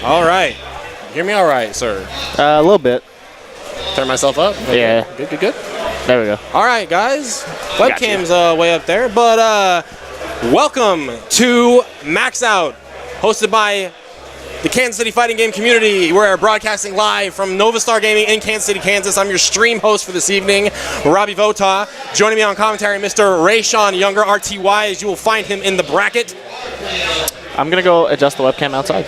All right. Hear me all right, sir? A little bit. Turn myself up? Okay. Yeah. Good. There we go. All right, guys. Webcam's way up there. But welcome to Maxout, hosted by the Kansas City fighting game community. We're broadcasting live from Nova Star Gaming in Kansas City, Kansas. I'm your stream host for this evening, Robbie Vota. Joining me on commentary, Mr. Rayshawn Younger, RTY, as you will find him in the bracket. I'm going to go adjust the webcam outside.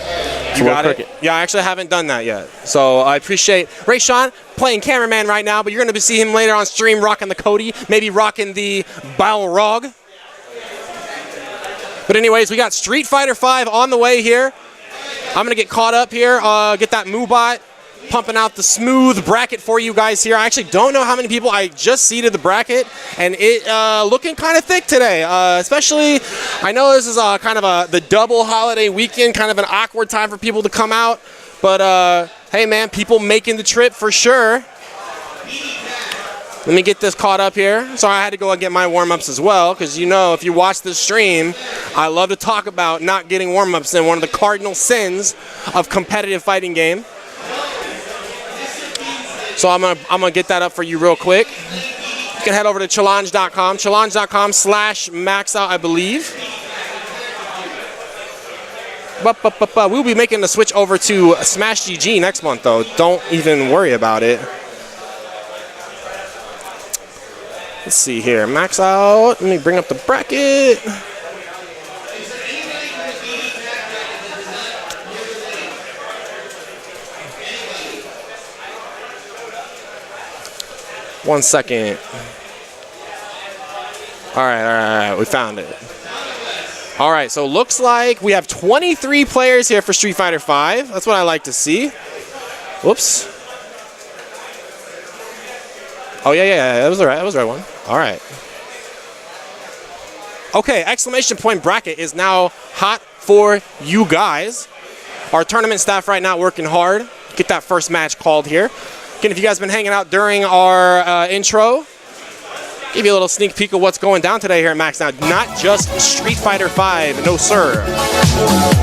You got it? Yeah, I actually haven't done that yet. So I appreciate Rayshawn playing cameraman right now, but you're going to see him later on stream rocking the Cody, maybe rocking the Balrog. But anyways, we got Street Fighter 5 on the way here. I'm going to get caught up here, get that Moobot, pumping out the smooth bracket for you guys here. I actually don't know how many people. I just seeded the bracket, and it looking kind of thick today. Especially, I know this is kind of the double holiday weekend, kind of an awkward time for people to come out. But hey, man, people making the trip for sure. Let me get this caught up here. So I had to go and get my warm-ups as well, because you know, if you watch this stream, I love to talk about not getting warm-ups in one of the cardinal sins of competitive fighting game. So I'm gonna get that up for you real quick. You can head over to challenge.com, challenge.com/maxout, I believe. But we'll be making the switch over to Smash GG next month, though. Don't even worry about it. Let's see here, Maxout. Let me bring up the bracket. One second. All right, we found it. All right, so looks like we have 23 players here for Street Fighter 5. That's what I like to see. Whoops. Oh, yeah, that was the right one. All right. Okay, exclamation point bracket is now hot for you guys. Our tournament staff right now working hard. Get that first match called here. Again, if you guys have been hanging out during our intro, give you a little sneak peek of what's going down today here at Max. Now, not just Street Fighter 5, no sir.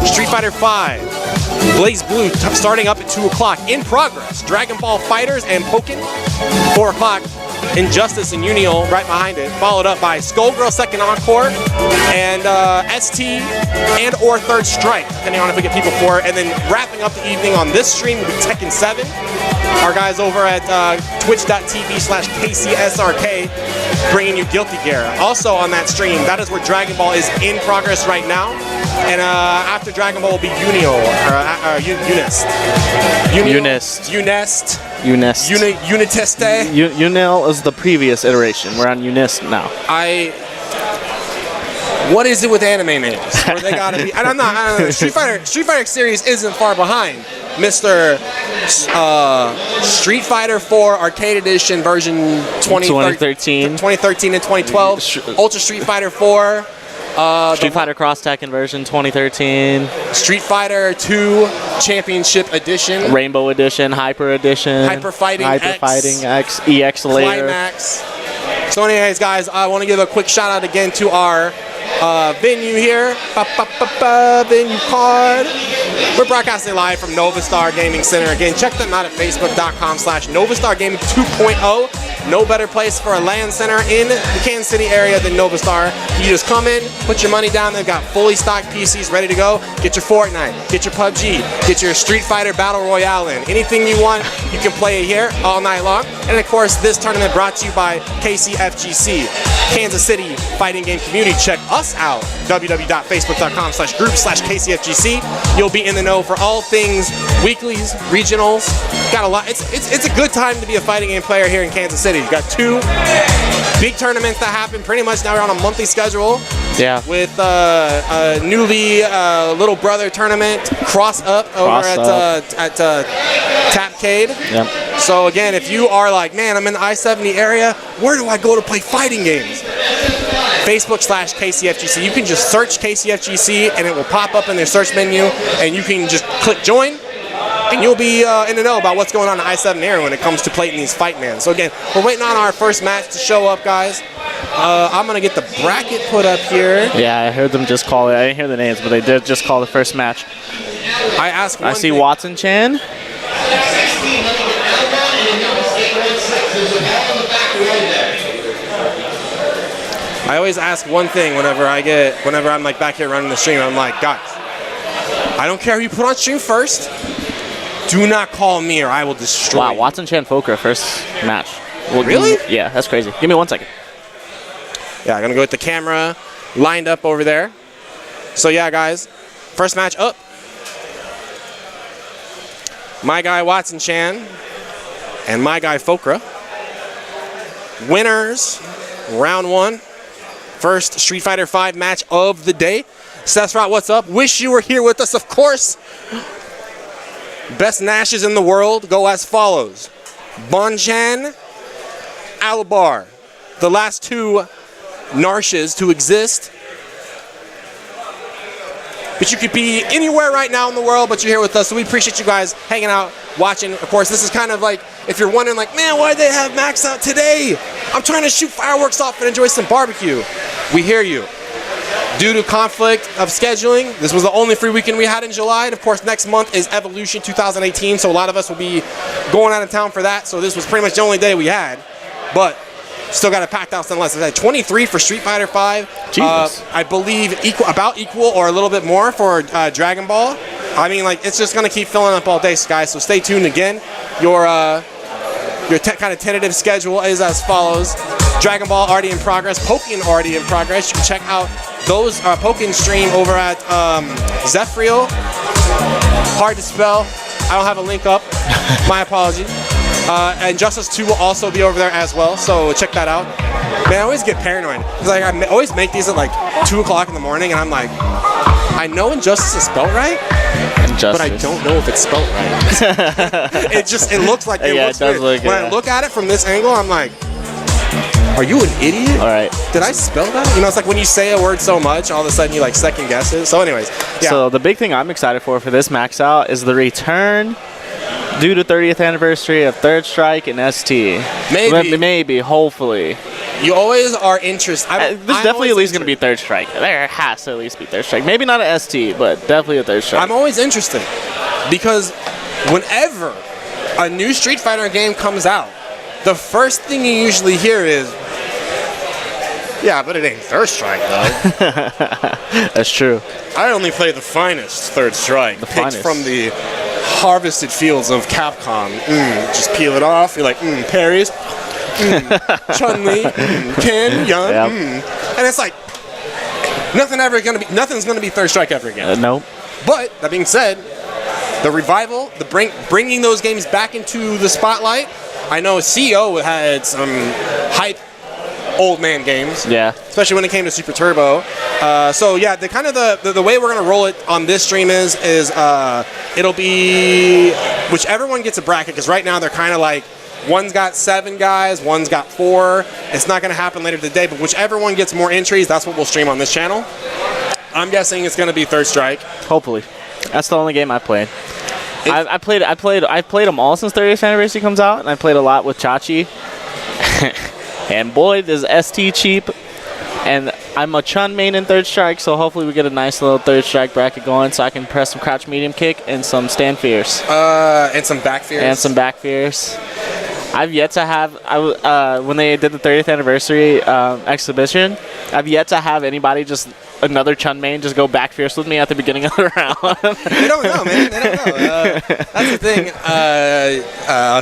Street Fighter 5, Blaze Blue starting up at 2 o'clock. In progress, Dragon Ball Fighters and Pokken, 4 o'clock. Injustice and Unio right behind it, followed up by Skullgirl Second Encore and ST and or Third Strike, depending on if we get people for it. And then wrapping up the evening on this stream will be Tekken 7. Our guys over at twitch.tv/KCSRK bringing you Guilty Gear. Also on that stream, that is where Dragon Ball is in progress right now. And after Dragon Ball will be Unio, or Unist. Uniteste. Unil is the previous iteration. We're on Unist now. What is it with anime names? Where they gotta be? And I'm not. Street Fighter series isn't far behind. Mr. Street Fighter 4 Arcade Edition version 2013 and 2012. Ultra Street Fighter 4. Street Fighter Cross Tekken version 2013. Street Fighter 2 Championship Edition. Rainbow Edition, Hyper Edition. Hyper Fighting X, EX later. Climax. So anyways, guys, I want to give a quick shout out again to our venue here. Venue card. We're broadcasting live from Nova Star Gaming Center. Again, check them out at facebook.com/Nova Gaming 2.0. No better place for a LAN center in the Kansas City area than Nova Star. You just come in, put your money down. They've got fully stocked PCs ready to go. Get your Fortnite, get your PUBG, get your Street Fighter Battle Royale in. Anything you want, you can play it here all night long. And of course, this tournament brought to you by KCFGC, Kansas City Fighting Game Community. Check us out, www.facebook.com/group/KCFGC. You'll be in the know for all things weeklies, regionals. Got a lot. It's a good time to be a fighting game player here in Kansas City. You've got 2 big tournaments that happen pretty much now. We're on a monthly schedule. Yeah. With a newly little brother tournament, Cross Up over at Tapcade. Yep. So again, if you are like, man, I'm in the I-70 area, where do I go to play fighting games? Facebook/KCFGC. You can just search KCFGC and it will pop up in their search menu, and you can just click join, and you'll be in the know about what's going on in the I-7 area when it comes to playing these fight man. So again, we're waiting on our first match to show up, guys. I'm going to get the bracket put up here. Yeah, I heard them just call it. I didn't hear the names, but they did just call the first match. I ask one I see thing. Watson Chan. I always ask one thing whenever I'm like back here running the stream. I'm like, guys, I don't care who you put on stream first. Do not call me or I will destroy Wow, you. Watson Chan Fokra first match. Well, Really? Yeah, that's crazy. Give me 1 second. Yeah, I'm gonna go with the camera lined up over there. So yeah, guys, first match up. My guy Watson Chan and my guy Fokra. Winners, round 1. First Street Fighter V match of the day. Sfvae, what's up? Wish you were here with us, of course. Best Nashes in the world go as follows. Bonchan, Alabar. The last 2 Narshes to exist. But you could be anywhere right now in the world, but you're here with us, so we appreciate you guys hanging out, watching. Of course, this is kind of like, if you're wondering, like, man, why did they have Maxout today? I'm trying to shoot fireworks off and enjoy some barbecue. We hear you. Due to conflict of scheduling, this was the only free weekend we had in July. And of course, next month is Evolution 2018, so a lot of us will be going out of town for that. So this was pretty much the only day we had. But still got a packed house nonetheless. I had 23 for Street Fighter V. Jesus. I believe about equal or a little bit more for Dragon Ball. I mean, like, it's just going to keep filling up all day, guys. So stay tuned again. Your kind of tentative schedule is as follows. Dragon Ball already in progress. Pokken already in progress. You can check out those Pokken stream over at Sfvae. Hard to spell. I don't have a link up. My apologies. And Justice 2 will also be over there as well, so check that out. Man, I always get paranoid, because like, I always make these at like 2 o'clock in the morning, and I'm like, I know Injustice is spelled right, but I don't know if it's spelled right. it looks like it looks does weird. look, When I look at it from this angle, I'm like, are you an idiot? All right. Did I spell that? You know, it's like when you say a word so much, all of a sudden you like second guess it. So anyways, yeah. So the big thing I'm excited for this Maxout is the return due to 30th anniversary of Third Strike and ST. Maybe, hopefully. You always are interested. There's definitely at least going to be Third Strike. There has to at least be Third Strike. Maybe not an ST, but definitely a Third Strike. I'm always interested because whenever a new Street Fighter game comes out, the first thing you usually hear is, yeah, but it ain't Third Strike, though. That's true. I only play the finest Third Strike. Picked from the harvested fields of Capcom. Just peel it off. You're like, parries. Chun-Li. Ken, Young. Yep. And it's like, nothing's gonna be Third Strike ever again. Nope. But, that being said, the revival, bringing those games back into the spotlight. I know CEO had some hype old man games. Yeah. Especially when it came to Super Turbo. So yeah, the way we're gonna roll it on this stream is it'll be whichever one gets a bracket, because right now they're kind of like one's got 7 guys, one's got 4. It's not gonna happen later today, but whichever one gets more entries, that's what we'll stream on this channel. I'm guessing it's gonna be Third Strike. Hopefully. That's the only game I played. I played them all since 30th anniversary comes out, and I played a lot with Chachi. And boy, is ST cheap. And I'm a Chun main in Third Strike, so hopefully we get a nice little Third Strike bracket going, so I can press some crouch medium kick and some stand fears. And some back fears. I've yet to have when they did the 30th anniversary exhibition, I've yet to have anybody just another Chun main just go back fierce with me at the beginning of the round. They don't know, man. They don't know. That's the thing.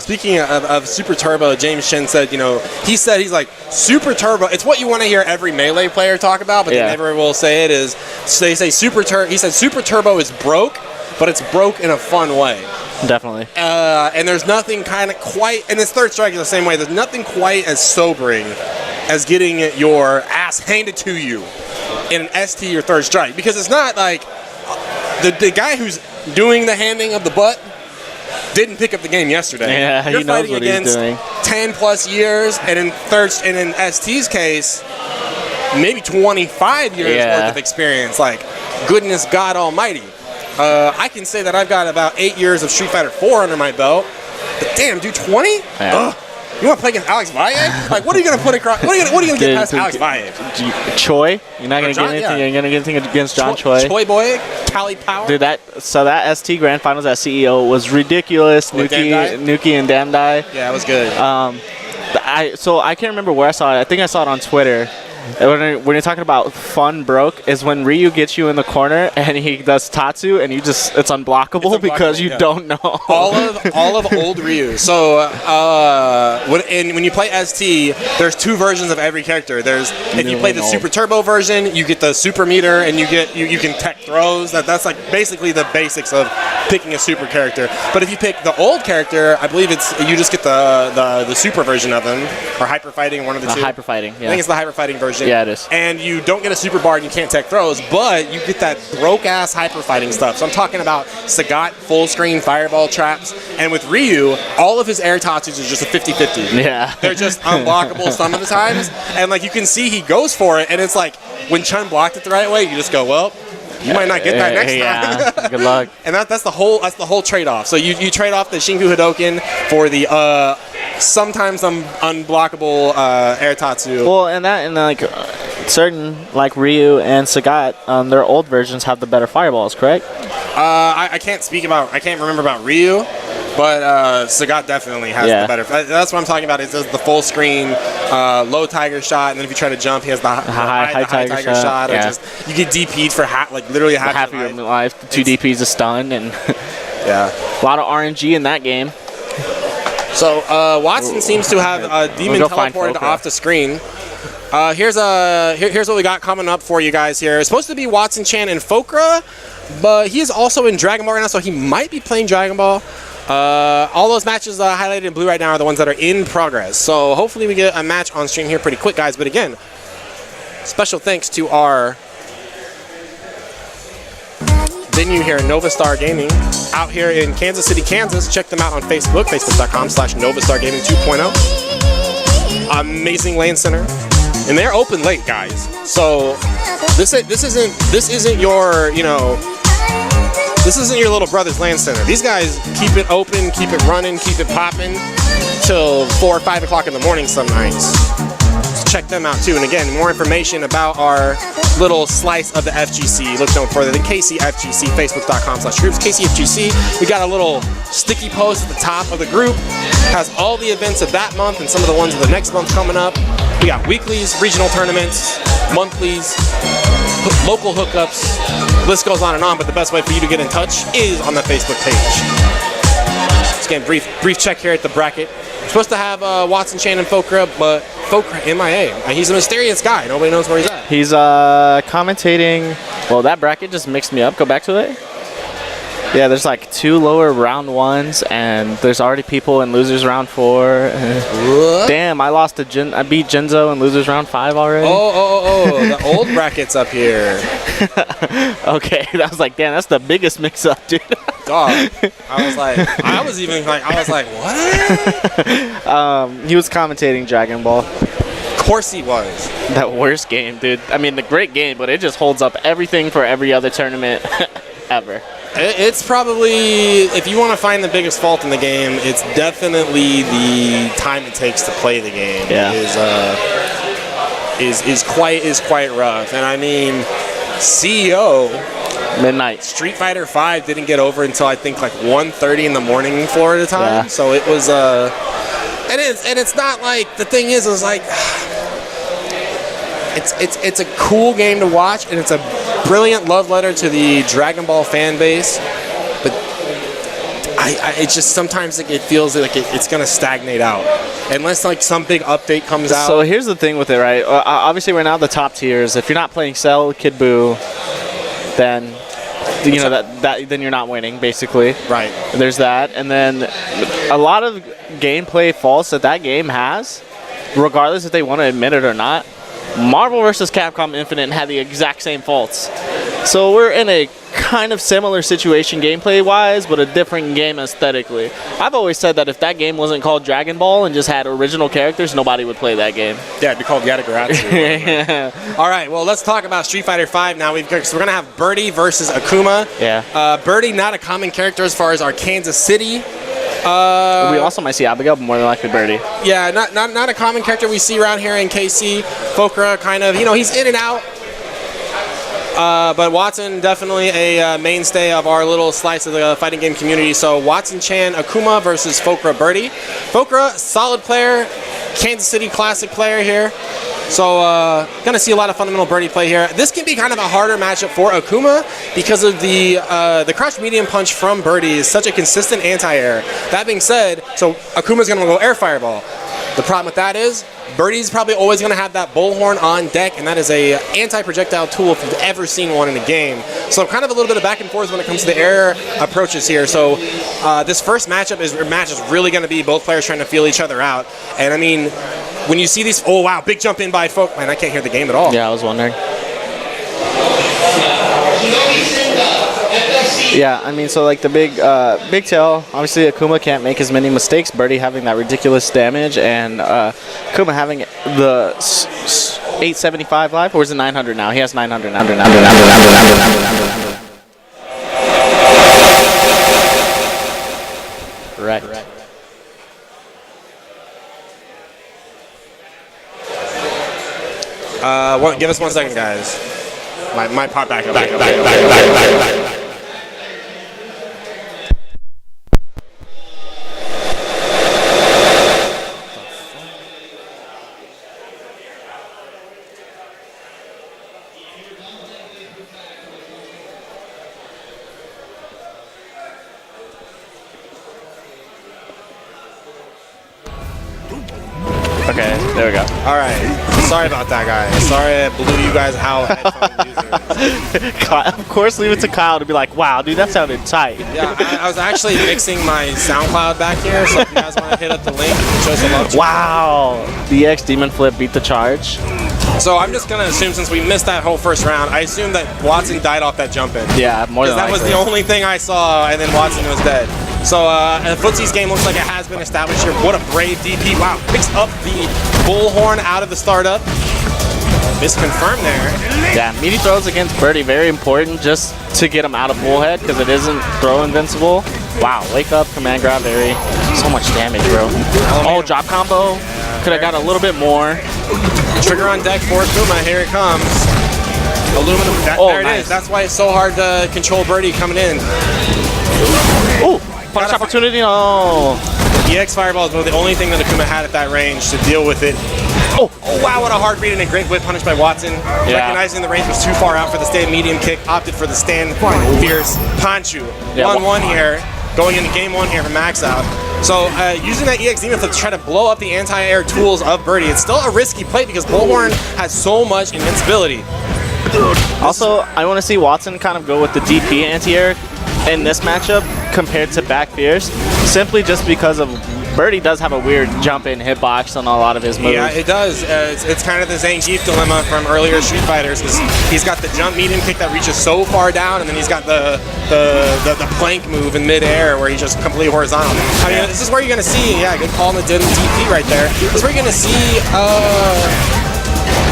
Speaking of Super Turbo, James Shen said, he's like, Super Turbo, it's what you want to hear every Melee player talk about, but they never will say it is. So they say he said Super Turbo is broke, but it's broke in a fun way. Definitely. And there's nothing kind of quite, and this Third Strike is the same way, there's nothing quite as sobering as getting your ass handed to you in an ST or Third Strike, because it's not like the guy who's doing the handing of the butt didn't pick up the game yesterday. Yeah, You're he knows fighting what against he's doing. 10 plus years, and in ST's case, maybe 25 years worth of experience. Like, goodness God Almighty. I can say that I've got about 8 years of Street Fighter 4 under my belt, but damn, dude, 20? Yeah. You want to play against Alex Valle? Like, what are you going to put across? What are you going to get past Alex Valle? Choi? You're not going to get anything. Yeah. You're going to get anything against John Choi. Choi boy, Cali Power. Dude, that ST Grand Finals at CEO was ridiculous. Nuki and Damdai. Yeah, it was good. I can't remember where I saw it. I think I saw it on Twitter. When you're talking about fun broke is when Ryu gets you in the corner and he does Tatsu and it's unblockable because you don't know. all of old Ryu. So when you play ST, there's two versions of every character. There's if you play the Super Turbo version, you get the super meter and you can tech throws. That's like basically the basics of picking a super character. But if you pick the old character, I believe you just get the super version of them or hyper fighting, one of the two. Hyper fighting. Yeah. I think it's the hyper fighting version. Yeah, it is. And you don't get a super bar and you can't tech throws, but you get that broke-ass hyper fighting stuff. So I'm talking about Sagat full-screen fireball traps. And with Ryu, all of his air tatsus is just a 50-50. Yeah. They're just unblockable some of the times. And like you can see he goes for it, and it's like when Chun blocked it the right way, you just go, well, you might not get that next time. Good luck. And that's the whole trade-off. So you trade off the Shinku Hadoken for the sometimes unblockable air tatsu. Well, and like certain like Ryu and Sagat, their old versions have the better fireballs, correct? I can't remember about Ryu, but Sagat definitely has the better. That's what I'm talking about. Is the full screen low tiger shot, and then if you try to jump, he has the high tiger shot. Yeah. You get DP'd for literally half of your life. 2 DPs a stun, and yeah, a lot of RNG in that game. So Watson seems to have a demon teleported off the screen. Here's what we got coming up for you guys here. It's supposed to be Watson Chan and Fokra, but he is also in Dragon Ball right now, so he might be playing Dragon Ball. All those matches highlighted in blue right now are the ones that are in progress. So hopefully we get a match on stream here pretty quick, guys. But again, special thanks to our venue here, Nova Star Gaming, out here in Kansas City, Kansas. Check them out on Facebook, facebook.com/NovaStarGaming 2.0. Amazing LAN center, and they're open late, guys. So this isn't your this isn't your little brother's LAN center. These guys keep it open, keep it running, keep it popping till 4 or 5 o'clock in the morning some nights. Check them out too. And again, more information about our little slice of the FGC, look no further than KCFGC, facebook.com/groups, KCFGC. We got a little sticky post at the top of the group. Has all the events of that month and some of the ones of the next month coming up. We got weeklies, regional tournaments, monthlies, local hookups. The list goes on and on, but the best way for you to get in touch is on the Facebook page. Just again, brief check here at the bracket. We're supposed to have Watson, Chan, and Fokra, but Fokra MIA. He's a mysterious guy. Nobody knows where he's at. He's commentating. Well, that bracket just mixed me up. Go back to it. Yeah, there's like 2 lower round 1s, and there's already people in losers round 4. Damn, I beat Jinzo in losers round 5 already. Oh, the old bracket's up here. Okay, I was like, damn, that's the biggest mix-up, dude. Dog. I was like, what? He was commentating Dragon Ball. Of course he was. That worst game, dude. I mean, the great game, but it just holds up everything for every other tournament ever. It's probably, if you want to find the biggest fault in the game, it's definitely the time it takes to play the game. Yeah. Is quite rough. And I mean, CEO midnight Street Fighter 5 didn't get over until I think like 1:30 in the morning Florida time. Yeah. So it was and it's not like, the thing is like, it's a cool game to watch, and it's a brilliant love letter to the Dragon Ball fan base, but it just sometimes it feels like it's gonna stagnate out unless like some big update comes out. So here's the thing with it, right? Obviously right now the top tiers, if you're not playing Cell, Kid Buu, then then you're not winning, basically. Right. There's that, and then a lot of gameplay faults that game has, regardless if they want to admit it or not. Marvel vs. Capcom Infinite had the exact same faults. So we're in a kind of similar situation gameplay-wise, but a different game aesthetically. I've always said that if that game wasn't called Dragon Ball and just had original characters, nobody would play that game. Yeah, it'd be called Yatagarasu. Yeah. All right, well, let's talk about Street Fighter 5 now. So we're going to have Birdie versus Akuma. Yeah. Birdie, not a common character as far as our Kansas City We also might see Abigail, but more than likely Birdie. Yeah, not a common character we see around here in KC. Fokra kind of, he's in and out. But Watson definitely a mainstay of our little slice of the fighting game community. So Watson Chan Akuma versus Fokra Birdie. Fokra, solid player, Kansas City Classic player here. So gonna see a lot of fundamental Birdie play here. This can be kind of a harder matchup for Akuma because of the crouch medium punch from Birdie is such a consistent anti-air. That being said, so Akuma's gonna go air fireball. The problem with that is Birdie's probably always going to have that bullhorn on deck, and that is a anti-projectile tool if you've ever seen one in a game. So kind of a little bit of back and forth when it comes to the air approaches here. So this first match is really going to be both players trying to feel each other out. And I mean, when you see these, oh wow, big jump in by Folk. Man, I can't hear the game at all. Yeah, I was wondering. Yeah, I mean, so like the big tail, obviously Akuma can't make as many mistakes. Birdie having that ridiculous damage, and Akuma having the 875 life, or is it 900 now? He has 900 now. Right. Give us 1 second, guys. My pop back up. Okay, there we go. All right. Sorry about that, guys. Sorry I blew you guys out. Of course, leave it to Kyle to be like, wow, dude, that sounded tight. Yeah, I was actually mixing my SoundCloud back here, so if you guys want to hit up the link, show some love. Wow. DX Demon Flip beat the charge. So I'm just going to assume, since we missed that whole first round, I assume that Watson died off that jump in. Yeah, more than that likely. was the only thing I saw, and then Watson was dead. So Footsie's game looks like it has been established here. What a brave DP. Wow, picks up the bullhorn out of the startup. Misconfirmed there. Yeah, meaty throws against Birdie, very important just to get him out of bullhead because it isn't throw invincible. Wow, wake up, command grab, so much damage, bro. Oh, drop combo. Could have got a little bit more. Trigger on deck for Akuma. Here it comes. Aluminum. There it is. That's why it's so hard to control Birdie coming in. Oh, punish opportunity. Oh. EX Fireball is the only thing that Akuma had at that range to deal with it. Oh wow, what a hard read and a great whip punish by Watson. Yeah. Recognizing the range was too far out for the stand medium kick, opted for the stand fierce Panchu. 1-1 here, going into game 1 here from Maxout. So using that EX Demon Flip to try to blow up the anti-air tools of Birdie, it's still a risky play because Bullhorn has so much invincibility. Also, I want to see Watson kind of go with the DP anti-air in this matchup compared to back fierce, simply just because of Birdie does have a weird jump in hitbox on a lot of his moves. Yeah, it does. It's kind of the Zangief dilemma from earlier Street Fighters, because he's got the jump medium kick that reaches so far down, and then he's got the plank move in midair where he's just completely horizontal. I mean, this is where you're going to see, good call on the DP right there. This is where you're going to see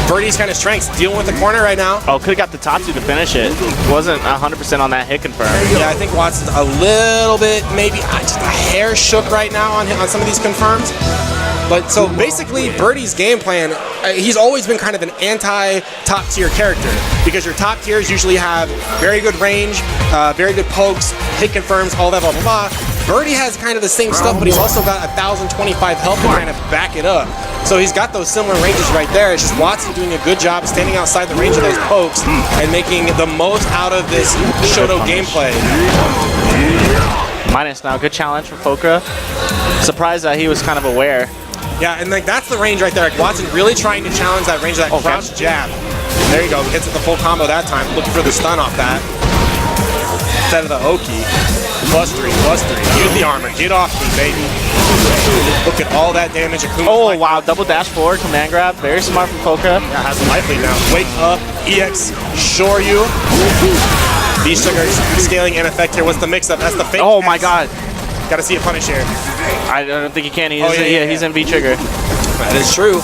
Birdie's kind of strengths dealing with the corner right now. Oh, could have got the Tatsu to finish it. Wasn't 100% on that hit confirm. Yeah, I think Watson's a little bit, maybe just a hair shook right now on some of these confirms. But so basically, Birdie's game plan, he's always been kind of an anti-top tier character, because your top tiers usually have very good range, very good pokes, hit confirms, all that, blah, blah, blah. Birdie has kind of the same stuff, but he's also got 1,025 health to kind of back it up. So he's got those similar ranges right there. It's just Watson doing a good job standing outside the range of those pokes and making the most out of this Shoto gameplay. Minus now, good challenge for Fokra. Surprised that he was kind of aware. Yeah, and that's the range right there. Like Watson really trying to challenge that range of that crouch jab. There you go, hits it the full combo that time. Looking for the stun off that. Instead of the Oki. +3. Use the armor. Get off me, baby. Look at all that damage. Oh, wow. Double dash forward. Command grab. Very smart from Fokra. Yeah, has a life lead now. Wake up. EX. Shoryu. These triggers scaling in effect here. What's the mix-up? That's the fake. Oh, my God. Got to see a punish here. I don't think he can. He's in V-trigger. That is true.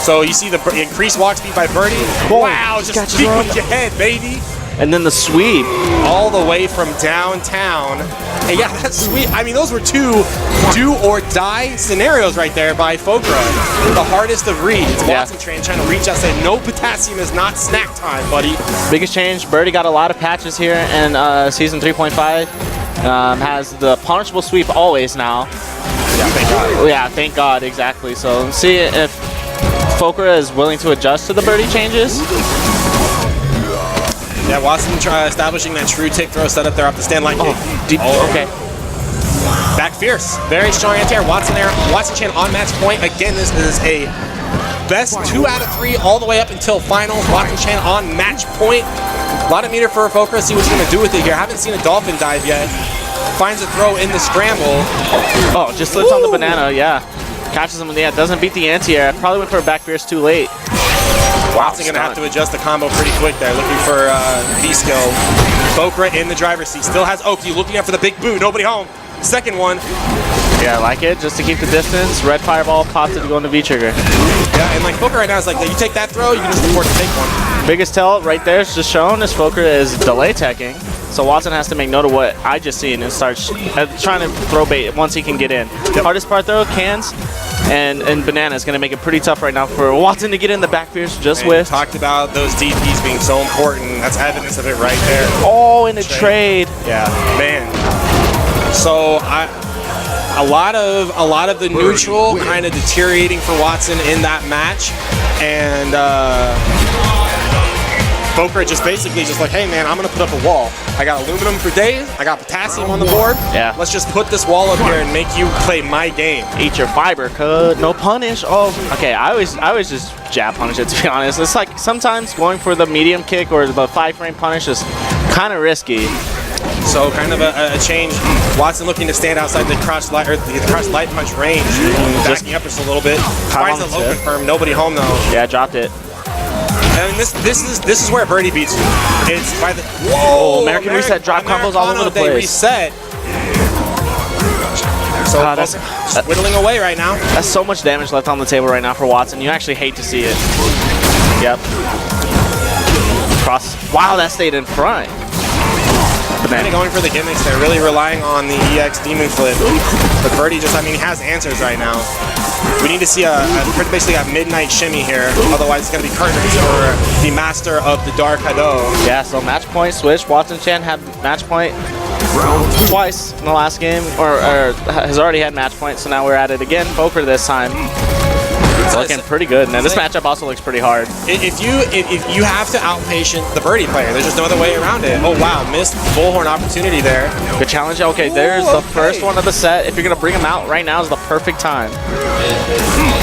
So you see the increased walk speed by Birdie. Wow, just speak with your head, baby. And then the sweep. All the way from downtown. And yeah, that's sweet. I mean, those were two do-or-die scenarios right there by Fokra. The hardest of reads. Watson Train trying to reach out, say, no potassium is not snack time, buddy. Biggest change, Birdie got a lot of patches here in Season 3.5. Has the punishable sweep always now. Yeah, thank God. Yeah, thank God, exactly. So see if Fokra is willing to adjust to the Birdie changes. Yeah, Watson establishing that true tick throw setup there off the stand line kick. Okay. Back fierce. Very strong anti-air. Watson there. Watson Chan on match point. Again, this is a best 2 out of 3 all the way up until finals. Watson Chan on match point. A lot of meter for Fokra. See what he's going to do with it here. Haven't seen a dolphin dive yet. Finds a throw in the scramble. Oh, just slips on the banana, yeah. Catches him in the end. Doesn't beat the anti-air. Probably went for a back fierce too late. Watson going to have to adjust the combo pretty quick there. Looking for V-skill. Fokra in the driver's seat. Still has Oki looking out for the big boo. Nobody home. Second one. Yeah, I like it. Just to keep the distance. Red fireball popped it to go into V-trigger. Yeah, and like Fokra right now is like, you take that throw, you can just afford to take one. Biggest tell right there is just shown is Fokra is delay teching. So Watson has to make note of what I just seen and start trying to throw bait once he can get in. The hardest part though, cans and banana is going to make it pretty tough right now for Watson to get in the back fierce just with. Talked about those DPs being so important. That's evidence of it right there. Oh, in a trade. Yeah, man. So a lot of the neutral kind of deteriorating for Watson in that match, and Fokra just basically just like, hey man, I'm gonna put up a wall. I got aluminum for days. I got potassium on the board. Yeah. Let's just put this wall up here and make you play my game. Eat your fiber, cuz. No punish. Oh, okay. I always just jab punish it, to be honest. It's like sometimes going for the medium kick or the 5-frame punish is kind of risky. So kind of a change. Watson looking to stand outside the crouch light punch range, backing up just a little bit. Finds a low confirm. Nobody home though. Yeah, dropped it. And this is where Birdie beats you. It's by the American reset drop combos all over the place. They reset. So that's whittling away right now. That's so much damage left on the table right now for Watson. You actually hate to see it. Yep. Cross. Wow, that stayed in front. Kind of going for the gimmicks. They're really relying on the EX Demon Flip. But Birdie just, I mean, he has answers right now. We need to see basically a midnight shimmy here. Otherwise, it's going to be curtains for the master of the Dark Hado. Yeah, so match point switch. Watson Chan had match point twice in the last game, or has already had match point, so now we're at it again. Fokra this time. It's looking pretty good. Now this matchup also looks pretty hard. If you have to outpatient the Birdie player, there's just no other way around it. Oh wow, missed bullhorn opportunity there. Good challenge. Okay, there's the first one of the set. If you're gonna bring him out right now is the perfect time.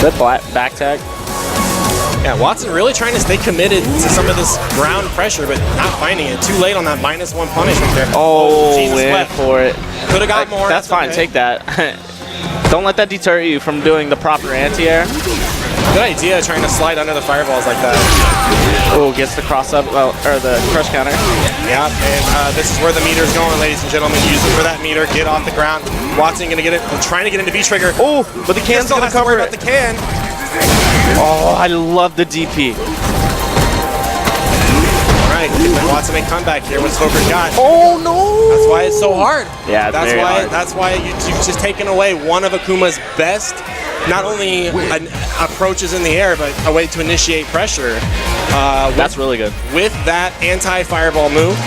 Good back tag. Yeah, Watson really trying to stay committed to some of this ground pressure, but not finding it. Too late on that -1 punishment there. Oh, went for it. Could have got more. That's fine. Okay. Take that. Don't let that deter you from doing the proper anti-air. Good idea trying to slide under the fireballs like that. Oh, gets the cross up, or the crush counter. Yeah, and this is where the meter's going, ladies and gentlemen. Use it for that meter. Get off the ground. Watson gonna get it. Trying to get into V-trigger. Oh, but the can's gonna cover it. The can. Oh, I love the DP. All right, Watson make comeback here with Fokra got. Oh no! That's why it's so hard. Yeah, it's very hard. That's why you've just taken away one of Akuma's best, not only approaches in the air, but a way to initiate pressure. That's really good. With that anti-fireball move.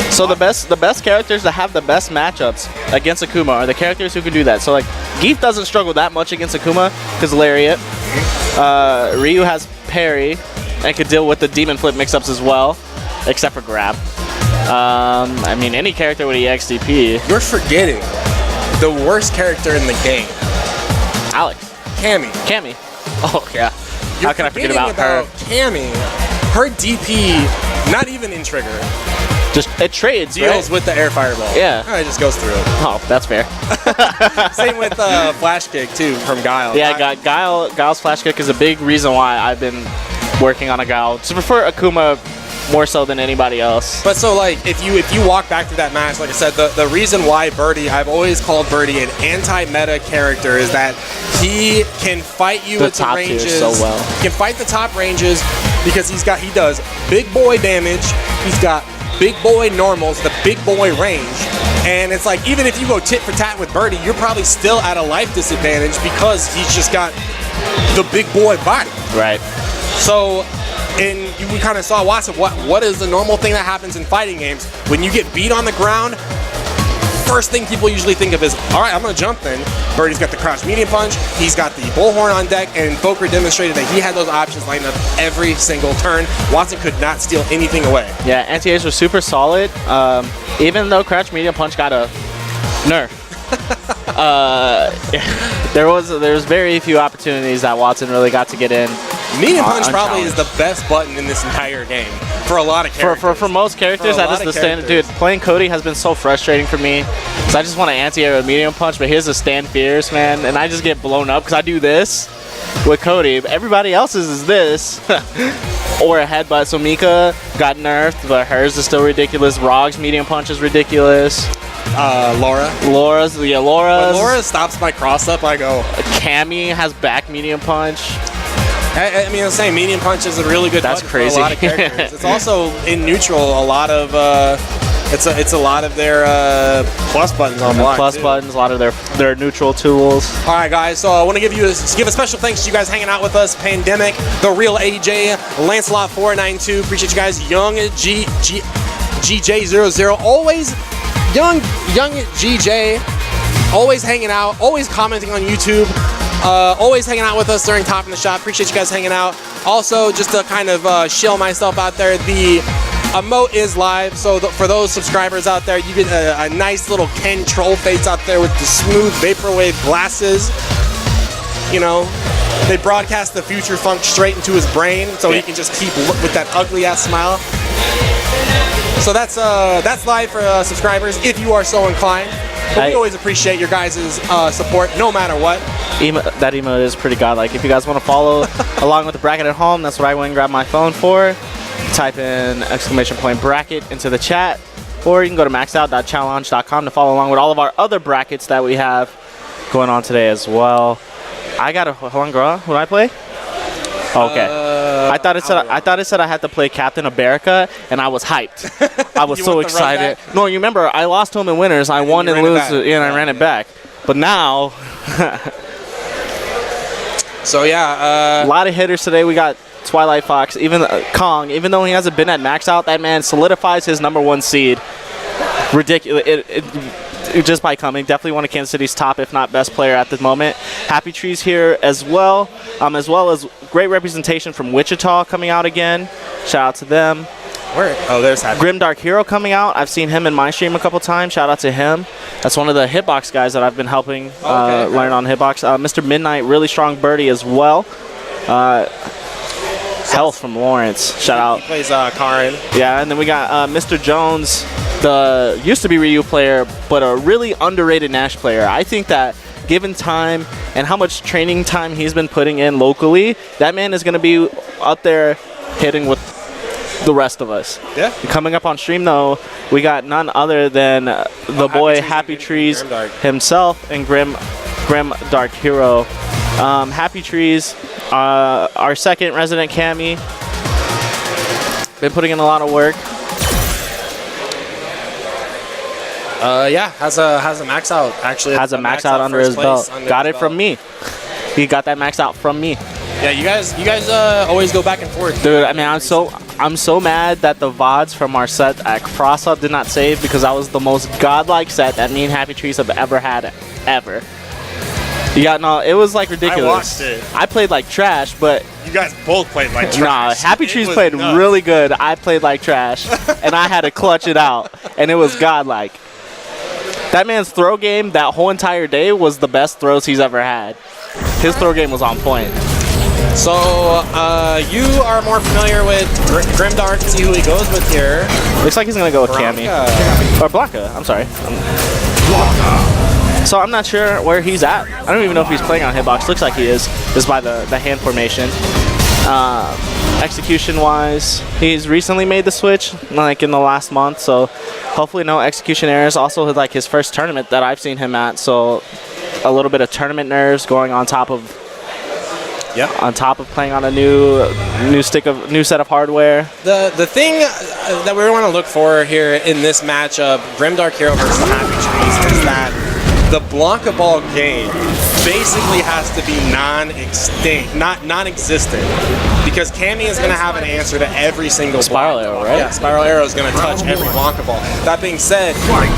So the best characters that have the best matchups against Akuma are the characters who can do that. So like, Geef doesn't struggle that much against Akuma because Lariat. Ryu has parry and could deal with the Demon Flip mix-ups as well, except for grab. I mean, any character with EXDP. You're forgetting the worst character in the game. Alex. Cammy. Oh, yeah. How can I forget about her? Cammy. Her DP, not even in trigger. Just, it trades, deals with the air fireball. Yeah. It just goes through it. Oh, that's fair. Same with flash kick, too, from Guile. Yeah, Guile's flash kick is a big reason why I've been working on a Guile. To prefer Akuma more so than anybody else. But so like if you walk back through that match, like I said, the reason why Birdie, I've always called Birdie an anti-meta character, is that he can fight you at the ranges so well. He can fight the top ranges because he does big boy damage. He's got big boy normals, the big boy range. And it's like, even if you go tit for tat with Birdie, you're probably still at a life disadvantage because he's just got the big boy body. Right. So, and we kind of saw Watson, what is the normal thing that happens in fighting games? When you get beat on the ground, first thing people usually think of is, all right, I'm going to jump then. Birdie's got the crouch medium punch. He's got the bullhorn on deck, and Fokker demonstrated that he had those options lined up every single turn. Watson could not steal anything away. Yeah, anti-airs were super solid. Even though crouch medium punch got a nerf. There was very few opportunities that Watson really got to get in. Medium punch probably is the best button in this entire game for a lot of characters. For most characters, that is the standard. Dude, playing Cody has been so frustrating for me because I just want to anti-air with medium punch, but here's a stand fierce, man, and I just get blown up because I do this with Cody. Everybody else's is this. Or a headbutt. So Mika got nerfed, but hers is still ridiculous. Rog's medium punch is ridiculous. Laura's. When Laura stops my cross up, I go. Cammy has back medium punch. I mean, I'm saying medium punch is a really good button crazy. for a lot of characters. It's also in neutral. A lot of it's a lot of their plus buttons on block. Plus buttons, a lot of their neutral tools. All right, guys. So I want to give a special thanks to you guys hanging out with us. Pandemic, the real AJ, Lancelot 492. Appreciate you guys. Young GJ00. Always young GJ. Always hanging out. Always commenting on YouTube. Always hanging out with us during Top in the Shop. Appreciate you guys hanging out. Also, just to kind of shill myself out there, the emote is live. So for those subscribers out there, you get a nice little Ken troll face out there with the smooth vaporwave glasses. You know, they broadcast the future funk straight into his brain, so he can just keep with that ugly ass smile. So that's live for subscribers if you are so inclined. But we always appreciate your guys' support, no matter what. That emote is pretty godlike. If you guys want to follow along with the bracket at home, that's what I went and grabbed my phone for. Type in !bracket into the chat, or you can go to maxout.challenge.com to follow along with all of our other brackets that we have going on today as well. I got a Halangara. What do I play? Okay. I thought it said I had to play Captain America, and I was hyped. I was so excited. No, you remember I lost to him in winners. I won and lose, and I ran it back. But now, so yeah, a lot of hitters today. We got Twilight Fox, even Kong. Even though he hasn't been at Maxout, that man solidifies his #1 seed. Ridiculous. Just by coming, definitely one of Kansas City's top, if not best player at the moment. Happy Trees here as well as great representation from Wichita coming out again. Shout out to them. Where? Oh, there's Happy. Grim Dark Hero coming out. I've seen him in my stream a couple times. Shout out to him. That's one of the Hitbox guys that I've been helping learn on Hitbox. Mr. Midnight, really strong birdie as well. Health from Lawrence. Shout out. He plays Karin. Yeah, and then we got Mr. Jones, the used to be Ryu player, but a really underrated Nash player. I think that given time and how much training time he's been putting in locally, that man is going to be up there hitting with the rest of us. Yeah. Coming up on stream, though, we got none other than the boy Happy Trees himself and Grim Dark Hero. Happy Trees, our second resident Cammy. Been putting in a lot of work. Yeah, has a Maxout actually. Has a Maxout under his belt. Got it from me. He got that Maxout from me. Yeah, you guys always go back and forth. Dude, I mean, I'm so mad that the VODs from our set at Cross Up did not save, because that was the most godlike set that me and Happy Trees have ever had, ever. Yeah, no, it was like ridiculous. I watched it. I played like trash, but you guys both played like trash. Nah, Happy Trees played really good. I played like trash, and I had to clutch it out, and it was godlike. That man's throw game that whole entire day was the best throws he's ever had. His throw game was on point. So, you are more familiar with Grimdark. See who he goes with here. Looks like he's going to go with Cammy. Or Blanca, I'm sorry. So I'm not sure where he's at. I don't even know if he's playing on Hitbox. Looks like he is, just by the hand formation. Execution-wise, he's recently made the switch, like in the last month, so hopefully no execution errors. Also, like his first tournament that I've seen him at, so a little bit of tournament nerves going on top of Yeah. On top of playing on a new set of hardware. The thing that we want to look for here in this matchup, Grimdark Hero versus Happy Trees, is that the Blanca Ball game basically has to be non-existent, because Cammy is going to have an answer to every single Spiral Arrow, right? Yeah, Spiral Arrow is going to touch every Blanca Ball. That being said,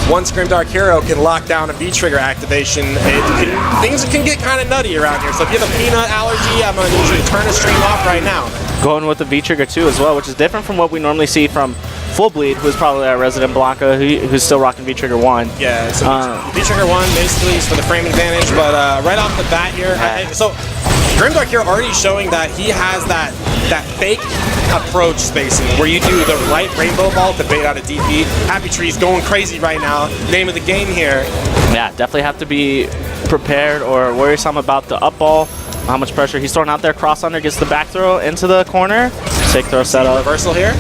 once Grimdark Hero can lock down a V-Trigger activation, things can get kind of nutty around here. So if you have a peanut allergy, I'm going to need you to turn the stream off right now. Going with the V-Trigger too as well, which is different from what we normally see from Full Bleed, who's probably our resident Blanca, who's still rocking V-Trigger 1. Yeah, so V-Trigger 1 basically is for the frame advantage, but right off the bat here, so Grimdark here already showing that he has that fake approach spacing where you do the right rainbow ball to bait out a DP. Happy Tree's going crazy right now. Name of the game here. Yeah, definitely have to be prepared or worrisome about the up ball. How much pressure he's throwing out there. Cross under, gets the back throw into the corner. Sick throw setup. Reversal here.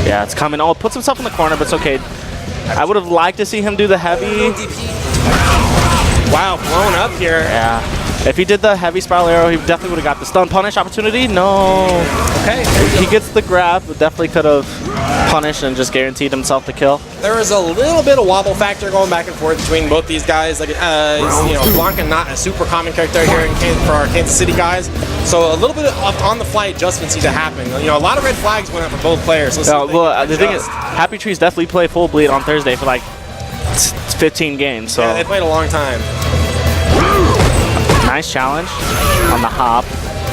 Yeah, it's coming. Oh, puts himself in the corner, but it's okay. I would have liked to see him do the heavy. Wow, blown up here. Yeah. If he did the heavy Spiral Arrow, he definitely would have got the stun punish opportunity. No. Okay. He gets the grab, but definitely could have punished and just guaranteed himself the kill. There was a little bit of wobble factor going back and forth between both these guys. Like, Blanca not a super common character here for our Kansas City guys. So a little bit of on-the-fly adjustments need to happen. A lot of red flags went up for both players. So the thing is, Happy Trees definitely play Full Bleed on Thursday for like 15 games. So yeah, they played a long time. Nice challenge on the hop.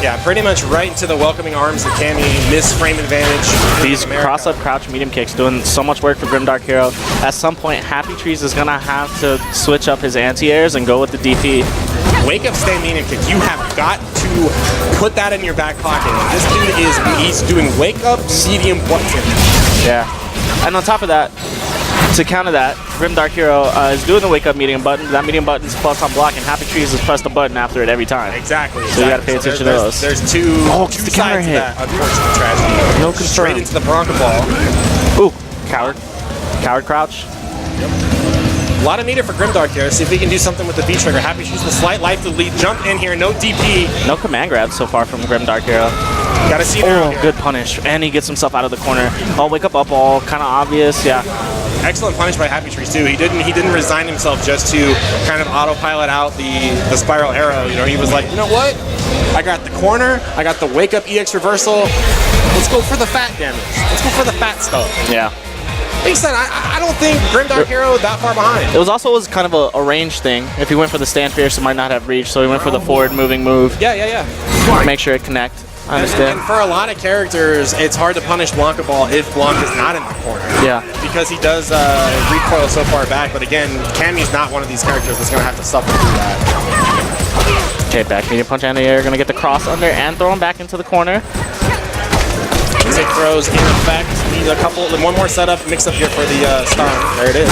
Yeah, pretty much right into the welcoming arms of Cammy. Miss frame advantage. These cross-up crouch medium kicks doing so much work for Grimdark Hero. At some point, Happy Trees is going to have to switch up his anti-airs and go with the DP. Wake up stand medium kick. You have got to put that in your back pocket. This dude he's doing wake up medium button. Yeah. And on top of that, to counter that, Grimdark Hero is doing the wake up medium button. That medium button is plus on block, and Happy Trees is press the button after it every time. Exactly. So you got to pay attention to those. There's two sides to that, unfortunately, tragedy. No concern. Straight into the Bronco ball. Ooh, coward crouch. Yep. A lot of meter for Grimdark here. See if he can do something with the V-Trigger. Happy Trees with slight life to lead. Jump in here, no DP. No command grab so far from Grimdark Hero. Gotta see good punish. And he gets himself out of the corner. Oh, wake up all, kind of obvious, yeah. Excellent punish by Happy Trees too. He didn't resign himself just to kind of autopilot out the Spiral Arrow. He was like, you know what? I got the corner. I got the wake up EX reversal. Let's go for the fat damage. Let's go for the fat stuff. Yeah. Like I said, I don't think Grimdark Hero that far behind. It was kind of a range thing. If he went for the stand fierce, it might not have reached. So he went for the forward moving move. Yeah. Make sure it connect. I understand. And for a lot of characters, it's hard to punish Blanca Ball if Blanca is not in the corner. Yeah. Because he does recoil so far back. But again, Cammy's not one of these characters that's going to have to suffer through that. Okay, back medium punch anti-air. Going to get the cross under and throw him back into the corner. Basic throws in effect. Need one more setup, mix up here for the stun. There it is.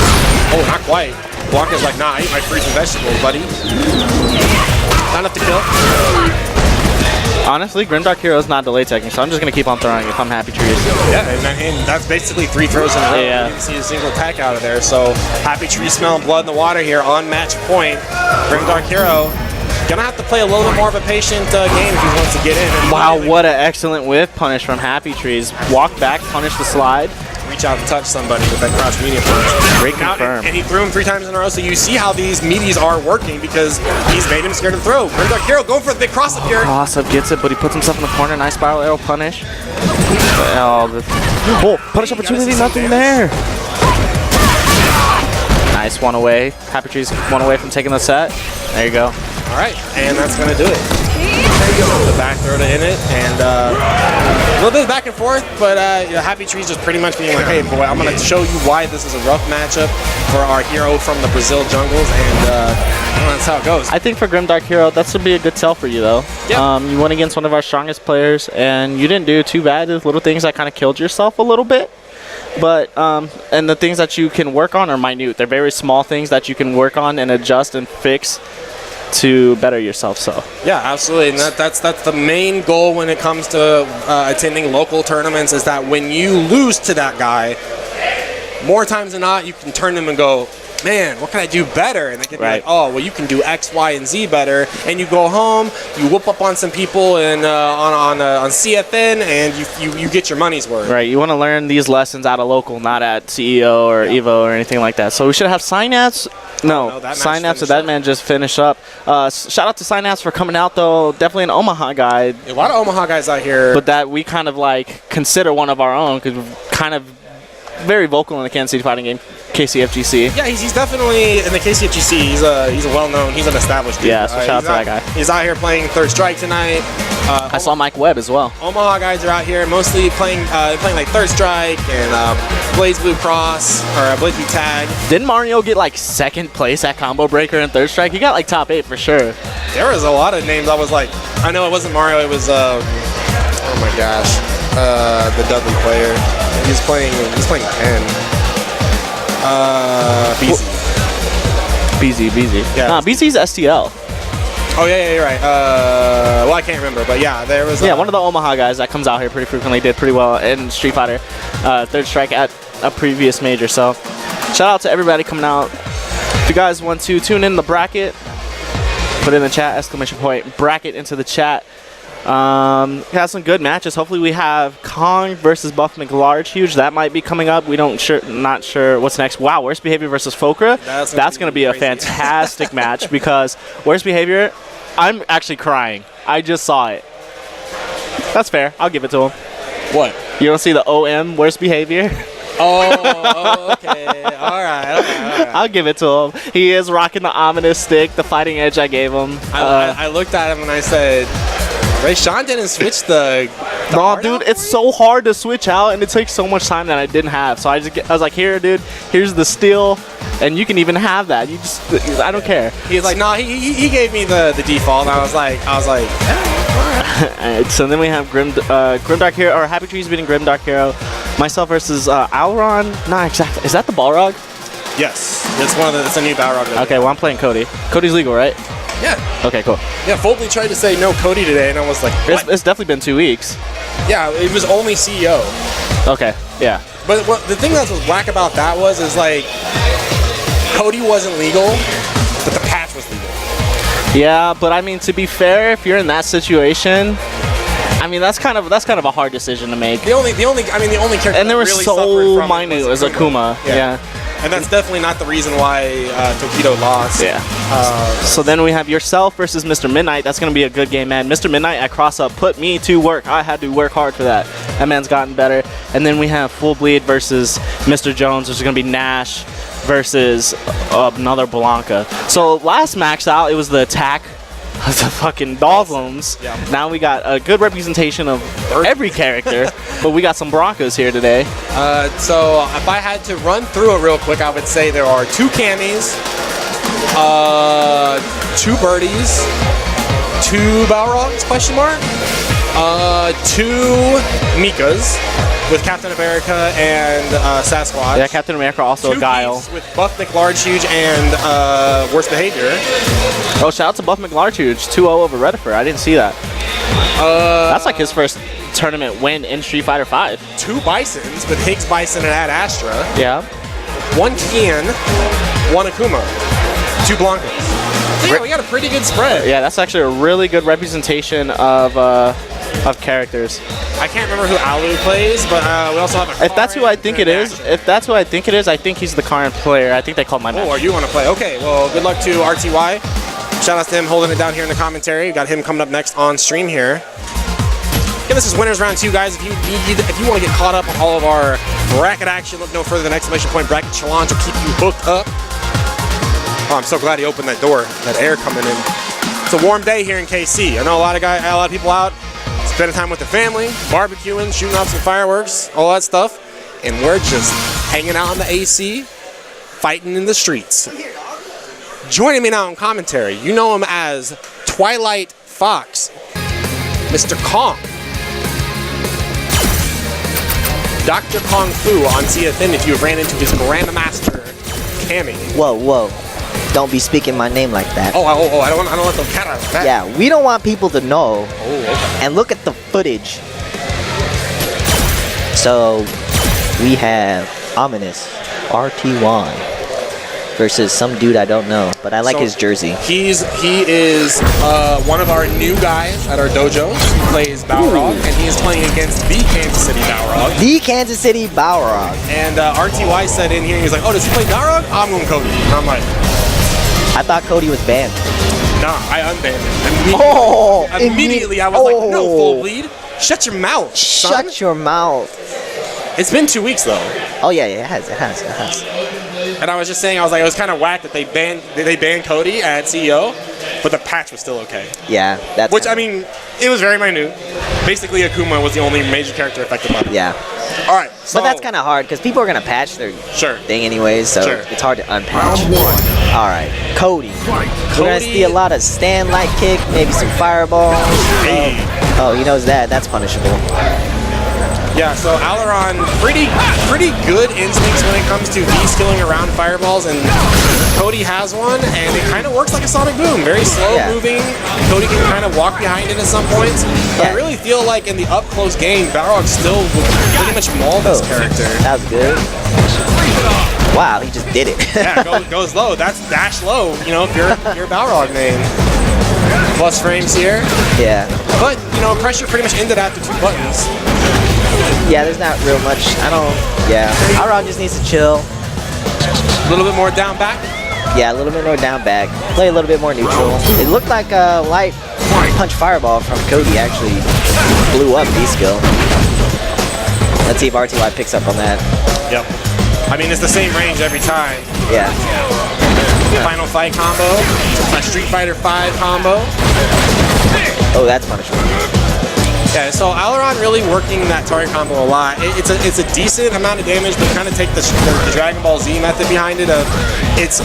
Oh, not quite. Blanca's like, nah, I eat my fruits and vegetables, buddy. Not enough to kill. Honestly, Grimdark Hero is not delay teching, so I'm just going to keep on throwing if I'm Happy Trees. Yeah, and that's basically 3 throws in a row. Yeah. You didn't see a single attack out of there. So Happy Trees smelling blood in the water here on match point. Grimdark Hero gonna have to play a little bit more of a patient game if he wants to get in. Wow, what an excellent whiff punish from Happy Trees. Walk back, punish the slide. Reach out and touch somebody with that crouch medium punch. Great confirm. And he threw him 3 times in a row, so you see how these meaties are working because he's made him scared to throw. Grimdark Hero going for the big cross up here. Cross up gets it, but he puts himself in the corner. Nice Spiral Arrow punish. Punish opportunity, nothing there. Nice one away. Happy Trees 1 away from taking the set. There you go. All right, and that's going to do it. The back throw to in it, and a little bit of back and forth, but Happy Trees just pretty much being like, hey, boy, I'm going to show you why this is a rough matchup for our hero from the Brazil jungles, and that's how it goes. I think for Grimdark Hero, that should be a good tell for you, though. Yeah. You went against one of our strongest players, and you didn't do too bad. There's little things that kind of killed yourself a little bit. But, and the things that you can work on are minute. They're very small things that you can work on and adjust and fix to better yourself. So yeah, absolutely, and that's the main goal when it comes to attending local tournaments, is that when you lose to that guy, more times than not you can turn them and go, man, what can I do better? And they can be Right. like, oh, well, you can do X, Y, and Z better. And you go home, you whoop up on some people and on CFN, and you get your money's worth. Right, you want to learn these lessons at a local, not at CEO or Evo or anything like that. So we should have Synapse. No, that match Synapse. So finished that up. man just finished up. Shout out to Synapse for coming out though. Definitely an Omaha guy, A lot of Omaha guys out here. but that we kind of like consider one of our own because we're kind of very vocal in the Kansas City fighting game, KCFGC. Yeah, he's definitely in the KCFGC. He's a well-known, he's an established dude. Yeah, so shout out to that guy. He's out here playing Third Strike tonight. I saw Mike Webb as well. Omaha guys are out here mostly playing like Third Strike and Blaze Blue Cross or Blaze Blue Tag. Didn't Mario get like second place at Combo Breaker and Third Strike? He got like top 8 for sure. There was a lot of names. I was like, I know it wasn't Mario. It was oh my gosh, the Dudley player. He's playing 10. BZ. Yeah. Nah, BZ's STL. Oh yeah, you're right. Well, I can't remember, but yeah, there was. Yeah, one of the Omaha guys that comes out here pretty frequently did pretty well in Street Fighter. Third Strike at a previous major. So shout out to everybody coming out. If you guys want to tune in the bracket, put in the chat, ! bracket into the chat. Got some good matches. Hopefully we have Kong versus Buff McLarge Huge. That might be coming up. We not sure what's next. Wow, Worst Behavior versus Fokra. That's going to be a fantastic match because Worst Behavior, I'm actually crying. I just saw it. That's fair. I'll give it to him. What? You don't see the OM Worst Behavior? Oh, okay. All right. I'll give it to him. He is rocking the ominous stick, the fighting edge I gave him. I looked at him and I said, Ray Sean didn't switch the No, dude, it's so hard to switch out, and it takes so much time that I didn't have. So I was like, here, dude, here's the steal, and you can even have that. I don't care. He's like, no, he gave me the default, and I was like, Alright, so then we have Grimdark Hero, or Happy Trees beating Grimdark Hero. Myself versus Alron. Not exactly. Is that the Balrog? Yes, it's a new Balrog. Okay, well I'm playing Cody. Cody's legal, right? Yeah. Okay, cool. Yeah, Foley tried to say no Cody today, and I was like, what? It's definitely been 2 weeks. Yeah, it was only CEO. Okay, yeah. But the thing that was whack about that is like, Cody wasn't legal, but the patch was legal. Yeah, but I mean, to be fair, if you're in that situation, I mean that's kind of a hard decision to make. The only character and there was really so minute was Akuma. Yeah. And that's definitely not the reason why Tokido lost. Yeah. So then we have yourself versus Mr. Midnight. That's going to be a good game, man. Mr. Midnight at cross-up put me to work. I had to work hard for that. That man's gotten better. And then we have Full Bleed versus Mr. Jones, which is going to be Nash versus another Blanca. So last Maxout, it was the attack of the fucking Dolphins. Yeah. Now we got a good representation of every character, but we got some Broncos here today. So if I had to run through it real quick, I would say there are 2 Camis, 2 Birdies, 2 Balrogs, 2 Mikas with Captain America and Sasquatch. Yeah, Captain America also 2 Guile. Geeks with Buff McLarge Huge and Worst Behavior. Oh, shout out to Buff McLarge Huge, 2-0 over Redifer. I didn't see that. That's like his first tournament win in Street Fighter V. 2 Bisons with Higgs Bison and Ad Astra. Yeah. 1 Kian, 1 Akuma, 2 Blancas. So yeah, we got a pretty good spread. Yeah, that's actually a really good representation of characters. I can't remember who Alu plays, but we also have a If that's who I think it is, I think he's the current player. I think they called my match. Oh, are you want to play? Okay, well, good luck to RTY. Shout out to him holding it down here in the commentary. We got him coming up next on stream here. Again, this is Winners Round 2, guys. If you want to get caught up on all of our bracket action, look no further than exclamation point bracket challenge will keep you hooked up. Oh, I'm so glad he opened that door, that air coming in. It's a warm day here in KC. I know a lot of people out spending time with their family, barbecuing, shooting off some fireworks, all that stuff. And we're just hanging out in the AC, fighting in the streets. Joining me now in commentary, you know him as Twilight Fox, Mr. Kong, Dr. Kung Fu on CFN if you ran into his Grandmaster Cammy. Whoa. Don't be speaking my name like that. Oh, I don't want the cat out of the bag. Yeah, we don't want people to know. Oh, okay. And look at the footage. So, we have Ominous, RT1, versus some dude I don't know, but I like So, his jersey. He is one of our new guys at our dojo. He plays Balrog, and he is playing against the Kansas City Balrog. The Kansas City Balrog. And RTY said in here, he's like, oh, does he play Balrog? I'm going Cody. And I'm like, I thought Cody was banned. nah, I unbanned him. Oh! Immediately, I was like, no, full bleed. Shut your mouth, son. Shut your mouth. It's been 2 weeks, though. Oh, yeah, it has. And I was just saying, I was like, it was kind of whack that they banned Cody at CEO, but the patch was still okay. Yeah, that's. Which, I mean, it was very minute. Basically, Akuma was the only major character affected by it. Yeah. All right. So, But that's kind of hard because people are going to patch their Sure. thing anyways, so Sure. it's hard to unpatch. All right, Cody. We're going to see a lot of stand light kick, maybe some fireballs. Hey. Oh, he knows that. That's punishable. Yeah, so Aileron, pretty good instincts when it comes to de-skilling around fireballs, and Cody has one, and it kind of works like a sonic boom. Very slow moving. Cody can kind of walk behind it at some points. But I really feel like in the up-close game, Balrog still would pretty much maul this character. That was good. Wow, he just did it. Yeah, goes low. That's dash low, you know, if you're Balrog main. Plus frames here. Yeah. But, you know, pressure pretty much ended after 2 buttons. Yeah, there's not real much. Yeah. Aileron just needs to chill. A little bit more down back. Yeah, a little bit more down back. Play a little bit more neutral. It looked like a light punch fireball from Cody actually blew up V-skill. Let's see if RTY picks up on that. Yep. I mean, it's the same range every time. Yeah. Final fight combo, a Street Fighter 5 combo. Oh, that's punishable. Yeah, so Aileron really working that target combo a lot. It's a decent amount of damage, but kind of take the Dragon Ball Z method behind it.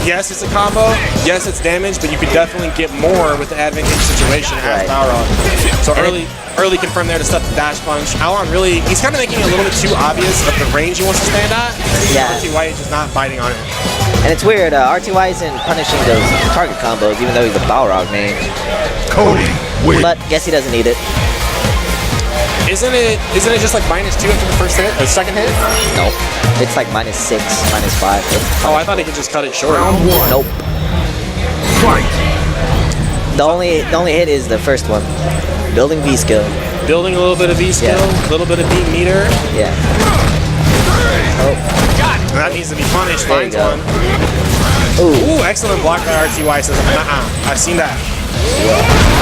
Yes, it's a combo. Yes, it's damage, but you could definitely get more with the advantageous situation as Balrog. So early confirm there to stuff the dash punch. Aileron really, he's kind of making it a little bit too obvious of the range he wants to stand at. Yeah. RTY is just not biting on it. And it's weird, RTY isn't punishing those target combos, even though he's a Balrog main. Cody wins. But guess he doesn't need it. Isn't it just like -2 after the first hit, or second hit? Nope. It's like -6, -5. Oh, I thought he could just cut it short. Round 1. Nope. Fight. The only hit is the first one. Building V skill. Building a little bit of V skill, a little bit of beat meter. Yeah. Oh. That needs to be punished. There you Finds go. one. Ooh. Ooh, excellent block by RTY. Says, I've seen that.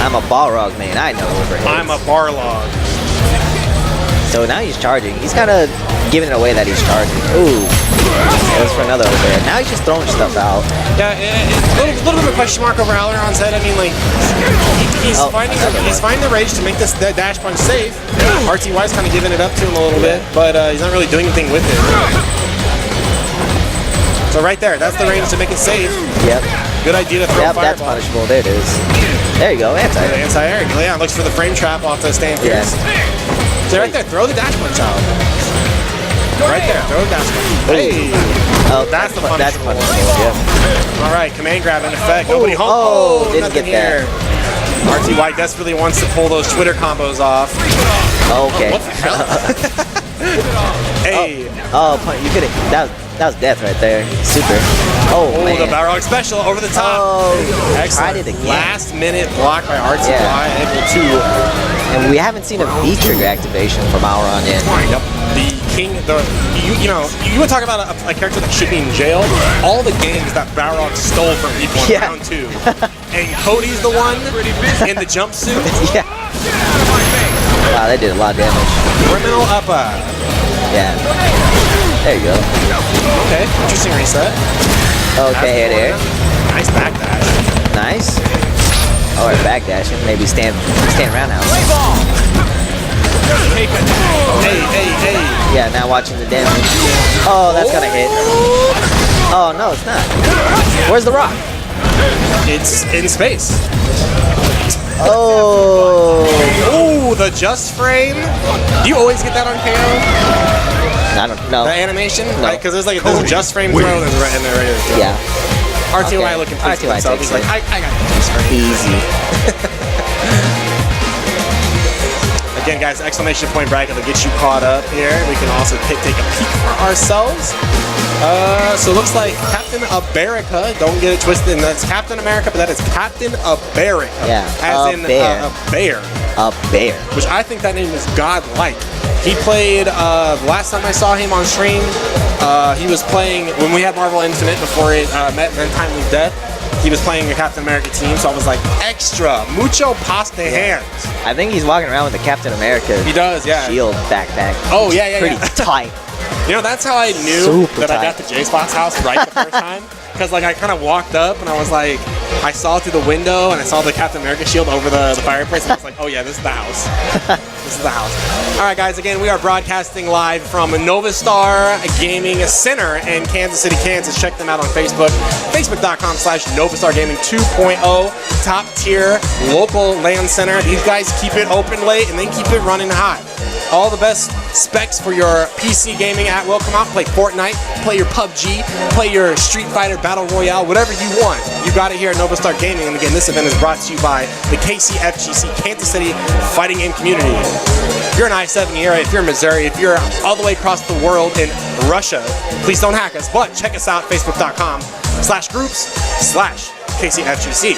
I'm a Balrog main. I know overhead. I'm a Barlog. So now he's charging. He's kind of giving it away that he's charging. Ooh. That's for another overhead. Now he's just throwing stuff out. Yeah, a little bit of a question mark over Aileron's head. I mean, like, he's finding the rage to make this dash punch safe. RTY's kind of giving it up to him a little bit, but he's not really doing anything with it. So right there, that's the range to make it safe. Yep. Good idea to throw Yep, fireball. that's punishable. There it is. There you go. Anti-air. Anti-air. Leon looks for the frame trap off the stand Yeah. pierce. So right there, throw the dash punch out. Right there, throw the dash punch. Hey! Oh, That's the that's punishable. punishable. Yep. All right, command grab in effect. Nobody home. Oh, didn't nothing get that. here. RTY desperately wants to pull those Twitter combos off. Okay. What the hell? Hey. Oh, you could have. That was death right there. Super. Oh, Oh, man. the Balrog special over the top. Oh, Excellent. tried it again. Last minute block by RTY. Yeah. Able to. And we haven't seen a V trigger activation from Aileron yet. Yep. The king, you would talk about a character that should be in jail. All the games that Balrog stole from people in round 2. And Cody's the one in the jumpsuit. Yeah. Wow, that did a lot of damage. Criminal upper. Yeah. There you go. Okay, interesting reset. Okay, there. Nice backdash. Nice. Or backdashing. Maybe stand roundhouse. Hey. Yeah, now watching the damage. Oh, that's gonna hit. Oh, no, it's not. Where's the rock? It's in space. Oh. Ooh, the just frame. Do you always get that on KO? I don't know. The animation? No. Like, because there's a just frame throw and they're ready to go. Yeah. RTY Okay. looking pleased with RTY himself. takes He's like, it. I got the just frame. Easy. Again, guys, exclamation point bracket will get you caught up here. We can also take a peek for ourselves. So it looks like Captain America. Don't get it twisted. That's Captain America, but that is Captain America. Yeah, as in bear. a bear. A bear. Which I think that name is godlike. He played, the last time I saw him on stream, he was playing, when we had Marvel Infinite before it met Untimely Death, he was playing a Captain America team, so I was like, extra, mucho pasta hands. I think he's walking around with a Captain America He does, yeah. shield backpack. Oh, yeah. Pretty tight. You know, that's how I knew Super that I tight. got to J-Spot's house right the first time. Because, like, I kind of walked up and I was like, I saw through the window and I saw the Captain America shield over the fireplace. And I was like, oh, yeah, this is the house. This is the house. All right, guys, again, we are broadcasting live from Novastar Gaming Center in Kansas City, Kansas. Check them out on Facebook. Facebook.com/Novastar Gaming 2.0. Top tier local LAN center. These guys keep it open late and they keep it running hot. All the best specs for your PC gaming at will. Come out, play Fortnite, play your PUBG, play your Street Fighter Battle Royale, whatever you want. You got it here at Novastar Gaming. And again, this event is brought to you by the KCFGC Kansas City Fighting Game Community. If you're an I-70 area, if you're in Missouri, if you're all the way across the world in Russia, please don't hack us, but check us out, Facebook.com/groups/KCFGC.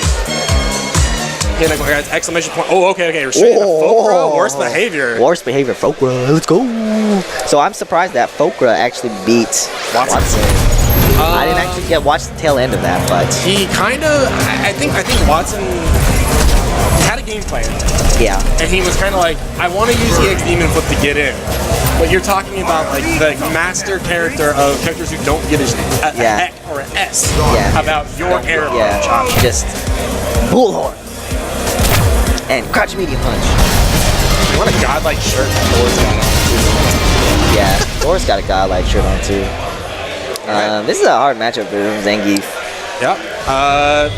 Exclamation point. Oh, okay. Restraining the Fokra. Worst behavior. Worst behavior, Fokra. Let's go. So I'm surprised that Fokra actually beats Watson. I didn't actually watch the tail end of that, but he kind of. I think Watson had a game plan. Yeah. And he was kind of like, I want to use EX Demon Flip to get in. But you're talking about like the master character of characters who don't get a heck or an S about your air punch. Just bullhorn. And crouch medium punch. What a godlike shirt Thor's got on too. Yeah, Thor's got a godlike shirt on too. This is a hard matchup for Zangief. Yep.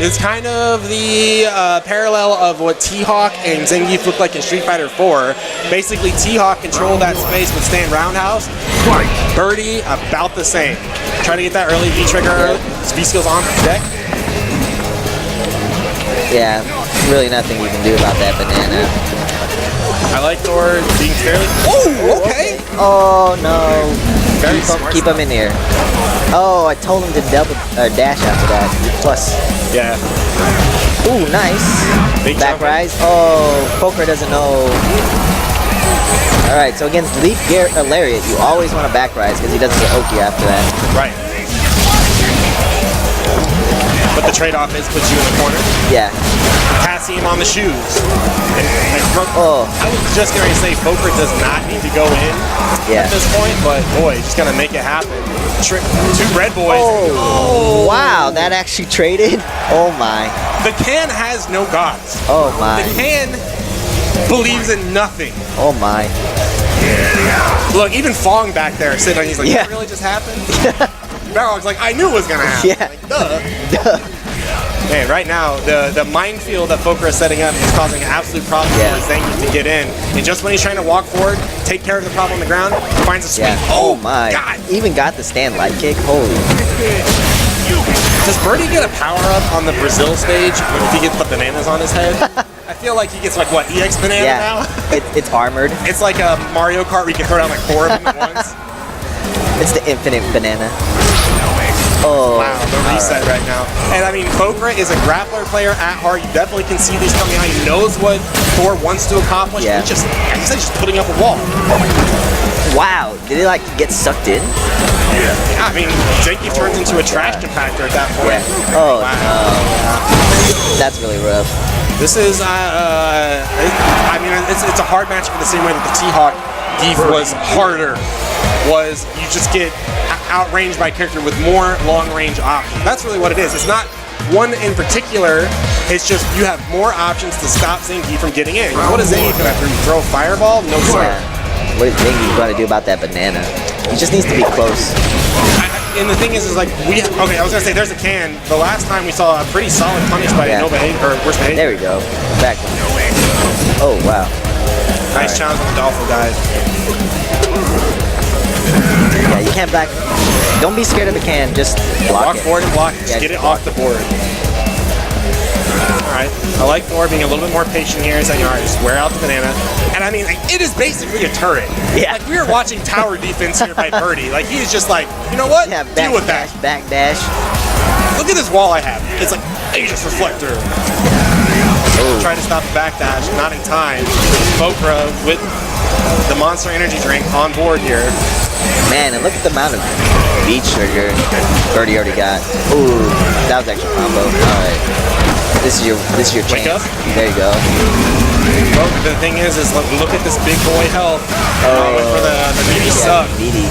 It's kind of the parallel of what T-Hawk and Zangief looked like in Street Fighter 4. Basically, T-Hawk controlled that space with stand roundhouse. Birdie, about the same. Try to get that early V-trigger, V-skills on deck. Yeah, really nothing you can do about that banana. I like Thor being fairly... Oh, okay! Oh, no. Very Keep him in here. Oh, I told him to double dash after that. Plus. Yeah. Ooh, nice. Big back jump. rise. Oh, Poker doesn't know. Alright, so against Leaf Lariat, you always want to back rise because he doesn't get Oki after that. Right. But the trade-off is puts you in the corner. Yeah. Passing him on the shoes. I was just going to say Fokker does not need to go in at this point, but boy, you just got to make it happen. Two red boys. Oh, wow, that actually traded? Oh my. The can has no gods. Oh my. The can believes in nothing. Oh my. Look, even Fong back there sitting on, he's like, that really just happened? Barrog's like, I knew it was going to happen. Yeah. Like, duh. Man, right now, the minefield that Fokker is setting up is causing an absolute problem for Zangief to get in. And just when he's trying to walk forward, take care of the problem on the ground, he finds a sweep. Oh my. God. Even got the stand light kick. Holy. Does Birdie get a power-up on the Brazil stage if he gets the bananas on his head? I feel like he gets like, what, EX banana now? It's armored. It's like a Mario Kart where you can throw down like 4 of them at once. It's the infinite banana. Oh, wow, the reset right now. And I mean, Fokra is a grappler player at heart. You definitely can see these coming out. He knows what Thor wants to accomplish. Yeah. He's just, like I said, just putting up a wall. Wow, did it like get sucked in? Yeah, I mean, Zangief turns into a trash compactor at that point. Yeah. Oh, wow. No. That's really rough. This is, I mean, it's a hard match for the same way that the T-Hawk Geef was harder. Was you just get outranged by a character with more long-range options. That's really what it is. It's not one in particular. It's just you have more options to stop Zangief from getting in. What is Zangief going to do? Throw a fireball? No, sir. Yeah. What is Zangief going to do about that banana? He just needs to be close. And the thing is like, I was going to say, there's a can. The last time we saw a pretty solid punish by no behavior, or worse behavior. There we go. Back. Oh, wow. Nice challenge with the Dolphin dive. Yeah, you can't back. Don't be scared of the can. Just block Walk forward and block it. Just get it off the board. All right. I like Thor being a little bit more patient here. He's like, all right, just wear out the banana. And I mean, like, it is basically a turret. Yeah. Like, we are watching tower defense here by Birdie. Like, he's just like, you know what? Yeah, Deal with that. Backdash. Look at this wall I have. It's like Aegis Reflector. Try to stop the backdash, not in time. Fokra with the Monster Energy drink on board here. Man, and look at the amount of beach sugar Birdie already got. Ooh, that was extra combo. All right, this is your Wake chance. up. There you go. Well, the thing is look at this big boy health. Went for the meaty suck. Meaty.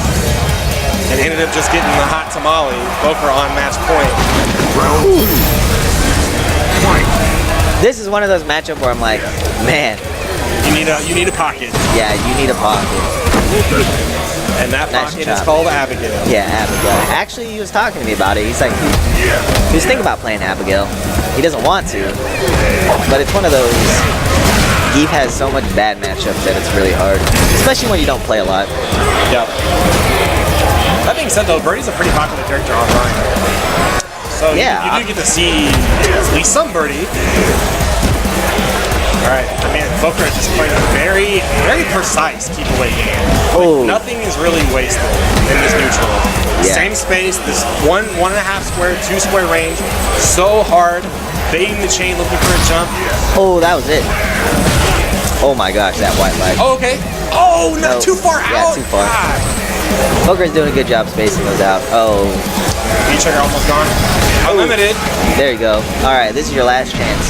And ended up just getting the hot tamale. Fokra on match point. This is one of those matchups where I'm like, man. You need a pocket. Yeah, you need a pocket. And that Nice pocket job. is called Abigail. Yeah, Abigail. Actually, he was talking to me about it. He's like, he was thinking about playing Abigail. He doesn't want to, but it's one of those. Geef has so much bad matchups that it's really hard, especially when you don't play a lot. Yep. That being said, though, Birdie's a pretty popular character online. So Yeah. you do get to see at least some Birdie. All right, I mean, Fokra is just playing a very, very precise keep away game. Oh. Like, nothing is really wasted in this neutral. Yeah. Same space, this 1.5 square, 2 square range, so hard. Baiting the chain, looking for a jump. Oh, that was it. Oh my gosh, that white light. Oh, okay. Oh, not No. too far Yeah, out. too far. God. Poker's doing a good job spacing those out. Oh, Beat trigger almost gone. Unlimited. there you go. All right, this is your last chance.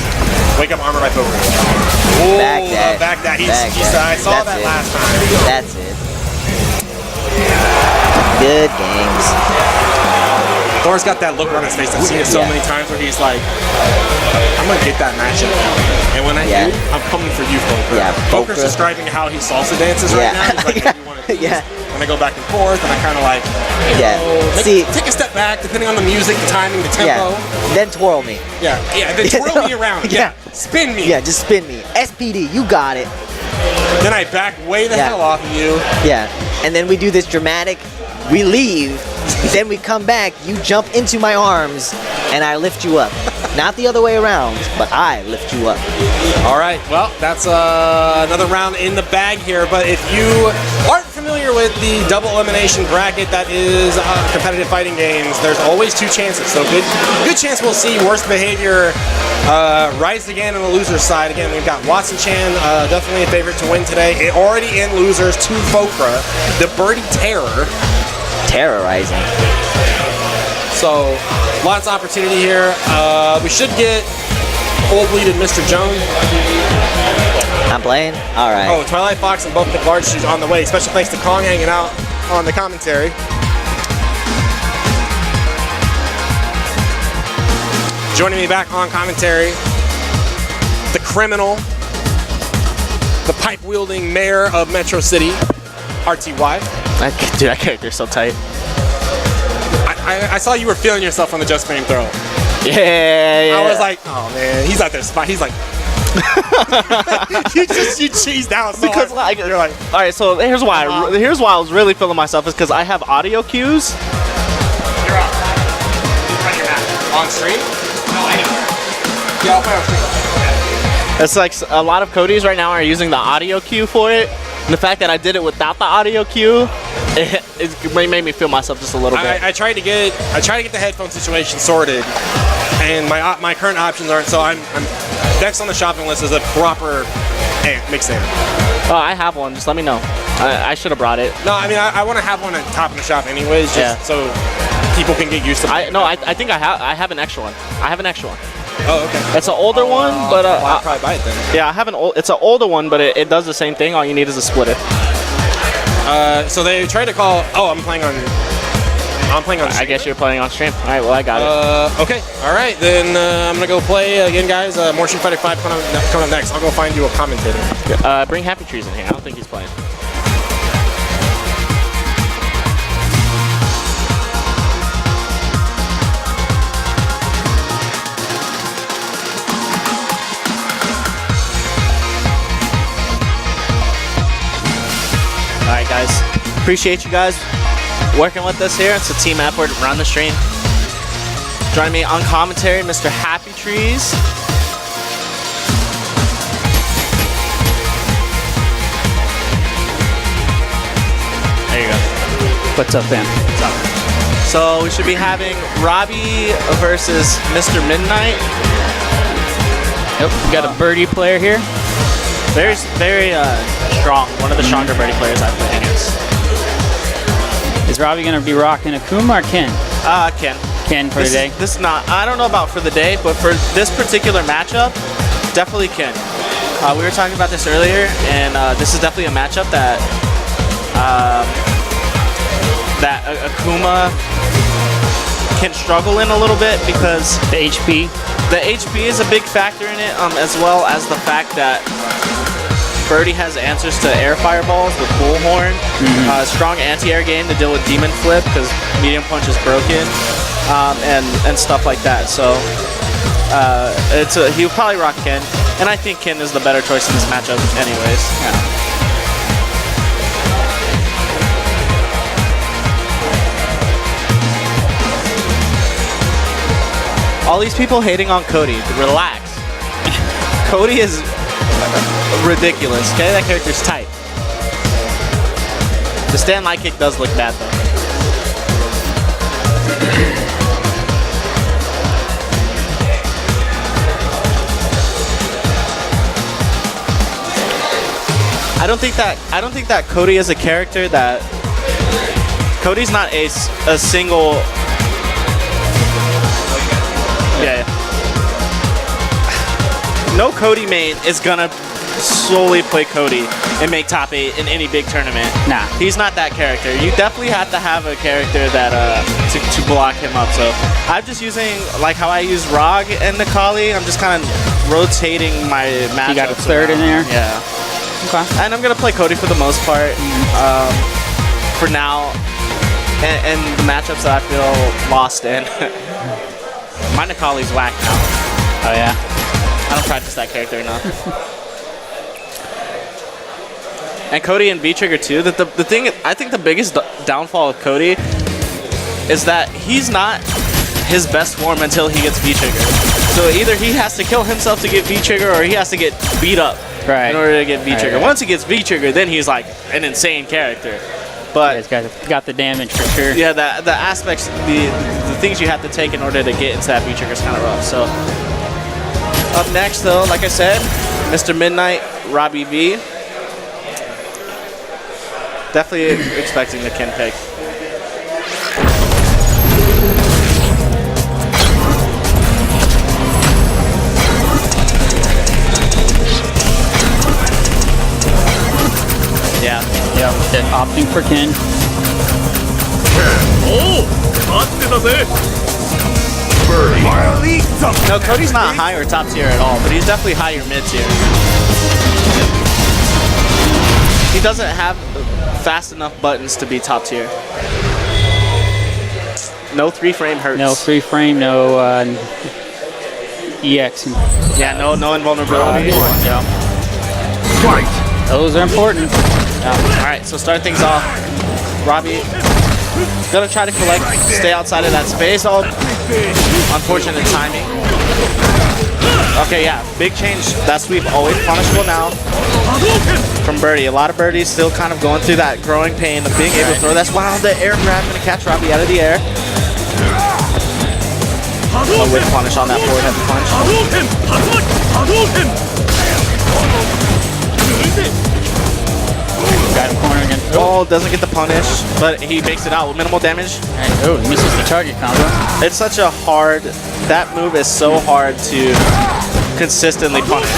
Wake up armor by Poker. Oh, Backdash. backdash. Backdash. I saw That's that it. last time. That's it. Good games. Thor's got that look on his face. I've seen it so Yeah. many times where he's like, I'm going to get that matchup. And when I Yeah. do, I'm coming for you, Poker. Yeah, Poker's Poker. describing how he salsa dances right Yeah. now. He's like, maybe one of these. Yeah. And I go back and forth, and I kind of like, you Yeah. know, See- take a step back, depending on the music, the timing, the tempo. Yeah. Then twirl me. Yeah, then twirl me around. Yeah. Spin me. Yeah, just spin me. SPD, you got it. Then I back way the Yeah. hell off of you. Yeah. And then we do this dramatic, we leave, then we come back, you jump into my arms, and I lift you up. Not the other way around, but I lift you up. All right, well, that's another round in the bag here. But if you aren't familiar with the double elimination bracket that is competitive fighting games, there's always 2 chances. So good chance we'll see worst behavior rise again on the loser's side. Again, we've got Watson Chan, definitely a favorite to win today. Already in losers to Fokra, the Birdie Terror. Terrorizing. So lots of opportunity here. We should get full bleeded Mr. Jones. I'm playing? All right. Oh, Twilight Fox and both the large shoes on the way. Special thanks to Kong hanging out on the commentary. Joining me back on commentary, the criminal, the pipe-wielding mayor of Metro City, RTY. Dude, that character's so tight. I saw you were feeling yourself on the Just Fame throw. Yeah. I was like, oh man, he's out there spot. He's like, you cheesed out so because hard. You're like, all right. So here's why. Here's why I was really feeling myself is because I have audio cues. you're up. Run your hat. On stream? No, I know. Yeah, I'll play on stream. It's like a lot of Cody's right now are using the audio cue for it. And the fact that I did it without the audio cue, it made me feel myself just a little bit. I tried to get the headphone situation sorted, and my current options aren't. So I'm next on the shopping list is a proper mixed amp. Oh, I have one. Just let me know. I should have brought it. No, I mean I want to have one at the top of the shop anyways, just so people can get used to it. I think I have an extra one. I have an extra one. Oh, okay. It's an older one, but I'll probably buy it then. yeah, I have it's an older one, but it does the same thing. All you need is a splitter. So they tried to call. Oh, I'm playing on. I guess you're playing on stream. All right, well I got it. Okay. All right, then I'm gonna go play again, guys. More Street Fighter 5 coming up next. I'll go find you a commentator. Bring Happy Trees in here. I don't think he's playing. All right, guys. Appreciate you guys working with us here. It's a team effort. Run the stream. Joining me on commentary, Mr. Happy Trees. What's up, fam? So we should be having Robbie versus Mr. Midnight. Yep, we got a birdie player here. Very strong. One of the stronger birdie players I've played against. Is Robbie gonna be rocking Akuma or Ken? Ken. Ken for today. This is not. I don't know about for the day, but for this particular matchup, definitely Ken. We were talking about this earlier, and this is definitely a matchup that Akuma can struggle in a little bit because The HP. the HP is a big factor in it, as well as the fact that Birdie has answers to air fireballs with Bullhorn, strong anti-air game to deal with Demon Flip because medium punch is broken, and stuff like that. So he'll probably rock Ken, and I think Ken is the better choice in this matchup anyways. Yeah. All these people hating on Cody, relax. Cody is ridiculous, okay? That character's tight. The stand light kick does look bad though. I don't think that Cody is a character that Cody's not a single. Yeah. No Cody main is gonna solely play Cody and make top 8 in any big tournament. Nah. He's not that character. You definitely have to have a character that to block him up. So I'm just using like how I use Rog and Nikali. I'm just kind of rotating my matchups. You got a third in there? Yeah. Okay. And I'm gonna play Cody for the most part. For now. And the matchups that I feel lost in. My Nikali's whack now. Oh yeah. I don't practice that character enough. And Cody and V-Trigger too. The thing, I think the biggest downfall of Cody is that he's not his best form until he gets V-Trigger. So either he has to kill himself to get V-Trigger or he has to get beat up in order to get V-Trigger. Right. Once he gets V-Trigger, then he's like an insane character. But Yeah, he's got the damage for sure. yeah, the aspects, the things you have to take in order to get into that V-Trigger is kind of rough. So up next, though, like I said, Mr. Midnight, Robbie V. Definitely expecting the Ken pick. Yeah. Yep. Opting for Ken. No, Cody's not high or top tier at all, but he's definitely higher mid tier. He doesn't have fast enough buttons to be top tier. No 3-frame hurts. No 3-frame, no EX. Yeah, no invulnerability. Yeah. Fight! Those are important. Alright, so start things off. Robbie gonna try to collect, stay outside of that space. Oh, unfortunate timing. Okay, yeah, big change. That sweep always punishable now from Birdie. A lot of Birdies still kind of going through that growing pain of being able to throw. That's wow, the air grab gonna catch Robbie out of the air. A whip punish on that forward heavy punch. Got him corner again. Oh, doesn't get the punish, but he makes it out with minimal damage. Oh, he misses the target combo. It's such a hard, that move is so hard to consistently punish.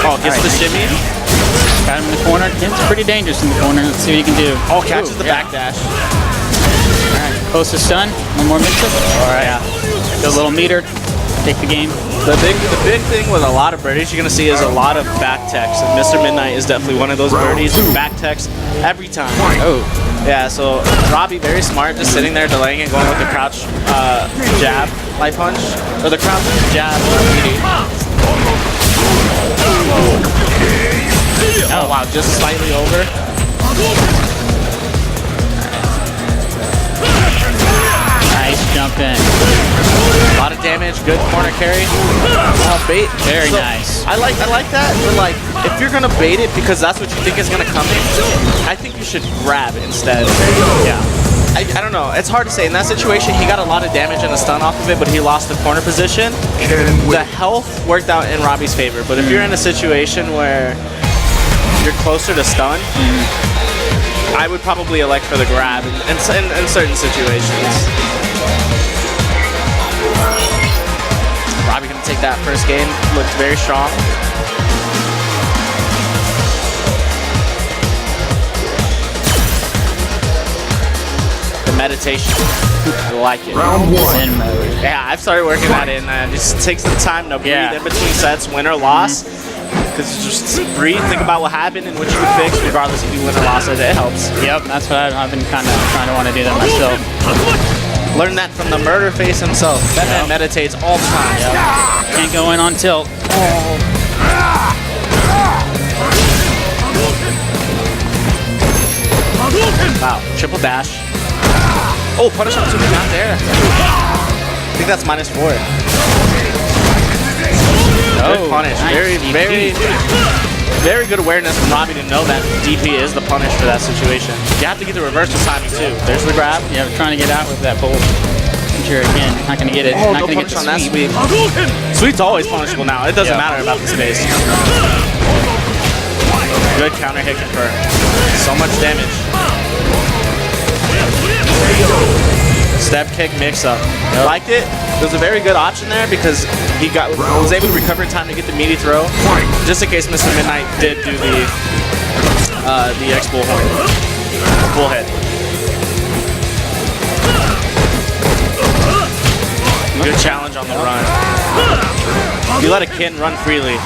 Oh, gets the shimmy. Got him in the corner. Ken's pretty dangerous in the corner. Let's see what he can do. Oh, catches the yeah. backdash. Alright, closest stun. One more mix-up. Alright. Yeah. Go a little meter. Take the game. The big thing with a lot of birdies you're going to see is a lot of back techs, and Mr. Midnight is definitely one of those birdies who back techs every time. Oh. Yeah, so Robbie, very smart, just sitting there delaying and going with the crouch jab light punch, or the crouch jab meaty. Oh wow, just slightly over. Nice jump in. A lot of damage, good corner carry. Bait. Very nice. I like that, but like if you're gonna bait it because that's what you think is gonna come in, I think you should grab instead. Yeah. I don't know. It's hard to say. In that situation, he got a lot of damage and a stun off of it, but he lost the corner position. The health worked out in Robbie's favor, but if you're in a situation where you're closer to stun, I would probably elect for the grab in certain situations. Robbie gonna take that first game. Looked very strong. Meditation. I like it. Zen mode. Yeah, I've started working that in. Just takes some time to breathe in between sets, win or loss. Because just breathe, think about what happened and what you would fix, regardless if you win or loss. It helps. Yep, that's what I've been kind of trying to want to do that myself. Learn that from the murder face himself. That man meditates all the time. Yep. Can't go in on tilt. Wow, triple dash. Oh, punish on 2, not there. I think that's -4. Good punish. Nice. Very good awareness from Robbie to know that DP is the punish for that situation. You have to get the reversal timing too. There's the grab. Yeah, we're trying to get out with that bolt. Sure, again, not going to get it. Oh, not no going to get punish the on that sweep. sweep. Sweep's always punishable now. It doesn't matter about the space. Good counter hit confirmed. So much damage. Step kick mix up. Liked it. It was a very good option there because he was able to recover in time to get the meaty throw. Just in case Mr. Midnight did do the X bullhorn. Bullhead. Good challenge on the run. You let a kin run freely.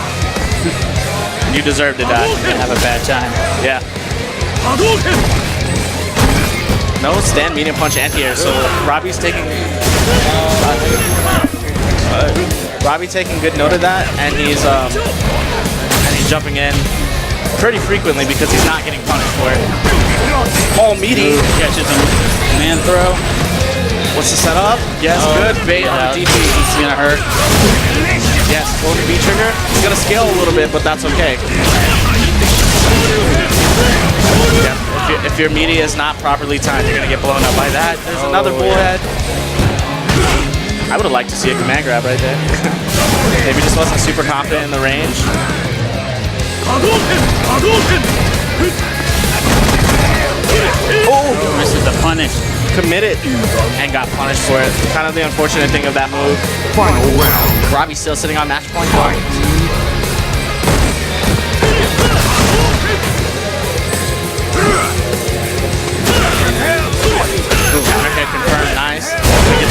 You deserve to die. Have a bad time. Yeah. No stand medium punch anti-air, so Robbie's taking good note of that, and he's jumping in pretty frequently because he's not getting punished for it. Oh, meaty Catches him. Man throw. What's the setup? Yes, good bait on the DP. It's gonna hurt. Yes, going to B trigger. He's gonna scale a little bit, but that's okay. Yeah, if your media is not properly timed, you're gonna get blown up by that. There's another bullhead. I would have liked to see a command grab right there. Maybe just wasn't super confident in the range. Oh, misses the punish. Committed and got punished for it. Kind of the unfortunate thing of that move. Final round. Robbie's still sitting on match point. Counter hit confirmed, nice.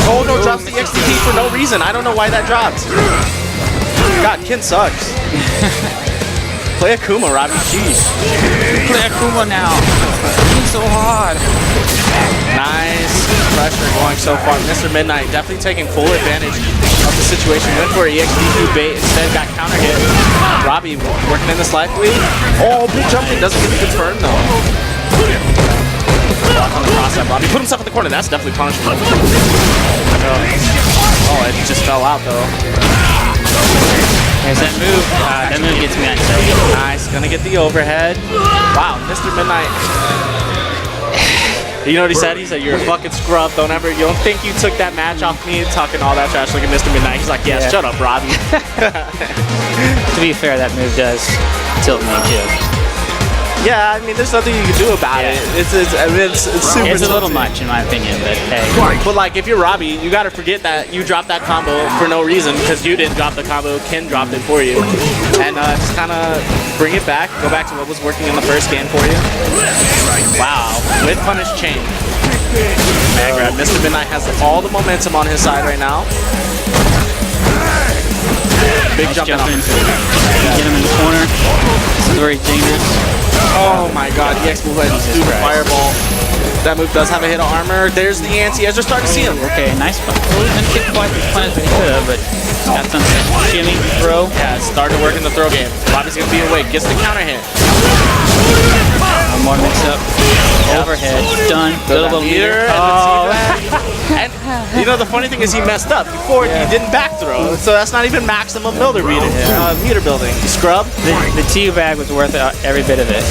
Oh no, drops the XTP for no reason. I don't know why that dropped. God, Kin sucks. Play Akuma, Robbie. Jeez. Play Akuma now. He's so hard. Nice pressure going so far. Mr. Midnight definitely taking full advantage of the situation. Went for an EXDQ bait, instead got counter hit. Robbie working in the slide lead. Oh, big jumping doesn't get confirmed though. Block on the cross up. Robbie put himself in the corner. That's definitely punishable. Oh, it just fell out though. There's that move. That move gets me on tilt. Nice, gonna get the overhead. Wow, Mr. Midnight. You know what he said? He said, "You're a fucking scrub. You don't think you took that match off me?" Talking all that trash. Look at Mr. Midnight. He's like, "Yes, Yeah. shut up, Robbie." To be fair, that move does tilt me too. Yeah, I mean, there's nothing you can do about it. It's super. It's a little tilting. much in my opinion, but hey. But like, if you're Robbie, you gotta forget that you dropped that combo for no reason because you didn't drop the combo. Ken dropped it for you, and just kind of bring it back. Go back to what was working in the first game for you. Wow, with punish chain. Man grab. Mr. Midnight has all the momentum on his side right now. Big jump in. Get him in the corner. This is very dangerous. Oh my god, EX move like super fireball. That move does have a hit of armor. There's the anti-edge. They're starting to see him. Okay, nice one. Well, he didn't get quite as much as he could have, but got some shimmy throw. Yeah, it's starting to work in the throw game. Robbie's gonna be awake. Gets the counter hit. more mix-up. Overhead, done. Little meter. Oh. And you know the funny thing is he messed up. Before he didn't back throw, so that's not even maximum builder meter building. Scrub. The T bag was worth every bit of it.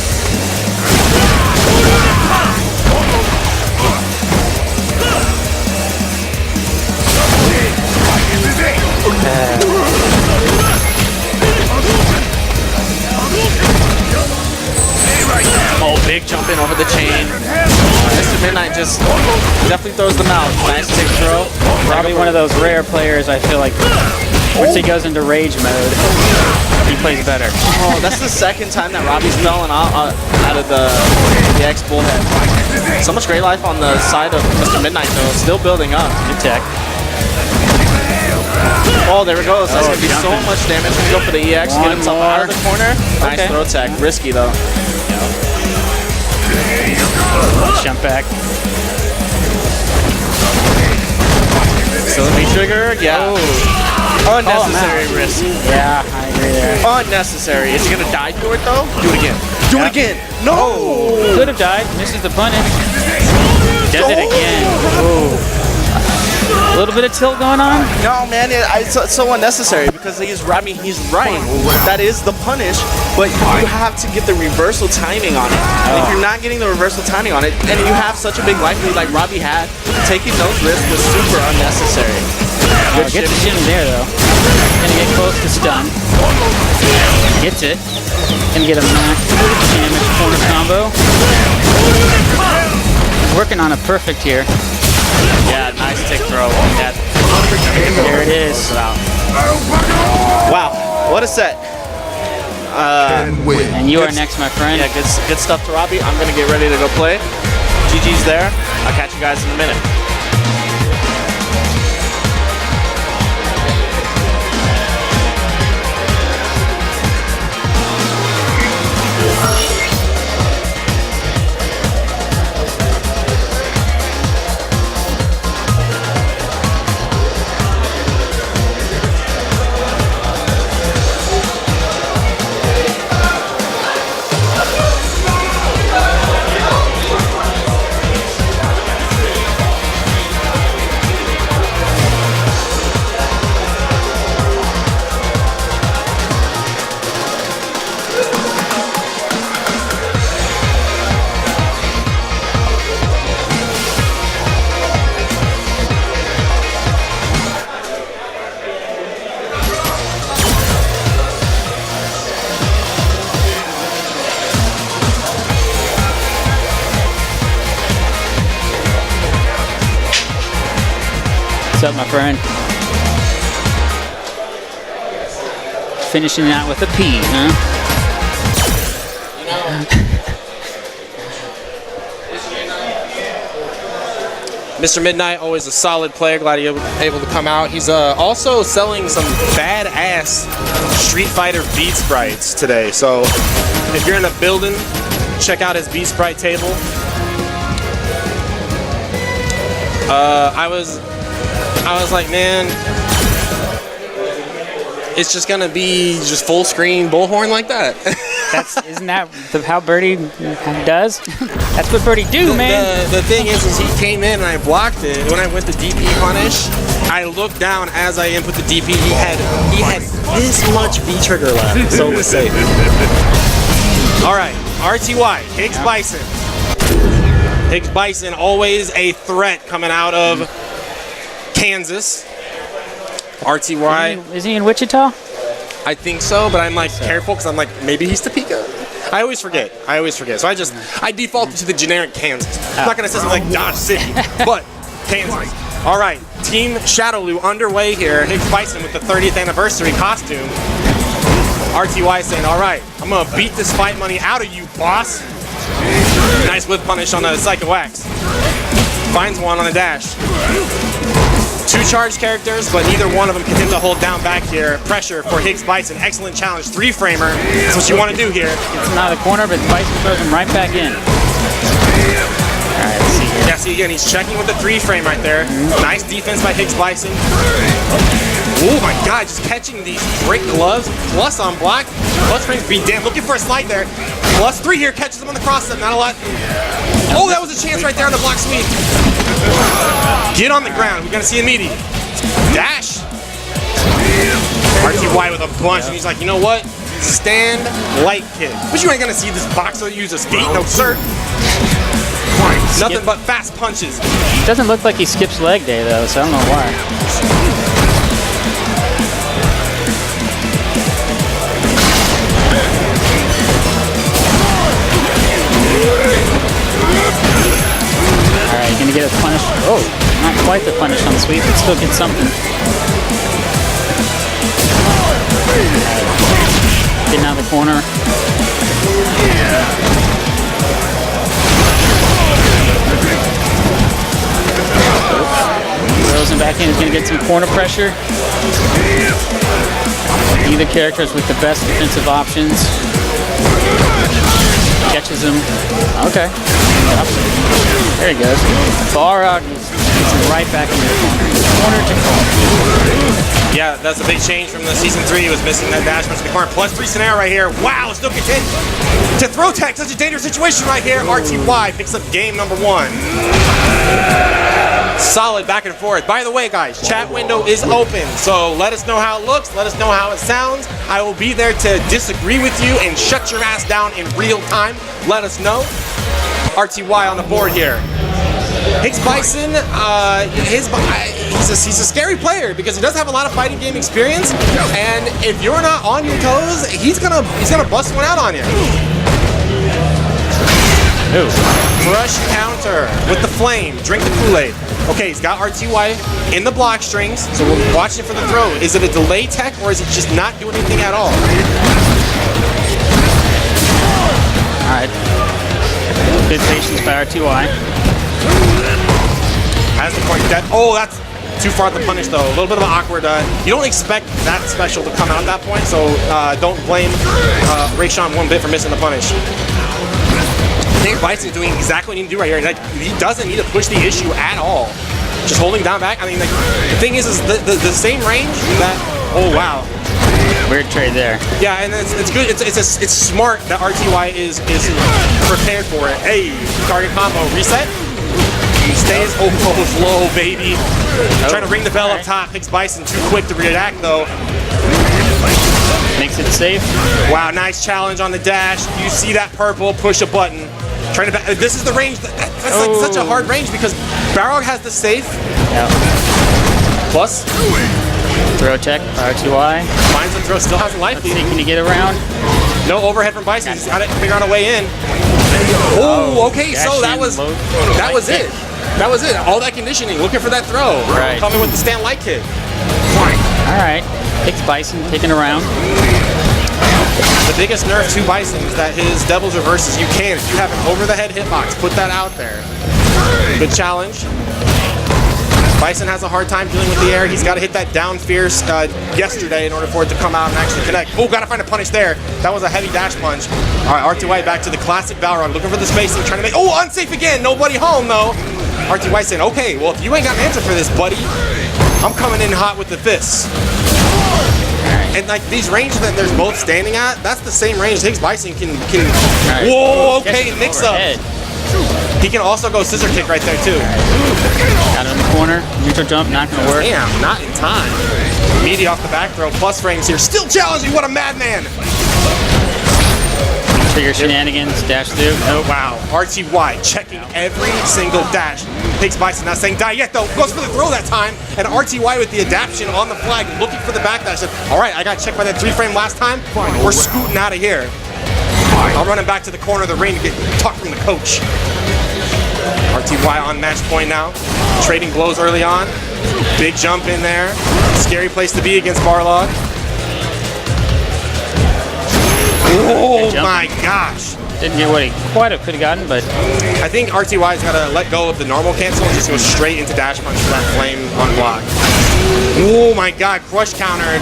Oh, big jump in over the chain. Mr. Midnight just definitely throws them out. Nice tick throw. Probably one of those rare players I feel like once he goes into rage mode, he plays better. Oh, that's the second time that Robbie's fallen out of the X Bullhead. So much great life on the side of Mr. Midnight though. Still building up. Good tech. Oh, there it goes. That's going to be so much damage. He's go for the EX. Get himself out of the corner. Nice throw tech. Risky though. Jump back. Still a V-trigger. Yeah. Unnecessary risk. Yeah, I agree there. Unnecessary. Is he going to die to it though? Do it again. Do it again. No. Could have died. Misses the punish. Does it again. Ooh. A little bit of tilt going on. No, man, it's so unnecessary because he's right. That is the punish, but you have to get the reversal timing on it. And if you're not getting the reversal timing on it, and you have such a big life lead like Robbie had, taking those risks was super unnecessary. Gets the shim there though. Gonna get close to stun. Gets it. Gonna get a max damage corner combo. Working on a perfect here. Yeah, nice tick throw. There it is. Wow, what a set. And you are next, my friend. Yeah, good stuff to Robbie. I'm going to get ready to go play. GG's there. I'll catch you guys in a minute. What's up, my friend? Finishing out with a P, huh? Mr. Midnight, always a solid player. Glad he was able to come out. He's also selling some badass Street Fighter beat sprites today. So if you're in a building, check out his beat sprite table. I was like, man, it's just gonna be just full screen bullhorn like that. Isn't that how Birdie does? That's what Birdie do, man. The thing is he came in and I blocked it. When I went to DP punish, I looked down as I input the DP. He had this much V trigger left, so it was safe. All right, RTY, Higgs Bison. Higgs Bison, always a threat coming out of Kansas. RTY. Is he in Wichita? I think so, but I'm like careful because I'm like, maybe he's Topeka. I always forget. So I defaulted to the generic Kansas. I'm not going to say something like Dodge City, but Kansas. All right, Team Shadowloo underway here. Higgs Bison with the 30th anniversary costume. RTY saying, all right, I'm going to beat this fight money out of you, boss. Nice whip punish on the Psycho Wax. Finds one on the dash. Two charged characters, but neither one of them can hit the hold down back here. Pressure for Higgs Bison. Excellent challenge. 3-framer. That's what you want to do here. It's not a corner, but Bison throws him right back in. All right, let's see here. Yeah, see again, he's checking with the 3-frame right there. Nice defense by Higgs Bison. Oh my god, just catching these great gloves. Plus on block. Plus frames beat damn. Looking for a slide there. Plus 3 here, catches him on the cross step. Not a lot. Oh, that was a chance right there on the block sweep. Get on the ground. We're gonna see a meaty. Dash. RTY with a bunch, and he's like, you know what? Stand light kick. But you ain't gonna see this boxer use a skate, no sir. Nothing but fast punches. Doesn't look like he skips leg day though, so I don't know why. Alright, gonna get a punish. Oh, not quite the punish on the sweep, but still get something. Getting out of the corner. Throws him back in. He's going to get some corner pressure. Either characters with the best defensive options. Catches him. Okay. There he goes. Balrog gets him right back in the corner. Corner to corner. Yeah, that's a big change from the Season 3. He was missing that dash punch in the corner. Plus 3 scenario right here. Wow, still continue to throw tech. Such a dangerous situation right here. RTY picks up game number 1. Solid back and forth. By the way, guys, chat window is open. So let us know how it looks. Let us know how it sounds. I will be there to disagree with you and shut your ass down in real time. Let us know. RTY on the board here. Hicks Bison, he's a scary player because he does have a lot of fighting game experience, and if you're not on your toes, he's gonna bust one out on you. Ooh. Rush counter with the flame. Drink the Kool-Aid. Okay, he's got RTY in the block strings, so we're watching for the throw. Is it a delay tech or is it just not doing anything at all? All right. Good patience by RTY. Has the point dead. Oh, that's too far to punish though. A little bit of an awkward. You don't expect that special to come out at that point, so don't blame Rayshawn one bit for missing the punish. I think Bison's doing exactly what he needs to do right here. Like, he doesn't need to push the issue at all. Just holding down back. I mean, like, the thing is the same range that. Oh wow. Weird trade there. Yeah, and it's good. It's smart that RTY is prepared for it. Hey, target combo reset. He stays low, baby. Trying to ring the bell up top. Hicks Bison too quick to react though. Makes it safe. Wow, nice challenge on the dash. You see that purple? Push a button. Trying to. This is the range. That's like such a hard range because Balrog has the safe. Yeah. Plus. Throw tech, RTY. Finds the throw, still has a life lead. Can you get around? No overhead from Bison. He's got to figure out a way in. Oh, okay. So that was it. That was it. All that conditioning, looking for that throw. Right. Coming with the stand light kick. All right. Hicks Bison taking around. The biggest nerf to Bison is that his Devil's Reverses, you can, if you have an over-the-head hitbox, put that out there. Good challenge. Bison has a hard time dealing with the air. He's got to hit that down fierce yesterday in order for it to come out and actually connect. Oh, got to find a punish there. That was a heavy dash punch. All right, RTY back to the classic Balrog, looking for the spacing, trying to make. Oh, unsafe again. Nobody home though. RTY saying, okay, well if you ain't got an answer for this, buddy, I'm coming in hot with the fists. And like these ranges that there's both standing at, that's the same range Hicks Bison can. Right. Whoa, okay, mix up. Overhead. He can also go scissor kick right there too. Got it in the corner. Neutral jump, not gonna work. Damn, not in time. Meaty off the back throw, plus frames here. Still challenging, what a madman. Trigger shenanigans, dash through. Oh, wow. RTY checking every single dash. Hicks Bison not saying die yet though. Goes for the throw that time. And RTY with the adaption on the flag, looking for the backdash. All right, I got checked by that 3-frame last time. We're scooting out of here. I'm running back to the corner of the ring to get talk from the coach. RTY on match point now. Trading blows early on. Big jump in there. Scary place to be against Balrog. Oh my gosh. Didn't get what he quite could have gotten, but I think RTY's got to let go of the normal cancel and just go straight into dash punch for that flame on block. Oh my god, crush countered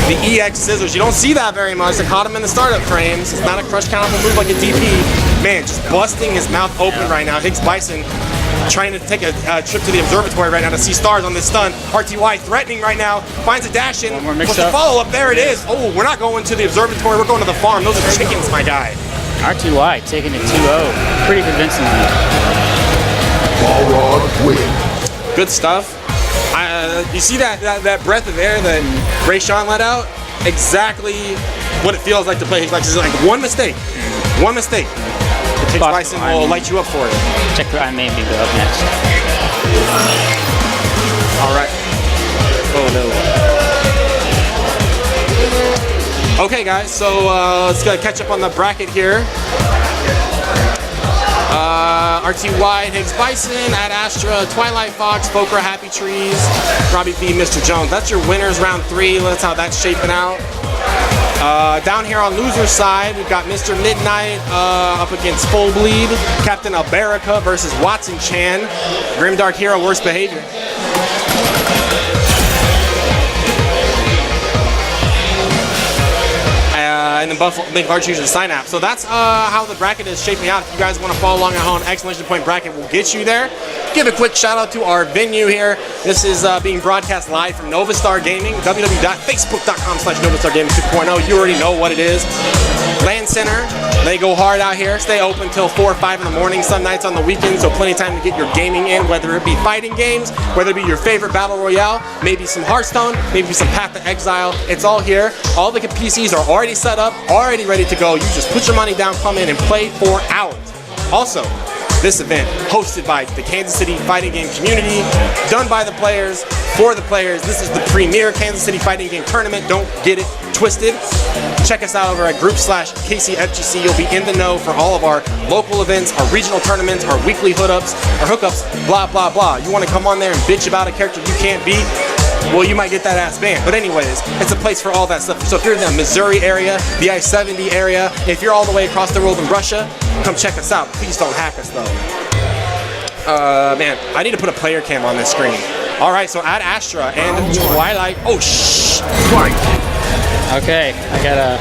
the EX scissors. You don't see that very much. They caught him in the startup frames. It's not a crush counterable move like a DP. Man, just busting his mouth open right now. Hicks Bison trying to take a trip to the observatory right now to see stars on this stun. RTY threatening right now, finds a dash in. One more What's mix-up. the follow-up? There it is. Oh, we're not going to the observatory, we're going to the farm. Those are chickens, my guy. R2Y taking it 2-0 pretty convincingly. Balrog win. Good stuff. You see that breath of air that Rayshawn let out? Exactly what it feels like to play Hitchbison. It's like one mistake. Hitchbison will light you up for it. Check for I maybe go up next. All right. Oh no. Okay, guys. So let's go catch up on the bracket here. RTY, Higgs Bison, Ad Astra, Twilight Fox, Fokra, Happy Trees, Robbie B, Mr. Jones. That's your winners round 3. That's how that's shaping out. Down here on loser's side, we've got Mr. Midnight up against Full Bleed, Captain Alberica versus Watson Chan, Grimdark Hero, Worst Behavior. And then Buffalo Big Large uses the sign app. So that's how the bracket is shaping out. If you guys want to follow along at home, exclamation point bracket will get you there. Give a quick shout out to our venue here. This is being broadcast live from Novastar Gaming, www.facebook.com/Novastar Gaming 2.0. You already know what it is. Land Center, they go hard out here. Stay open till 4 or 5 in the morning, some nights on the weekends, so plenty of time to get your gaming in, whether it be fighting games, whether it be your favorite Battle Royale, maybe some Hearthstone, maybe some Path to Exile. It's all here. All the PCs are already set up, already ready to go. You just put your money down, come in, and play for hours. Also, this event hosted by the Kansas City fighting game community, done by the players, for the players. This is the premier Kansas City fighting game tournament. Don't get it twisted. Check us out over at group/KCFGC. You'll be in the know for all of our local events, our regional tournaments, our weekly hookups, blah, blah, blah. You want to come on there and bitch about a character you can't beat? Well, you might get that ass banned. But anyways, it's a place for all that stuff. So if you're in the Missouri area, the I-70 area, if you're all the way across the world in Russia, come check us out. Please don't hack us, though. Man, I need to put a player cam on this screen. All right, so Ad Astra and Twilight. Oh, shh. Okay, I got a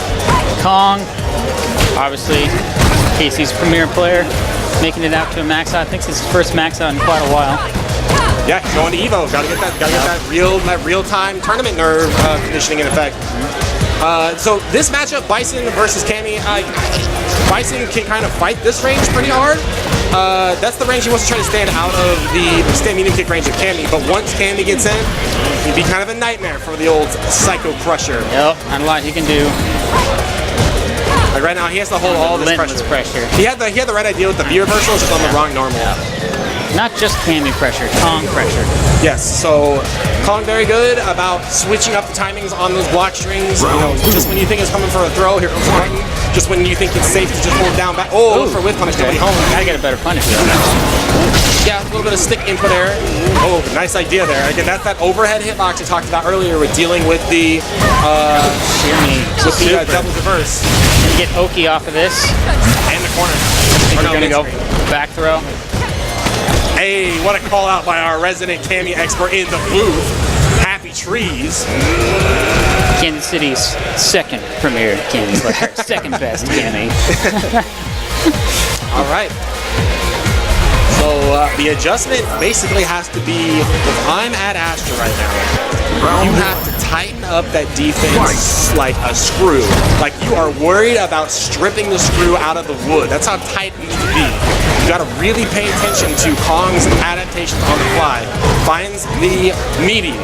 Kong, obviously Casey's premier player, making it out to a Maxout. I think it's his first Maxout in quite a while. Yeah, going to Evo. Gotta get that real-time tournament nerve conditioning in effect. So this matchup, Bison versus Cammy, Bison can kind of fight this range pretty hard. That's the range he wants to try to stand out of the stand medium kick range of Cammy. But once Cammy gets in, he'd be kind of a nightmare for the old Psycho Crusher. Yep, not a lot he can do. Like right now, he has to hold all this pressure. He had the right idea with the B reversal, it's just on the wrong normal. Not just Cammy pressure, Kong pressure. Yes, so Kong very good about switching up the timings on those block strings. You know, just when you think it's coming for a throw, here comes a button. Just when you think it's safe to just hold down back. Oh, look for whip punish. Nobody home. Gotta get a better punish though. Yeah, a little bit of stick input there. Oh, nice idea there. Again, that's that overhead hitbox we talked about earlier with dealing with the double reverse. And get Oki off of this. And the corner. I think we're gonna go back throw. Hey, what a call out by our resident Cammy expert in the booth. Happy Trees. Kansas City's second premier Cammy player. Second best Cammy. All right. So the adjustment basically has to be, if I'm at Astra right now, you have to tighten up that defense like a screw. Like you are worried about stripping the screw out of the wood. That's how tight it needs to be. You gotta really pay attention to Kong's adaptations on the fly. Finds the medium.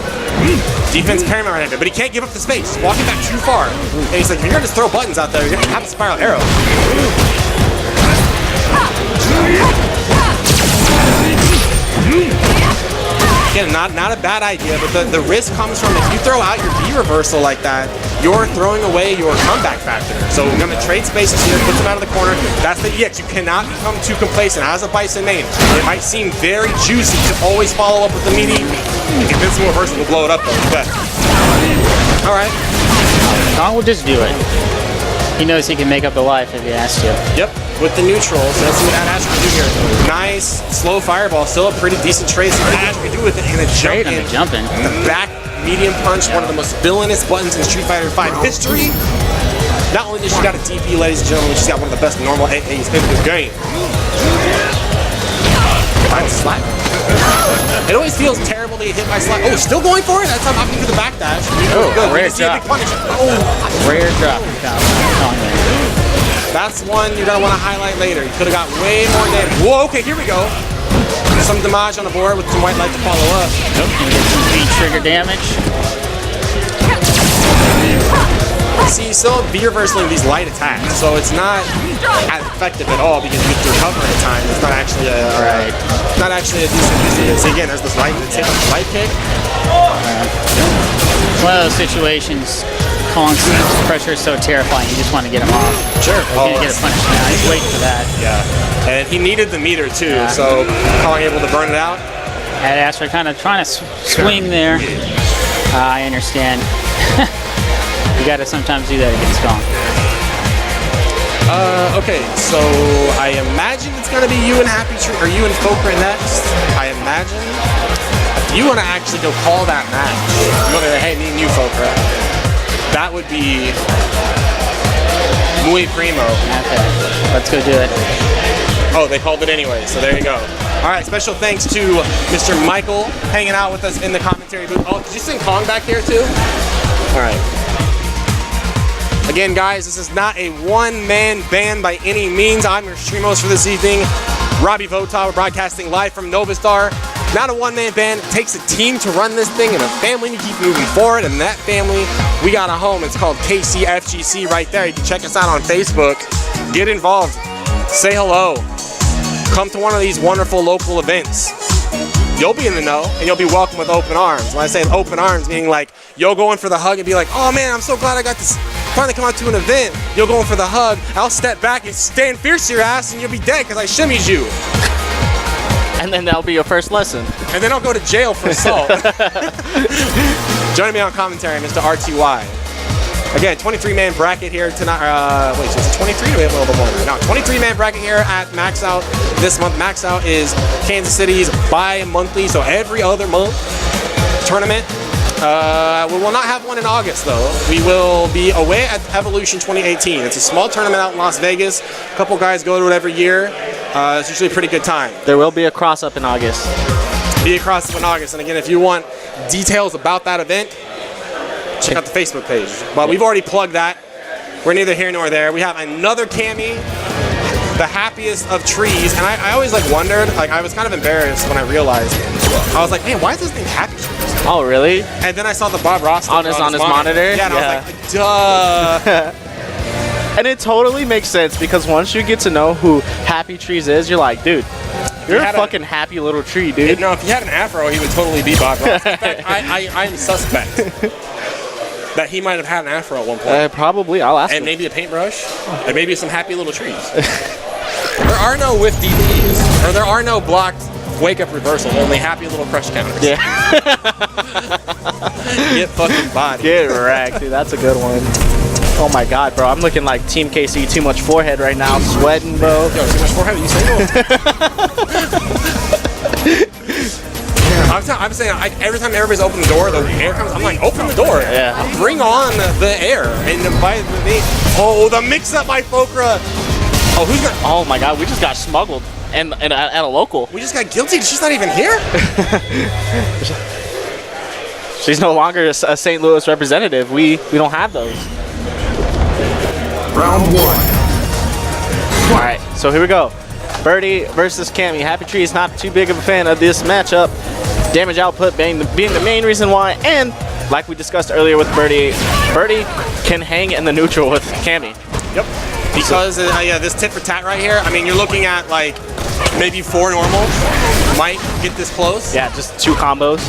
Defense paramount right there, but he can't give up the space. Walking back too far. And he's like, you're gonna just throw buttons out there, you're gonna have a spiral arrow. Again, not a bad idea, but the risk comes from if you throw out your B reversal like that, you're throwing away your comeback factor. So we're going to trade spaces here, put them out of the corner. That's the EX. You cannot become too complacent. As a Bison main, it might seem very juicy to always follow up with the meaty. Invincible reversal will blow it up though. But all right, Kong will just do it. He knows he can make up the life if he has to. Yep, with the neutral. So let's see what Ad Astra can do here. Nice, slow fireball. Still a pretty decent trade. So Ad Astra can do with it. And a jump in. The back medium punch, one of the most villainous buttons in Street Fighter V history. Not only does she got a DP, ladies and gentlemen, she's got one of the best normal AAs in the game. Finds slap. It always feels terrible to get hit by slap. Oh, still going for it? That's not opting for the backdash. Oh, good. rare You see a big punish. Oh, Rare drop. that's one you're going to want to highlight later. You could have got way more damage. Whoa, okay, here we go. Some damage on the board with some white light to follow up. Nope, you get some V-trigger damage. See, still V-reversing these light attacks, so it's not as effective at all because you get to recover at times. It's not actually a decent. See, again, there's this light kick. One of those situations, Kong's pressure is so terrifying, you just want to get him off. Sure. He's gonna get a punish now. He's waiting for that. Yeah. And he needed the meter too, so Kong able to burn it out. Had Astro kind of trying to swing there. I understand. You gotta sometimes do that against Kong. Okay, so I imagine it's gonna be you and Happy Tree, or you and Fokra next. I imagine. If you want to actually go call that match, you want to say, hey, me and you, Fokra. That would be muy primo. Okay, let's go do it. Oh, they called it anyway, so there you go. All right, special thanks to Mr. Michael hanging out with us in the commentary booth. Oh, did you sing Kong back here too? All right. Again, guys, this is not a one-man band by any means. I'm your stream host for this evening, Robbie Vota. We're broadcasting live from Novastar. Not a one-man band. It takes a team to run this thing and a family to keep moving forward. And that family, we got a home. It's called KCFGC right there. You can check us out on Facebook. Get involved. Say hello. Come to one of these wonderful local events. You'll be in the know, and you'll be welcome with open arms. When I say open arms, meaning like, you'll go in for the hug and be like, oh man, I'm so glad I got to finally come out to an event. You'll go in for the hug, I'll step back and stand fierce to your ass, and you'll be dead because I shimmied you. And then that'll be your first lesson. And then I'll go to jail for assault. Joining me on commentary, Mr. RTY. Again, 23-man bracket here tonight. Wait, so is it 23 or do we have a little bit more? No, 23-man bracket here at Maxout this month. Maxout is Kansas City's bi-monthly, so every other month tournament. We will not have one in August, though. We will be away at Evolution 2018. It's a small tournament out in Las Vegas. A couple guys go to it every year. It's usually a pretty good time. There will be a cross-up in August. Be a cross-up in August. And again, if you want details about that event, check out the Facebook page. But we've already plugged that. We're neither here nor there. We have another Cammy, the happiest of trees. And I always like wondered, like I was kind of embarrassed when I realized it. I was like, man, why is this thing Happy Trees? Oh, really? And then I saw the Bob Ross on his monitor. Yeah, and I was like, duh. And it totally makes sense because once you get to know who Happy Trees is, you're like, dude, you're a fucking happy little tree, dude. No, if he had an afro, he would totally be Bob Ross. In fact, I'm suspect that he might have had an afro at one point. Probably. I'll ask him. And maybe a paintbrush, and maybe some happy little trees. There are no whiff DPs, or there are no blocked wake-up reversal, only happy little crush counters. Yeah. Get fucking body. Get wrecked, dude. That's a good one. Oh my god, bro. I'm looking like Team KC, too much forehead right now. Sweating, bro. Yo, too much forehead? You single? I'm saying, every time everybody's open the door, the air comes. I'm like, open the door. Yeah. Bring on the air. And the mix-up by Fokra. Oh, who's gonna? Oh my god, we just got smuggled. And at a local. We just got guilty. She's not even here. She's no longer a St. Louis representative. We don't have those. Round one. All right, so here we go. Birdie versus Cammy. Happy Tree is not too big of a fan of this matchup. Damage output being the main reason why, and like we discussed earlier with Birdie, Birdie can hang in the neutral with Cammy. Yep. Because this tit for tat right here. I mean, you're looking at like maybe 4 normals might get this close. Yeah, just 2 combos.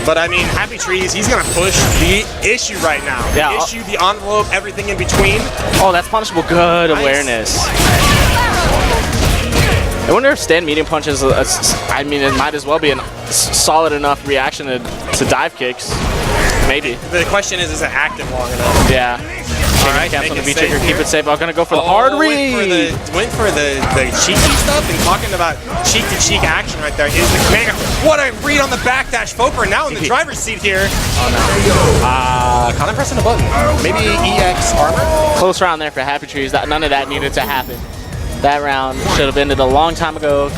But I mean, Happy Trees, he's gonna push the issue right now. Yeah. The issue, the envelope, everything in between. Oh, that's punishable. Good awareness. I wonder if stand medium punch is, I mean, it might as well be a solid enough reaction to dive kicks. Maybe. The question is it active long enough? Yeah. All right, cancel the make it V-trigger, safe keep here. it safe. I'm gonna go for the hard read. Went for the cheeky stuff, and talking about cheek-to-cheek action right there is the command. What a read on the backdash. Fokra now in the driver's seat here. Oh no. Kind of pressing a button. Maybe EX armor? Close round there for Happy Trees. None of that needed to happen. That round should have ended a long time ago.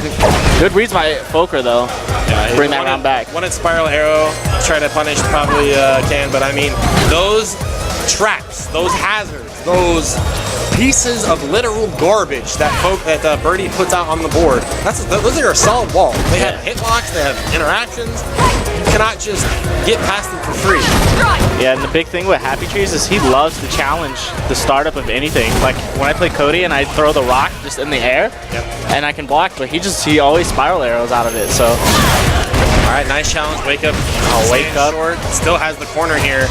Good reads by Foker, though. Yeah, Bring that round back. Wanted Spiral Arrow, try to punish, probably can, but I mean, those traps, those hazards, those pieces of literal garbage that Birdie puts out on the board, those are a solid wall. They have hitlocks, they have interactions. You cannot just get past them for free. Yeah, and the big thing with Happy Trees is he loves to challenge the startup of anything. Like when I play Cody and I throw the rock just in the air, and I can block, but he always spiral arrows out of it. So. All right, nice challenge. Wake up. Wake up. Short. Still has the corner here.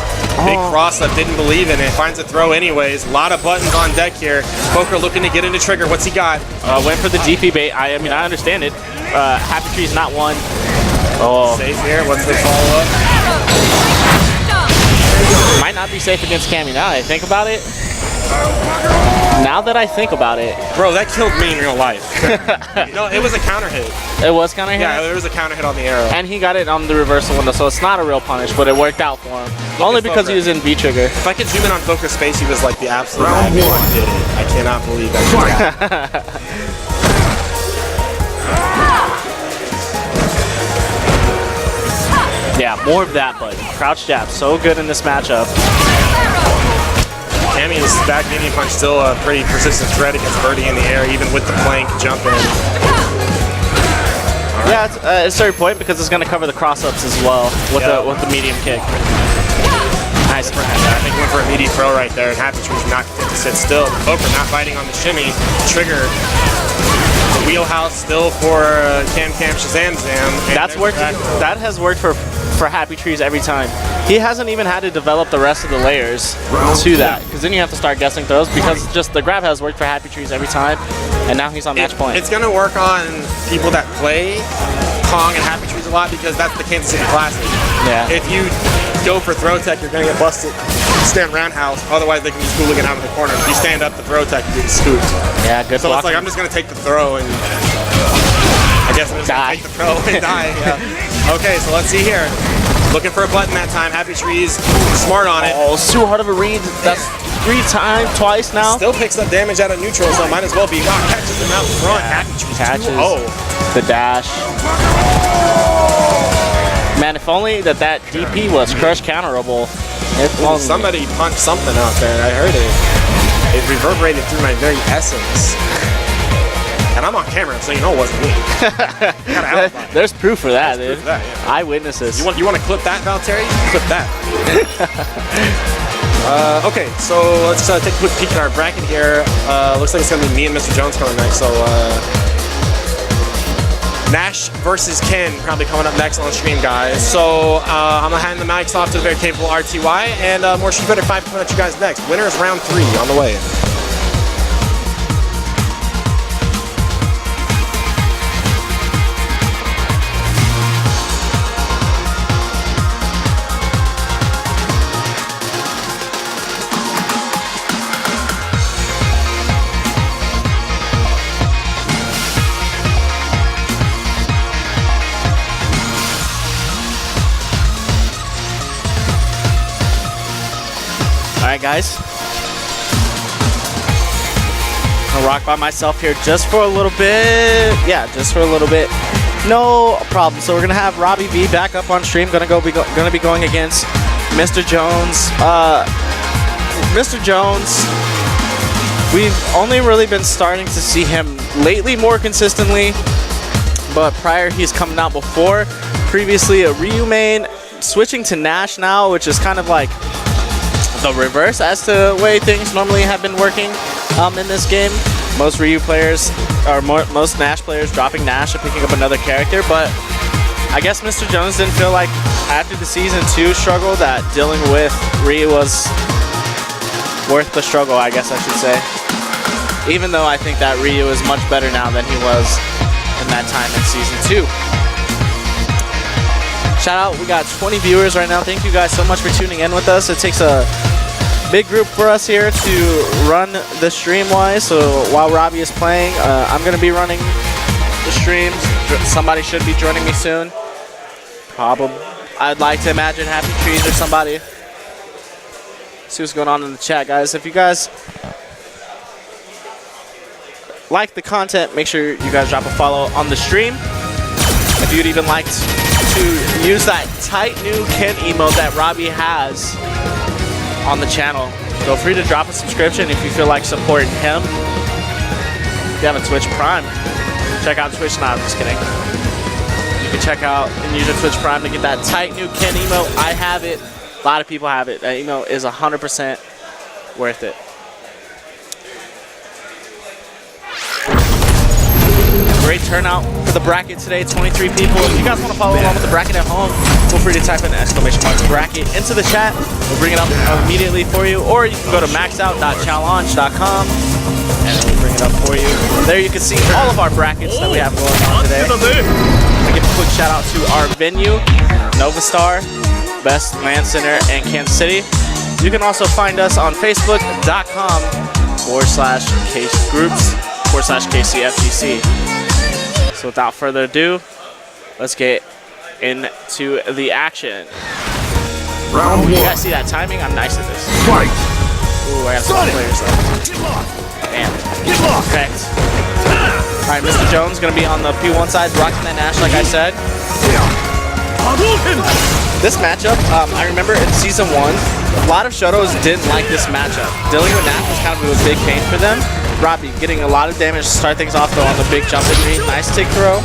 Big cross up. Didn't believe in it. Finds a throw anyways. A lot of buttons on deck here. Poker looking to get into trigger. What's he got? Went for the DP bait. I mean, I understand it. Happy Tree's not one. Oh. Safe here. What's the follow-up? Might not be safe against Cammy now that I think about it. Now that I think about it. Bro, that killed me in real life. No, it was a counter hit. It was counter hit? Yeah, there was a counter hit on the arrow. And he got it on the reversal window, so it's not a real punish, but it worked out for him. Only because he was in V-trigger. If I could zoom in on Poker's face, he was like the absolute man who did it. I cannot believe that. Yeah, more of that, but crouch jab, so good in this matchup. Cammy's back medium punch still a pretty persistent threat against Birdie in the air, even with the plank jump in. Yeah, it's a certain point because it's going to cover the cross-ups as well with the medium kick. Nice. I think went for a meaty throw right there, and Happy Tree's not content to sit still. Poker not biting on the shimmy. Trigger. The wheelhouse still for Cam Shazam Zam. That's worked. That has worked for Happy Trees every time. He hasn't even had to develop the rest of the layers to that, because then you have to start guessing throws, because just the grab has worked for Happy Trees every time, and now he's on match point. It's going to work on people that play Kong and Happy Trees a lot, because that's the Kansas City Classic. Yeah. If you go for throw tech, you're going to get busted. Stand roundhouse, otherwise they can just hooligan out of the corner. If you stand up the throw tech, you get scooped. Yeah, good. So blocking. It's like, I'm just going to take the throw and I guess I'm just going to take the throw and die. Yeah. Okay, so let's see here. Looking for a button that time. Happy Trees smart on it. Oh, it's too hard of a read. That's twice now. Still picks up damage out of neutral, so might as well be. God, catches him out front. Happy Trees catches 2-0. The dash. Man, if only that DP was crush counterable. Somebody punched something out there. I heard it. It reverberated through my very essence. And I'm on camera, so you know it wasn't me. There's proof for that, dude. Proof for that, yeah. Eyewitnesses. You want to clip that, Valtteri? Clip that. Okay, so let's take a quick peek at our bracket here. Looks like it's going to be me and Mr. Jones coming next. So Nash versus Ken probably coming up next on the stream, guys. So I'm going to hand the mics off to the very capable RTY, and more Street Fighter 5 coming at you guys next. Winner is round 3 on the way. Alright, guys. I'll rock by myself here just for a little bit. Yeah, just for a little bit. No problem. So we're gonna have Robbie V back up on stream. Gonna be going against Mr. Jones. Mr. Jones, we've only really been starting to see him lately more consistently, but prior he's coming out before. Previously a Ryu main, switching to Nash now, which is kind of like the reverse as to the way things normally have been working in this game. Most Ryu players, or most Nash players, dropping Nash and picking up another character, but I guess Mr. Jones didn't feel like after the Season 2 struggle that dealing with Ryu was worth the struggle, I guess I should say. Even though I think that Ryu is much better now than he was in that time in Season 2. Shout out, we got 20 viewers right now. Thank you guys so much for tuning in with us. It takes a big group for us here to run the stream-wise. So while Robbie is playing, I'm going to be running the streams. Somebody should be joining me soon. Probably. I'd like to imagine Happy Trees or somebody. See what's going on in the chat, guys. If you guys like the content, make sure you guys drop a follow on the stream. If you'd even like to use that tight new Ken emote that Robbie has on the channel, feel free to drop a subscription if you feel like supporting him. If you have a Twitch Prime, check out Twitch. Nah, I'm just kidding. You can check out and use your Twitch Prime to get that tight new Ken emote. I have it. A lot of people have it. That emote is 100% worth it. Great turnout for the bracket today, 23 people. If you guys want to follow along with the bracket at home, feel free to type in exclamation mark bracket into the chat. We'll bring it up immediately for you. Or you can go to maxout.challenge.com and we'll bring it up for you. There you can see all of our brackets that we have going on today. I give a quick shout out to our venue, Nova Star, Best Land Center in Kansas City. You can also find us on facebook.com/case groups/KCFGC. So without further ado, let's get into the action. Round 1. You guys see that timing? I'm nice at this. Fight. Ooh, I got some players though. Damn. Perfect. Alright, Mr. Jones gonna be on the P1 side, blocking that Nash like I said. This matchup, I remember in Season 1, a lot of Shotos didn't like this matchup. Dealing with Nash was kind of a big pain for them. Robbie getting a lot of damage to start things off though on the big jump entry. Nice tick throw.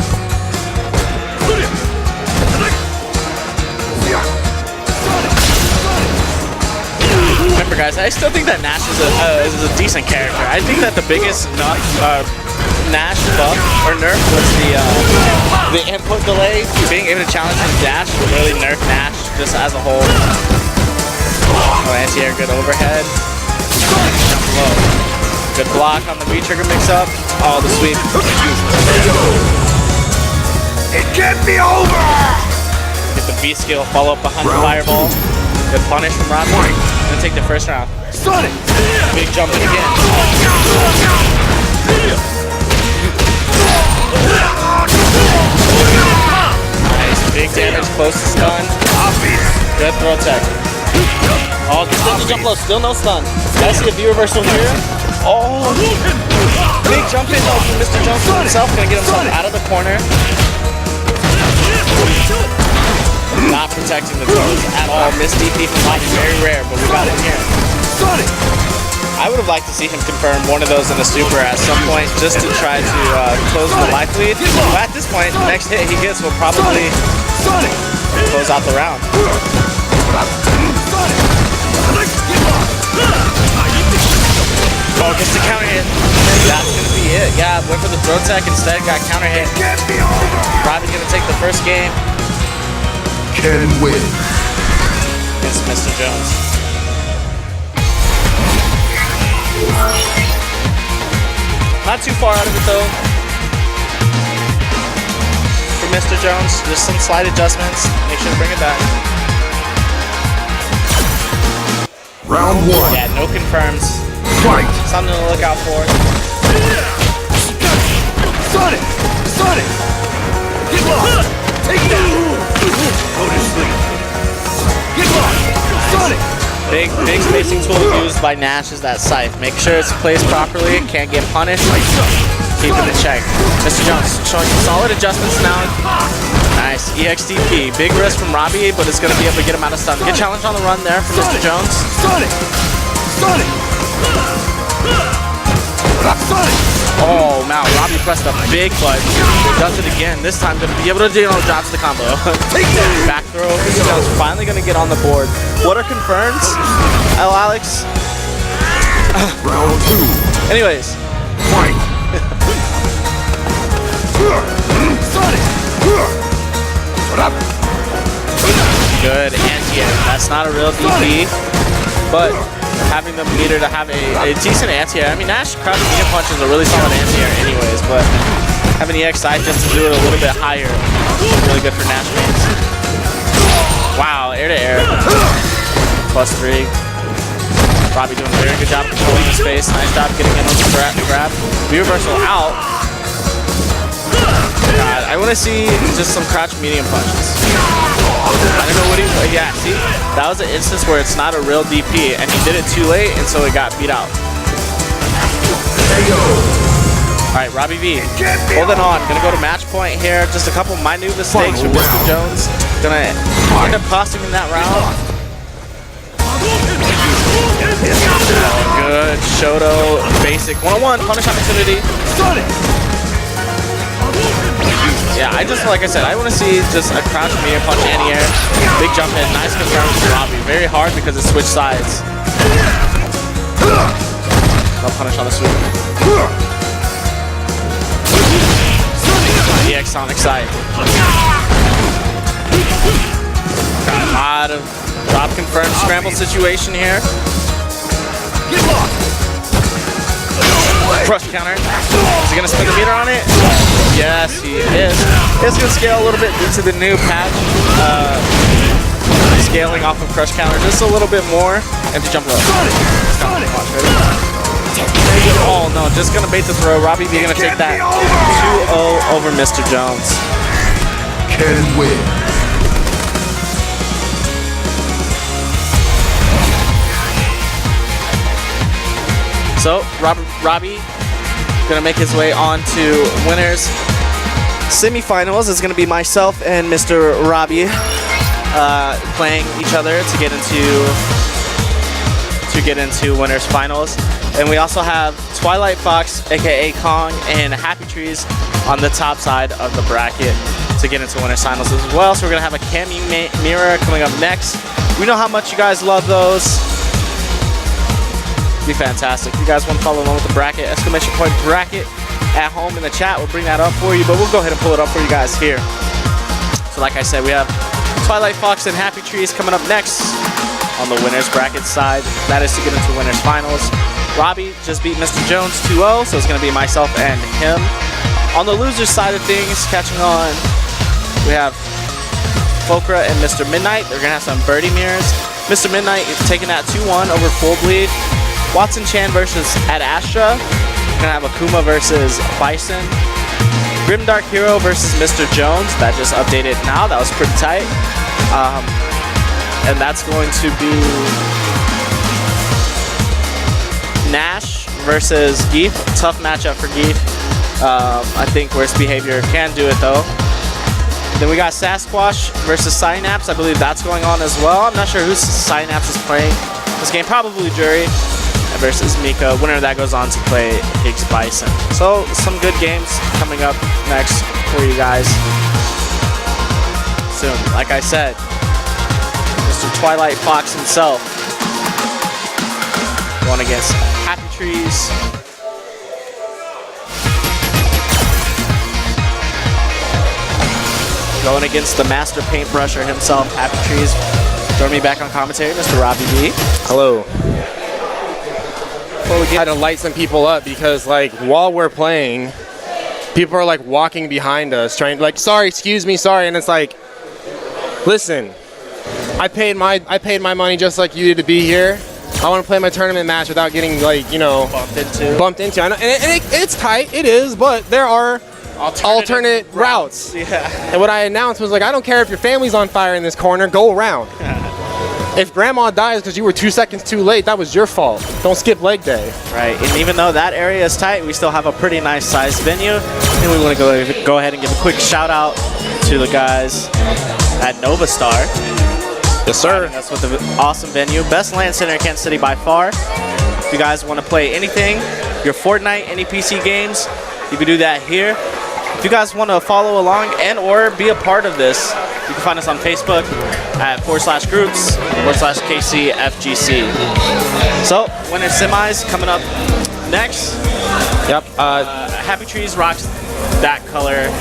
Remember guys, I still think that Nash is a decent character. I think that the biggest Nash buff or nerf was the input delay. Being able to challenge his dash would really nerf Nash just as a whole. Oh, anti-air, good overhead. Jump low. Good block on the V-trigger mix-up. Oh, the sweep. It can't be over! Get the V-skill, follow up behind the fireball. Good punish from Robbie. Gonna take the first round. Sonic! Big jumping again. Nice, big damage, close to stun. Good throw tech. Oh, just the jump low, still no stun. Guys see a V-reversal here. Oh, big jump in though from Mr. Jones himself. Gonna get himself out of the corner. Not protecting the throws at all. Missed DP from Robbie, very rare, but we got it here. I would have liked to see him confirm one of those in a super at some point just to try to close the life lead. But at this point, the next hit he gets will probably close out the round. Oh, gets the counter hit. That's gonna be it. Yeah, went for the throw tech instead, got counter hit. Robbie's gonna take the first game. Can win. Against Mr. Jones. Not too far out of it though. For Mr. Jones, just some slight adjustments. Make sure to bring it back. Round 1. Yeah, no confirms. Fight. Something to look out for. Sonic! Sonic! Get lost! Take that! Go to sleep. Get lost! Sonic! Big spacing tool used by Nash is that scythe. Make sure it's placed properly, can't get punished. Keep it in check. Mr. Jones showing some solid adjustments now. Nice, EXDP. Big risk from Robbie, but it's going to be able to get him out of stun. Good challenge on the run there from Mr. Jones. Sonic! Sonic! Sonic! Oh, wow, Robbie pressed a big button. Does it again. This time going to be able to drops the combo. Back throw. Mr. Jones finally going to get on the board. What are confirms? Oh, Alex. Round 2. Anyways. Fight! Sonic! Good anti-air. That's not a real DP, but having the meter to have a decent anti-air. I mean, Nash crouching medium punch is a really solid anti-air anyways, but having the EXI just to do it a little bit higher is really good for Nash mains. Wow, air to air. +3. Robbie doing a very good job controlling his space. Nice job getting in on the grab. V-reversal out. God, I want to see just some crouch medium punches. I don't know what yeah, see? That was an instance where it's not a real DP, and he did it too late, and so it got beat out. right, Robbie V. Holding on. Gonna go to match point here. Just a couple minute mistakes from Mr. Jones. Gonna end up costing him that round. Oh, good. Shoto, basic 101, punish opportunity. Yeah, like I said, I want to see just a crouch mirror punch anti-air. Big jump in, nice confirm from Robbie. Very hard because it switched sides. No punish on the swoop. EX Sonic side. Got a lot of drop confirmed scramble situation here. Crush counter. Is he gonna spin the meter on it? Yes, he is. It's gonna scale a little bit due to the new patch. Scaling off of crush counter just a little bit more. Empty jump low. Oh no, just gonna bait the throw. Robbie V gonna take that 2-0 over Mr. Jones. Can win. So Robbie gonna make his way on to winners semifinals. It's gonna be myself and Mr. Robbie playing each other to get into winners finals. And we also have Twilight Fox, aka Kong, and Happy Trees on the top side of the bracket to get into winners finals as well. So we're gonna have a Cammy mirror coming up next. We know how much you guys love those. Be fantastic. If you guys want to follow along with the bracket, exclamation point bracket at home in the chat, we'll bring that up for you, but we'll go ahead and pull it up for you guys here. So like I said, we have Twilight Fox and Happy Trees coming up next on the winners bracket side. That is to get into winners finals. Robbie just beat Mr. Jones 2-0, so it's going to be myself and him. On the losers side of things, catching on, we have Fokra and Mr. Midnight. They're going to have some birdie mirrors. Mr. Midnight is taking that 2-1 over Full Bleed. Watson Chan versus Ad Astra. We're gonna have Akuma versus Bison. Grimdark Hero versus Mr. Jones. That just updated now. That was pretty tight. And that's going to be Nash versus Geef. Tough matchup for Geef. I think Worst Behavior can do it though. Then we got Sasquatch versus Synapse. I believe that's going on as well. I'm not sure who Synapse is playing this game. Probably Jury versus Mika. Winner of that goes on to play Higgs Bison. So some good games coming up next for you guys soon. Like I said, Mr. Twilight Fox himself going against Happy Trees. Going against the master paintbrusher himself, Happy Trees. Join me back on commentary, Mr. Robbie V. Hello. Well, we had to light some people up because, like, while we're playing, people are like walking behind us, trying like, sorry, excuse me, sorry, and it's like, listen, I paid my money just like you did to be here. I want to play my tournament match without getting, like, you know, bumped into. I know, and it's tight, it is, but there are alternate routes. Yeah. And what I announced was like, I don't care if your family's on fire in this corner, go around. If grandma dies because you were 2 seconds too late, that was your fault. Don't skip leg day. Right, and even though that area is tight, we still have a pretty nice sized venue. And we want to go ahead and give a quick shout out to the guys at Nova Star. Yes, sir. That's with the awesome venue. Best LAN center in Kansas City by far. If you guys want to play anything, your Fortnite, any PC games, you can do that here. If you guys want to follow along and or be a part of this, you can find us on Facebook at /groups/KCFGC. So, winner semis coming up next. Yep. Happy Trees rocks that color.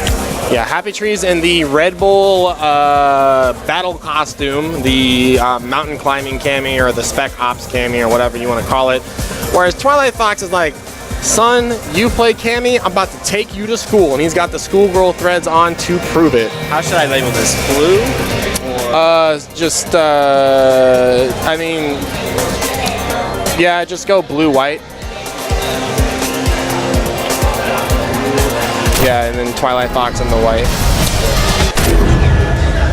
Yeah, Happy Trees in the Red Bull battle costume, the mountain climbing cami or the Spec Ops cami or whatever you want to call it. Whereas Twilight Fox is like, son, you play cami, I'm about to take you to school. And he's got the schoolgirl threads on to prove it. How should I label this? Blue? I mean, yeah, just go blue-white. Yeah, and then Twilight Fox and the white.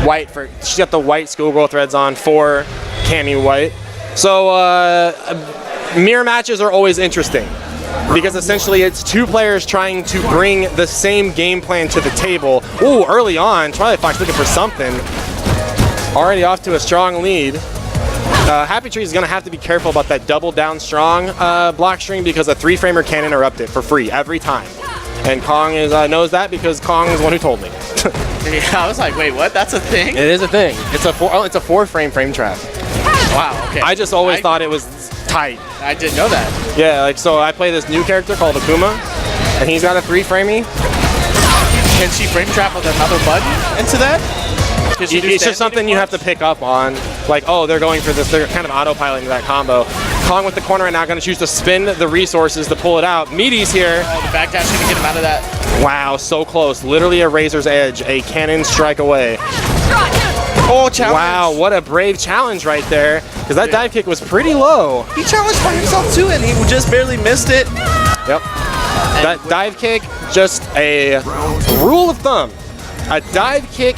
White for, she's got the white schoolgirl threads on for cami white. So, mirror matches are always interesting. because essentially it's two players trying to bring the same game plan to the table. Ooh, early on, Twilight Fox looking for something. Already off to a strong lead. Happy Tree is going to have to be careful about that double down strong block string because a 3-framer can interrupt it for free every time. And Kong knows that because Kong is the one who told me. Yeah, I was like, wait, what? That's a thing? It is a thing. It's a 4-frame frame trap. Wow, okay. I just always thought it was tight. I didn't know that. Yeah, like so I play this new character called Akuma, and he's got a 3-framey. Can she frame trap with another button into that? It's just something you have to pick up on. Like, oh, they're going for this. They're kind of autopiloting that combo. Kong with the corner right now, going to choose to spin the resources to pull it out. Meaty's here. Oh, the backdash going to get him out of that. Wow, so close. Literally a razor's edge. A cannon strike away. Oh, challenge. Wow, what a brave challenge right there. Because that dive kick was pretty low. He challenged by himself too, and he just barely missed it. Yep. That dive kick, just a rule of thumb. A dive kick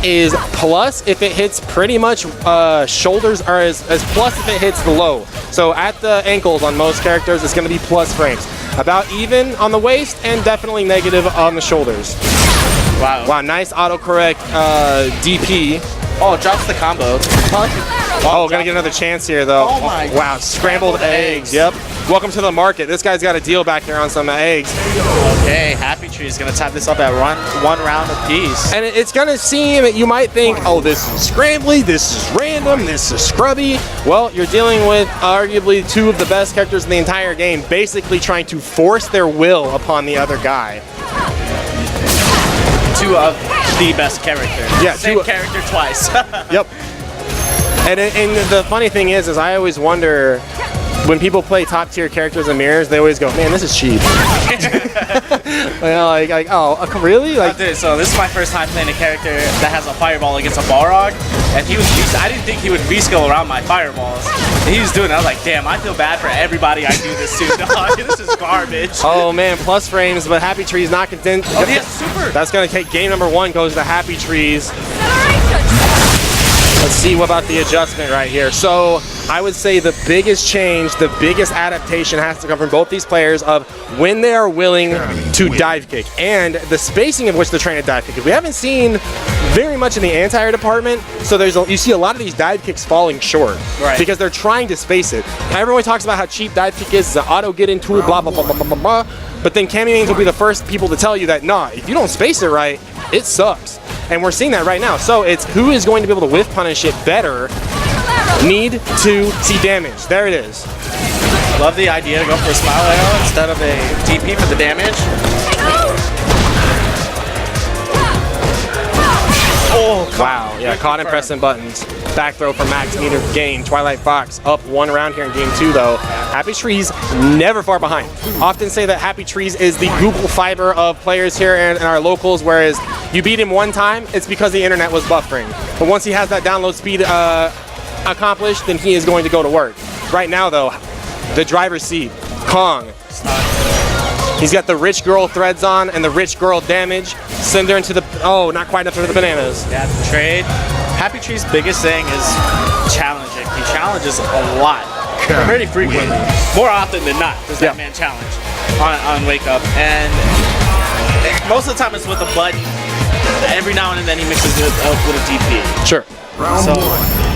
is plus if it hits pretty much shoulders, or as plus if it hits the low. So at the ankles on most characters, it's going to be plus frames. About even on the waist, and definitely negative on the shoulders. Wow. Wow, nice autocorrect DP. Oh, drops the combo. Oh, gonna get another chance here though. Oh my. Wow, scrambled eggs. Yep. Welcome to the market. This guy's got a deal back here on some eggs. Okay, Happy Tree is gonna tie this up at one round apiece. And it's gonna seem, you might think, oh, this is scrambly, this is random, this is scrubby. Well, you're dealing with arguably two of the best characters in the entire game, basically trying to force their will upon the other guy. Two of the best characters. Yeah, same character twice. Yep. And the funny thing is I always wonder, when people play top tier characters in mirrors, they always go, man, this is cheap. like, oh, really? Like, so this is my first time playing a character that has a fireball against a Balrog, and I didn't think he would reskill around my fireballs. And he was doing it. I was like, damn, I feel bad for everybody I do this to. Dog. This is garbage. Oh man, plus frames, but Happy Tree's not content. Oh, yeah, super. That's gonna take game number 1, goes to Happy Trees. Let's see what about the adjustment right here. So I would say the biggest change, the biggest adaptation has to come from both these players of when they are willing to dive kick and the spacing of which they're trying to dive kick. We haven't seen very much in the anti-air department, so you see a lot of these dive kicks falling short because they're trying to space it. Everyone talks about how cheap dive kick is, it's an auto get in tool, blah, blah, blah, blah, blah, blah, blah. But then Cammy Mains will be the first people to tell you that, nah, if you don't space it right, it sucks. And we're seeing that right now. So it's who is going to be able to whiff punish it better. Need to see damage. There it is. Love the idea to go for a smile arrow instead of a DP for the damage. Oh, wow. Yeah, caught him pressing buttons. Back throw for Max meter gain. Twilight Fox up 1 round here in game 2 though. Happy Trees never far behind. Often say that Happy Trees is the Google Fiber of players here in our locals, whereas you beat him one time, it's because the internet was buffering. But once he has that download speed accomplished, then he is going to go to work. Right now though, the driver's seat, Kong. He's got the rich girl threads on and the rich girl damage. Send her into the, oh, not quite enough for the bananas. Yeah, the trade. Happy Tree's biggest thing is challenging. He challenges a lot, pretty frequently. More often than not, does that man challenge on Wake Up. And most of the time it's with a button. Every now and then he mixes it up with a DP. Sure. So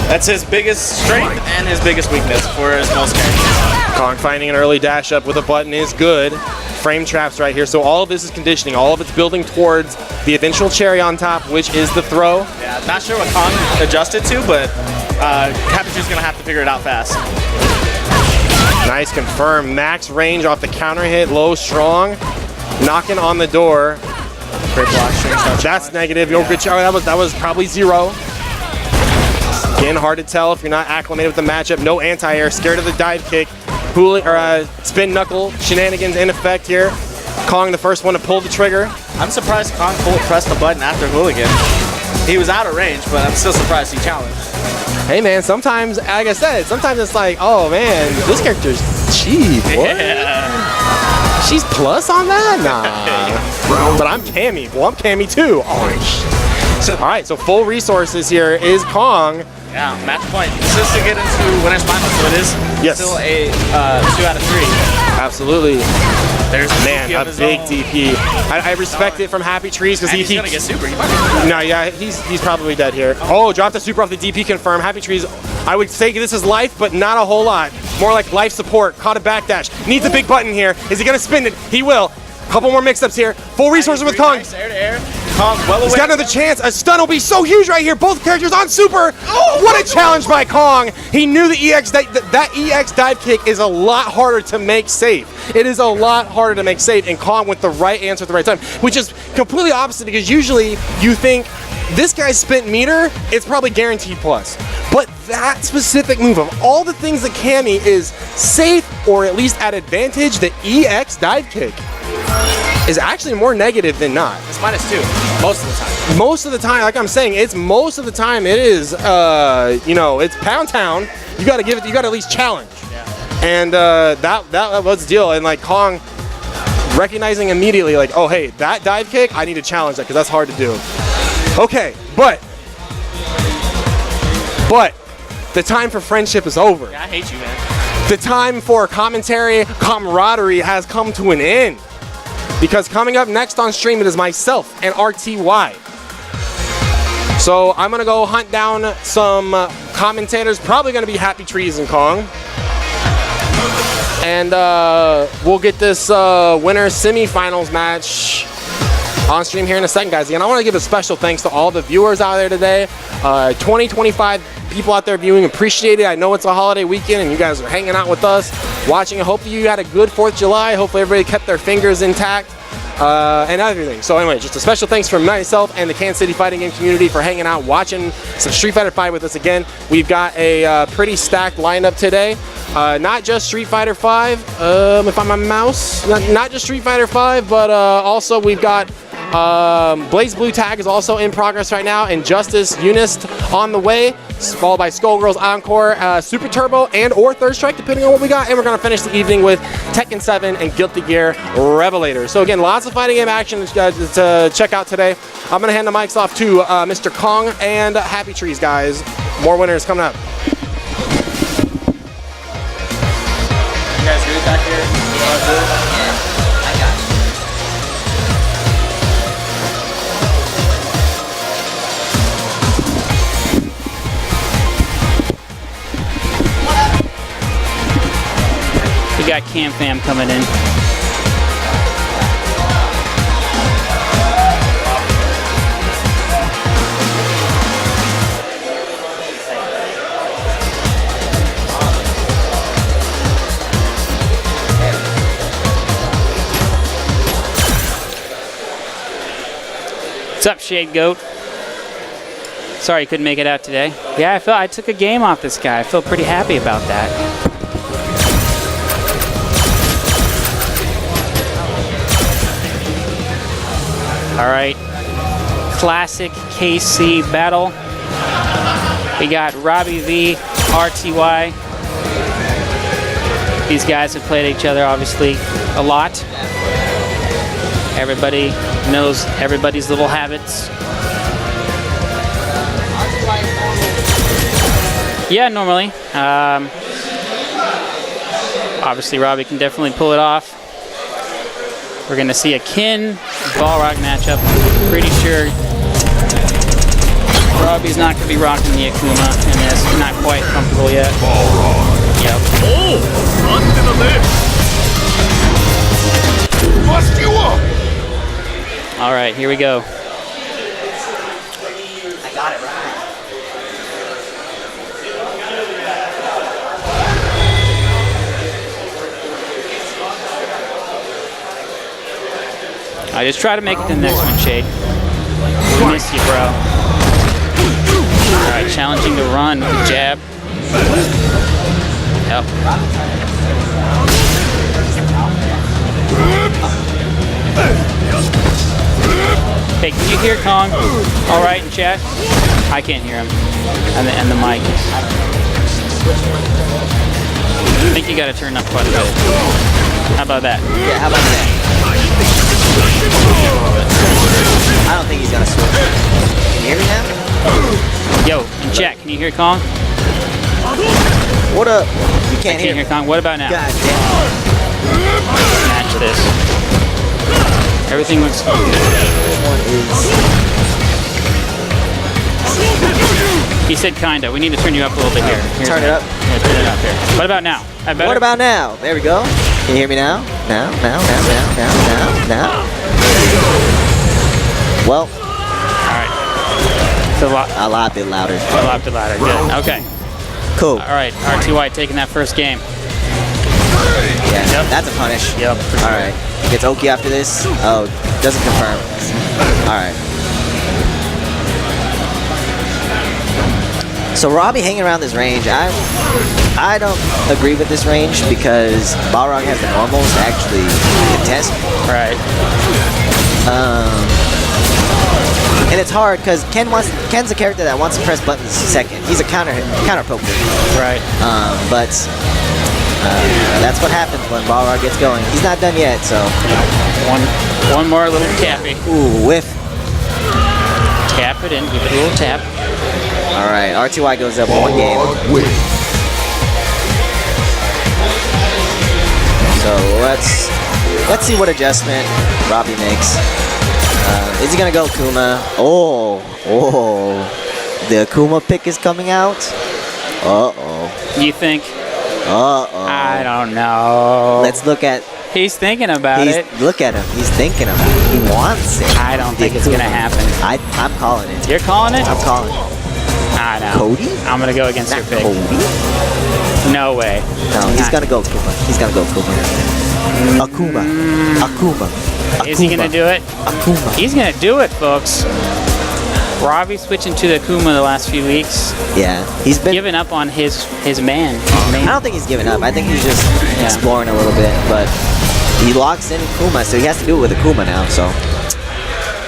that's his biggest strength and his biggest weakness for his most characters. Kong finding an early dash up with a button is good. Frame traps right here. So all of this is conditioning. All of it's building towards the eventual cherry on top, which is the throw. Yeah, not sure what Kong adjusted to, but Happy Tree's gonna have to figure it out fast. Nice confirm. Max range off the counter hit. Low strong. Knocking on the door. Great block. That's negative. Yo, good job. That was probably 0. Again, hard to tell if you're not acclimated with the matchup. No anti-air. Scared of the dive kick. Spin knuckle shenanigans in effect here. Kong the first one to pull the trigger. I'm surprised Kong pressed the button after Hooligan. He was out of range, but I'm still surprised he challenged. Hey man, sometimes, like I said, sometimes it's like, oh man, this character's cheap. What? Yeah. She's plus on that? Nah. But I'm Cammy. Well, I'm Cammy too. Oh, all right, so full resources here is Kong. Yeah, match point. This is to get into winner's final, so it is still a 2 out of 3. Absolutely. There's Man, a big DP. I respect it from Happy Trees because He's gonna get super. No, yeah, he's probably dead here. Oh, dropped the super off the DP confirm. Happy Trees, I would say this is life, but not a whole lot. More like life support. Caught a backdash. Needs a big button here. Is he gonna spin it? He will. Couple more mix-ups here. Full resources with Kong. Nice air to air. Kong's well away. He's got another chance. A stun will be so huge right here. Both characters on super. Oh, what a challenge by Kong. He knew the EX that EX dive kick is a lot harder to make safe. It is a lot harder to make safe, and Kong went the right answer at the right time, which is completely opposite because usually you think this guy's spent meter, it's probably guaranteed plus. But that specific move of all the things that Cammy is safe or at least at advantage, the EX dive kick is actually more negative than not. It's -2 most of the time. Most of the time, like I'm saying, it's most of the time it is, you know, it's Pound Town. You got to give it, you got to at least challenge. Yeah. And that was the deal. And like Kong recognizing immediately, like, oh hey, that dive kick, I need to challenge that because that's hard to do. Okay, but the time for friendship is over. Yeah, I hate you, man. The time for commentary, camaraderie has come to an end. Because coming up next on stream, it is myself and RTY. So I'm gonna go hunt down some commentators, probably gonna be Happy Trees and Kong. And we'll get this winner semifinals match on stream here in a second, guys. Again, I wanna give a special thanks to all the viewers out there today. 25 people out there viewing, appreciate it. I know it's a holiday weekend and you guys are hanging out with us, watching. I hope you had a good 4th of July. Hopefully everybody kept their fingers intact and everything. So anyway, just a special thanks from myself and the Kansas City Fighting Game community for hanging out, watching some Street Fighter 5 with us again. We've got a pretty stacked lineup today. Not just Street Fighter 5, if I'm a mouse, not just Street Fighter 5, but also we've got Blaze Blue Tag is also in progress right now, and Justice Unist on the way, followed by Skullgirls Encore, Super Turbo, and or Third Strike, depending on what we got. And we're going to finish the evening with Tekken 7 and Guilty Gear Revelator. So again, lots of fighting game action to check out today. I'm going to hand the mics off to Mr. Kong and Happy Trees, guys. More winners coming up. You guys good back here? We got Cam Fam coming in. What's up, Shade Goat? Sorry you couldn't make it out today. Yeah, I took a game off this guy. I feel pretty happy about that. All right, classic KC battle. We got Robbie V, RTY. These guys have played each other obviously a lot. Everybody knows everybody's little habits. Yeah, normally. Obviously Robbie can definitely pull it off. We're gonna see a Kin Balrog matchup. Pretty sure Robbie's not gonna be rocking the Akuma in this. Not quite comfortable yet. Yep. Oh, under the lip. Bust you up. All right, here we go. I got it right. I just try to make it to the next one, Shade. We miss you, bro. All right, challenging the run with the jab. Yep. Hey, can you hear Kong all right in chat? I can't hear him. And the mic. I think you got to turn up quite a bit. How about that? Yeah, how about that? I don't think he's gonna switch. Can you hear me now? Yo, in chat, can you hear Kong? What up? You can't I can't hear Kong. What about now? God damn. match this. Everything looks He said kinda. We need to turn you up a little bit here. Turn it up. Yeah, turn it up here. What about now? Better? What about now? There we go. Can you hear me now? Now. Well, Alright. It's a lot bit louder. bit louder. Good. Okay. Cool. Alright. RTY taking that first game. Yeah, Yep. that's a punish. Yep. For sure. All right. Gets Oki after this. Oh, doesn't confirm. All right. So Robbie hanging around this range, I don't agree with this range because Balrog has the normals to actually contest. Right. And it's hard because Ken's a character that wants to press buttons second. He's a counter poker. Right. But that's what happens when Balrog gets going. He's not done yet, so. One more little tappy. Ooh, whiff. Tap it in. Give it a little tap. All right, RTY goes up 1 game. So let's see what adjustment Robbie makes. Is he gonna go Akuma? Oh, the Akuma pick is coming out. Uh-oh. You think? Uh-oh. I don't know. Let's look at. He's thinking about it. Look at him. He's thinking about it. He wants it. I don't think it's gonna happen. I'm calling it. You're calling it? I'm calling it. I know. Cody? I'm gonna go against your pick. Cody? No way. No, he's gonna go Akuma. He's gonna go Akuma. Akuma. Is he gonna do it? Akuma. He's gonna do it, folks. Robbie switching to the Akuma the last few weeks. Yeah, he's been Giving up on his man. I don't think he's giving up. I think he's just exploring a little bit, but he locks in Akuma, so he has to do it with Akuma now. So,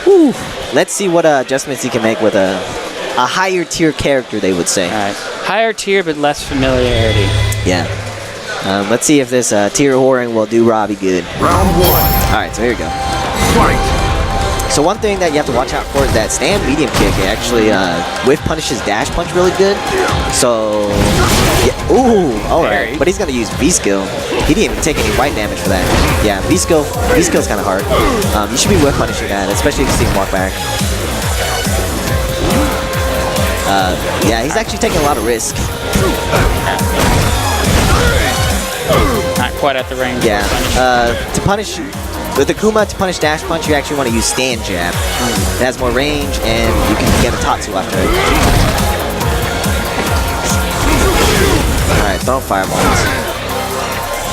whew. Let's see what adjustments he can make with a higher tier character, they would say. All right. Higher tier, but less familiarity. Yeah. Let's see if this tier whoring will do Robbie good. Round 1. All right, so here we go. Fight. So one thing that you have to watch out for is that stand medium kick actually whiff punishes dash punch really good. So, yeah, ooh, all right. Parry. But he's gonna use V skill. He didn't even take any white damage for that. Yeah, V skill's kind of hard. You should be whiff punishing that, especially if you see him walk back. Yeah, he's actually taking a lot of risk. Not quite at the range. Yeah, to punish. With Akuma, to punish dash punch, you actually want to use stand jab. It has more range, and you can get a Tatsu after it. Alright, throw fireballs.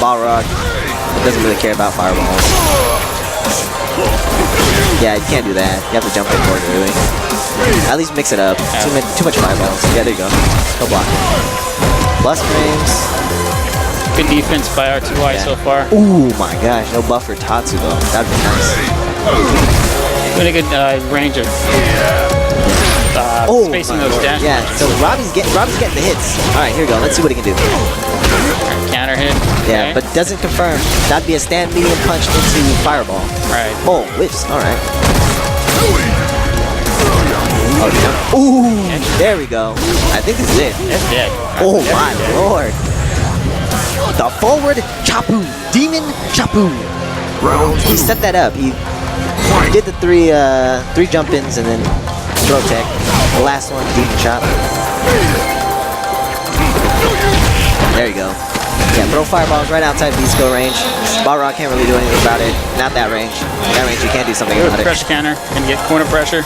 Balrog doesn't really care about fireballs. Yeah, you can't do that. You have to jump in for it, really. At least mix it up. Too much fireballs. Yeah, there you go. Go block. Plus frames. Good defense by RTY so far. Ooh my gosh, no buffer Tatsu though. That'd be nice. Really good range of spacing those dash Yeah, punches. so Robbie's getting the hits. Alright, here we go. Let's see what he can do. Counter hit. Yeah, Okay. but doesn't confirm. That'd be a stand medium punch into fireball. Right. Oh, whips. Alright. Oh, yeah. Ooh, there we go. I think this is it. That's dead. Oh my lord. The forward Chapu. Demon Chapu. Round 2. He set that up. He did the three jump-ins and then throw tech. The last one, Demon Chop. There you go. Yeah, throw fireballs right outside V-skill range. Balrog can't really do anything about it. Not that range. That range, you can't do something about it. Pressure counter. Gonna get corner pressure.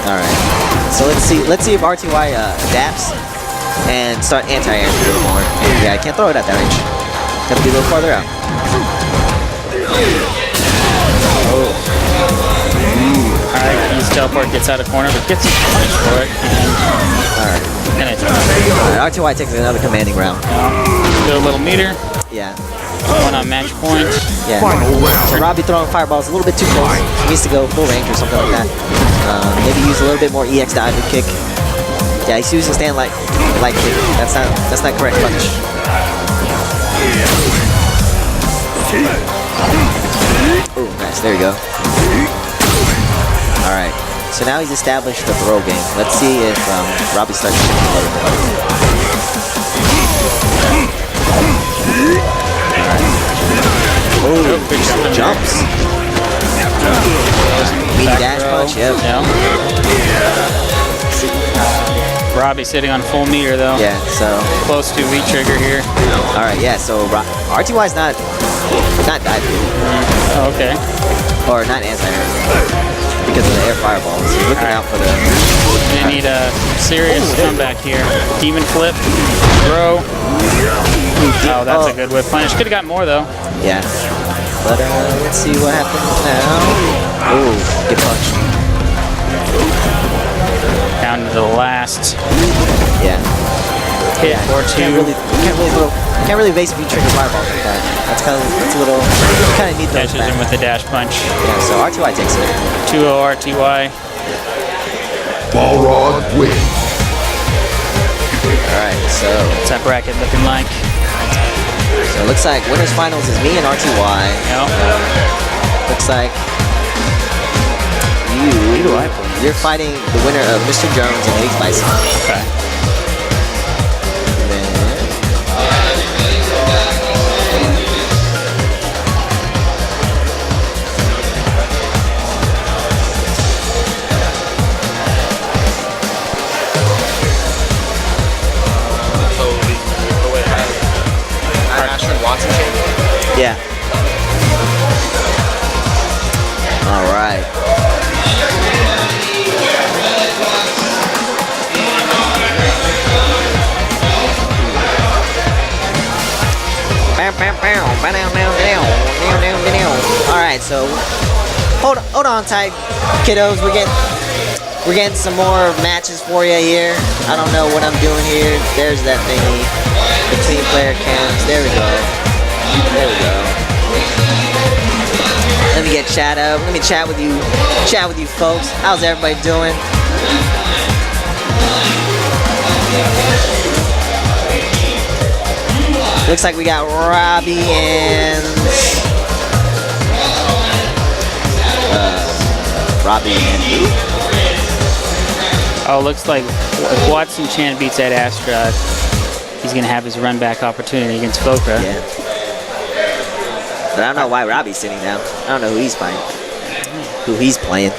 Alright. So let's see if RTY adapts and start anti-airing a little more. Yeah, I can't throw it at that range. Gotta be a little farther out. Alright, his teleport gets out of corner, but gets punished for it. Alright. And it's Alright, RTY takes another commanding round. do a little meter. Yeah. One on match point. Yeah. Final round. So Robbie throwing fireballs a little bit too close. He needs to go full range or something like that. Maybe use a little bit more EX dive kick. Yeah, he's using stand light kick. That's not correct punish. Ooh, nice. There you go. All right. So now he's established the throw game. Let's see if Robbie starts shooting a little bit. Good jump in there. Jumps. Meaty Back dash throw. punch, yep. Yeah. Robbie sitting on full meter though. Yeah, so. Close to V trigger here. Alright, yeah, so RTY's not diving. Oh, okay. Or not anti-air. Because of the air fireballs. He's looking out for the. They need a serious comeback here. Demon flip. Throw. Oh, that's a good whip punish. Could have got more though. Yeah. But let's see what happens now. Ooh, get punched. Down to the last Yeah. hit or two. Can't really base V trigger fireballs like that. That's a little. You kind of need those Catches back. him with the dash punch. Yeah, so RTY takes it. 2-0 RTY. Balrog wins. All right, so What's that bracket looking like? it looks like winners finals is me and RTY. Yep. Looks like you're fighting the winner of Mr. Jones and Lady Spicy. Okay. And then yeah. All right. All right, so hold on tight, kiddos. We're getting some more matches for you here. I don't know what I'm doing here. There's that thingy between player cams. There we go. There we go. Let me get chat up. Let me chat with you folks. How's everybody doing? Looks like we got Robbie and who? Oh, looks like if Watson Chan beats Ed Astra, he's gonna have his run back opportunity against Fokra. Yeah. But I don't know why Robbie's sitting down. I don't know who he's fighting. Who he's playing. Do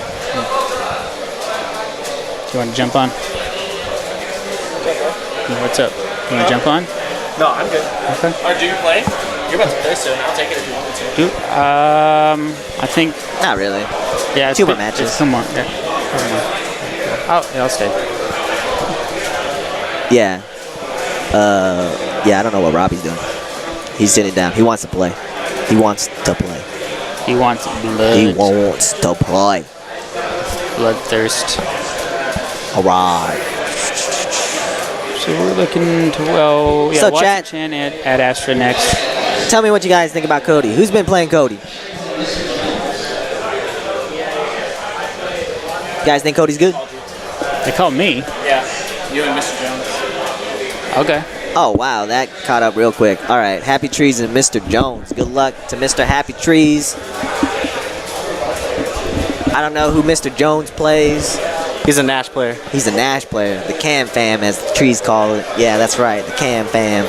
you want to jump on? What's up? You want to jump on? No, I'm good. Okay. Or do you play? You're about to play soon. I'll take it if you want me to. I think. Not really. Yeah. Two more matches. Come on. Yeah. Oh, yeah, I'll stay. Yeah. Yeah, I don't know what Robbie's doing. He's sitting down. He wants to play. He wants to play. He wants blood. He wants to play. Bloodthirst. Alright. So we're looking to, well, yeah, So, Watson chat. Chan at Astra next. Tell me what you guys think about Cody. Who's been playing Cody? You guys think Cody's good? They call me. Yeah, you and Mr. Jones. Okay. Oh, wow. That caught up real quick. All right. Happy Trees and Mr. Jones. Good luck to Mr. Happy Trees. I don't know who Mr. Jones plays. He's a Nash player. He's a Nash player. The Cam Fam, as the trees call it. Yeah, that's right. The Cam Fam.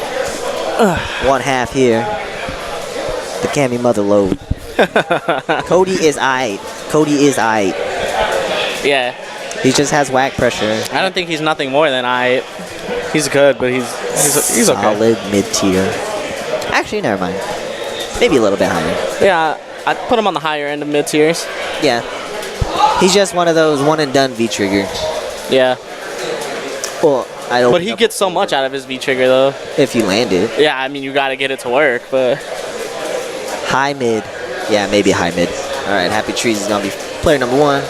One half here. The Cammy Mother Load. Cody is aight. Cody is aight. Yeah. He just has whack pressure. I don't think he's nothing more than he's good, but he's okay. Solid mid-tier. Actually, never mind. Maybe a little bit higher. Yeah, I'd put him on the higher end of mid tiers. Yeah. He's just one of those one-and-done V-trigger. Yeah. Well, I don't. But he gets so much out of his V trigger though. If you land it. Yeah, I mean you gotta get it to work, but High mid. Yeah, maybe high mid. All right, Happy Trees is gonna be player number one.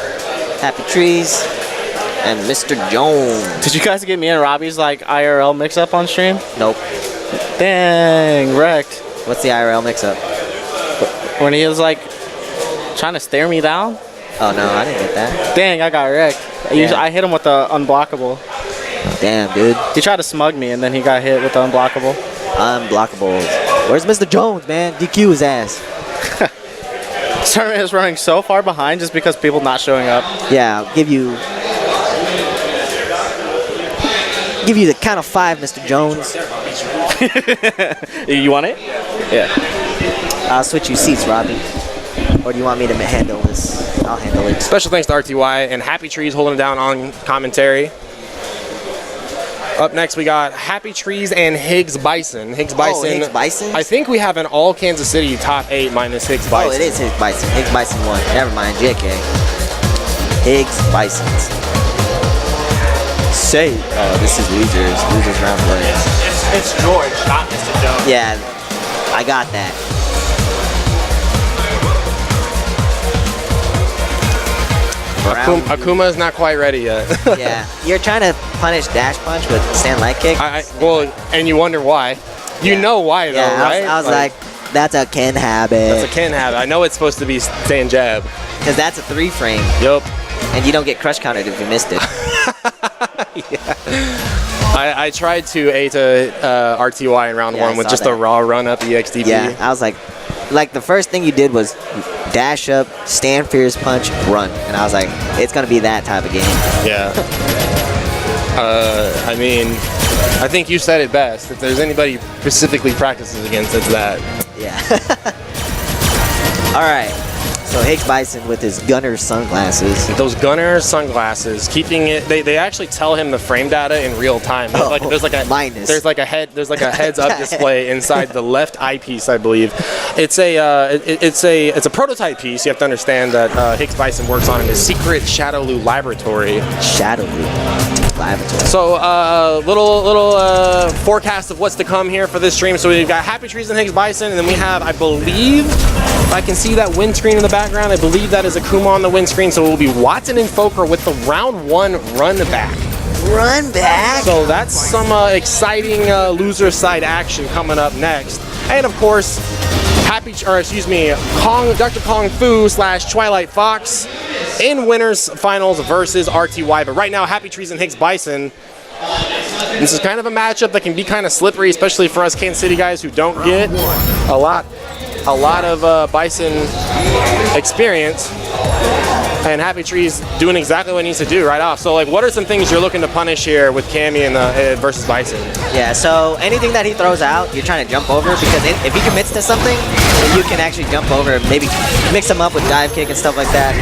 Happy Trees and Mr. Jones. did you guys get me and Robbie's like IRL mix up on stream? Nope. Dang, wrecked. What's the IRL mix-up? When he was like trying to stare me down. Oh no, I didn't get that. Dang, I got wrecked. I hit him with the unblockable. Damn, dude. He tried to smug me and then he got hit with the unblockable. Unblockables. Where's Mr. Jones, man? DQ his ass. This tournament is running so far behind just because people not showing up. Yeah, I'll give you the count of 5, Mr. Jones. You want it? Yeah. I'll switch you seats, Robbie. Or do you want me to handle this? I'll handle it. Special thanks to RTY and Happy Trees holding it down on commentary. Up next, we got Happy Trees and Higgs Bison. Higgs Bison. Oh, Higgs Bison? I think we have an all Kansas City top 8 minus Higgs Bison. Oh, it is Higgs Bison. Higgs Bison won. Never mind, JK. Higgs Bisons. Say. Oh, this is losers. Losers round one. It's George, not Mr. Jones. Yeah, I got that. Akuma's not quite ready yet. Yeah, you're trying to punish dash punch with stand light kick. Well, and you wonder why. You know why, though, yeah, right? I was like, that's a Ken habit. That's a Ken habit. I know it's supposed to be stand jab. Because that's a 3 frame. Yup. And you don't get crush countered if you missed it. Yeah. I tried to A to RTY in round 1 with just a raw run up EXDP. Yeah, I was like the first thing you did was dash up, stand fierce punch, run. And I was like, it's going to be that type of game. Yeah. I mean, I think you said it best. If there's anybody specifically practices against, it's that. Yeah. All right. So Higgs Bison with his gunner sunglasses. Those gunner sunglasses, keeping it. They actually tell him the frame data in real time. There's like a minus. There's like a heads up display inside the left eyepiece, I believe. It's a prototype piece. You have to understand that Higgs Bison works on in his secret Shadowloo laboratory. Shadowloo laboratory. So little forecast of what's to come here for this stream. So we've got Happy Trees and Higgs Bison, and then we have, I believe, if I can see that windscreen in the background, I believe that is Akuma on the windscreen. So it will be Watson and Foker with the round 1 run back. Run back. So that's some exciting loser side action coming up next. And of course, Dr. Kong Fu / Twilight Fox in winners finals versus RTY. But right now, Happy Trees and Higgs Bison. This is kind of a matchup that can be kind of slippery, especially for us Kansas City guys who don't get a lot of Bison experience. And Happy Trees doing exactly what he needs to do right off. So, like, what are some things you're looking to punish here with Cammy and versus Bison? Yeah, so anything that he throws out, you're trying to jump over, because if he commits to something, then you can actually jump over and maybe mix him up with dive kick and stuff like that.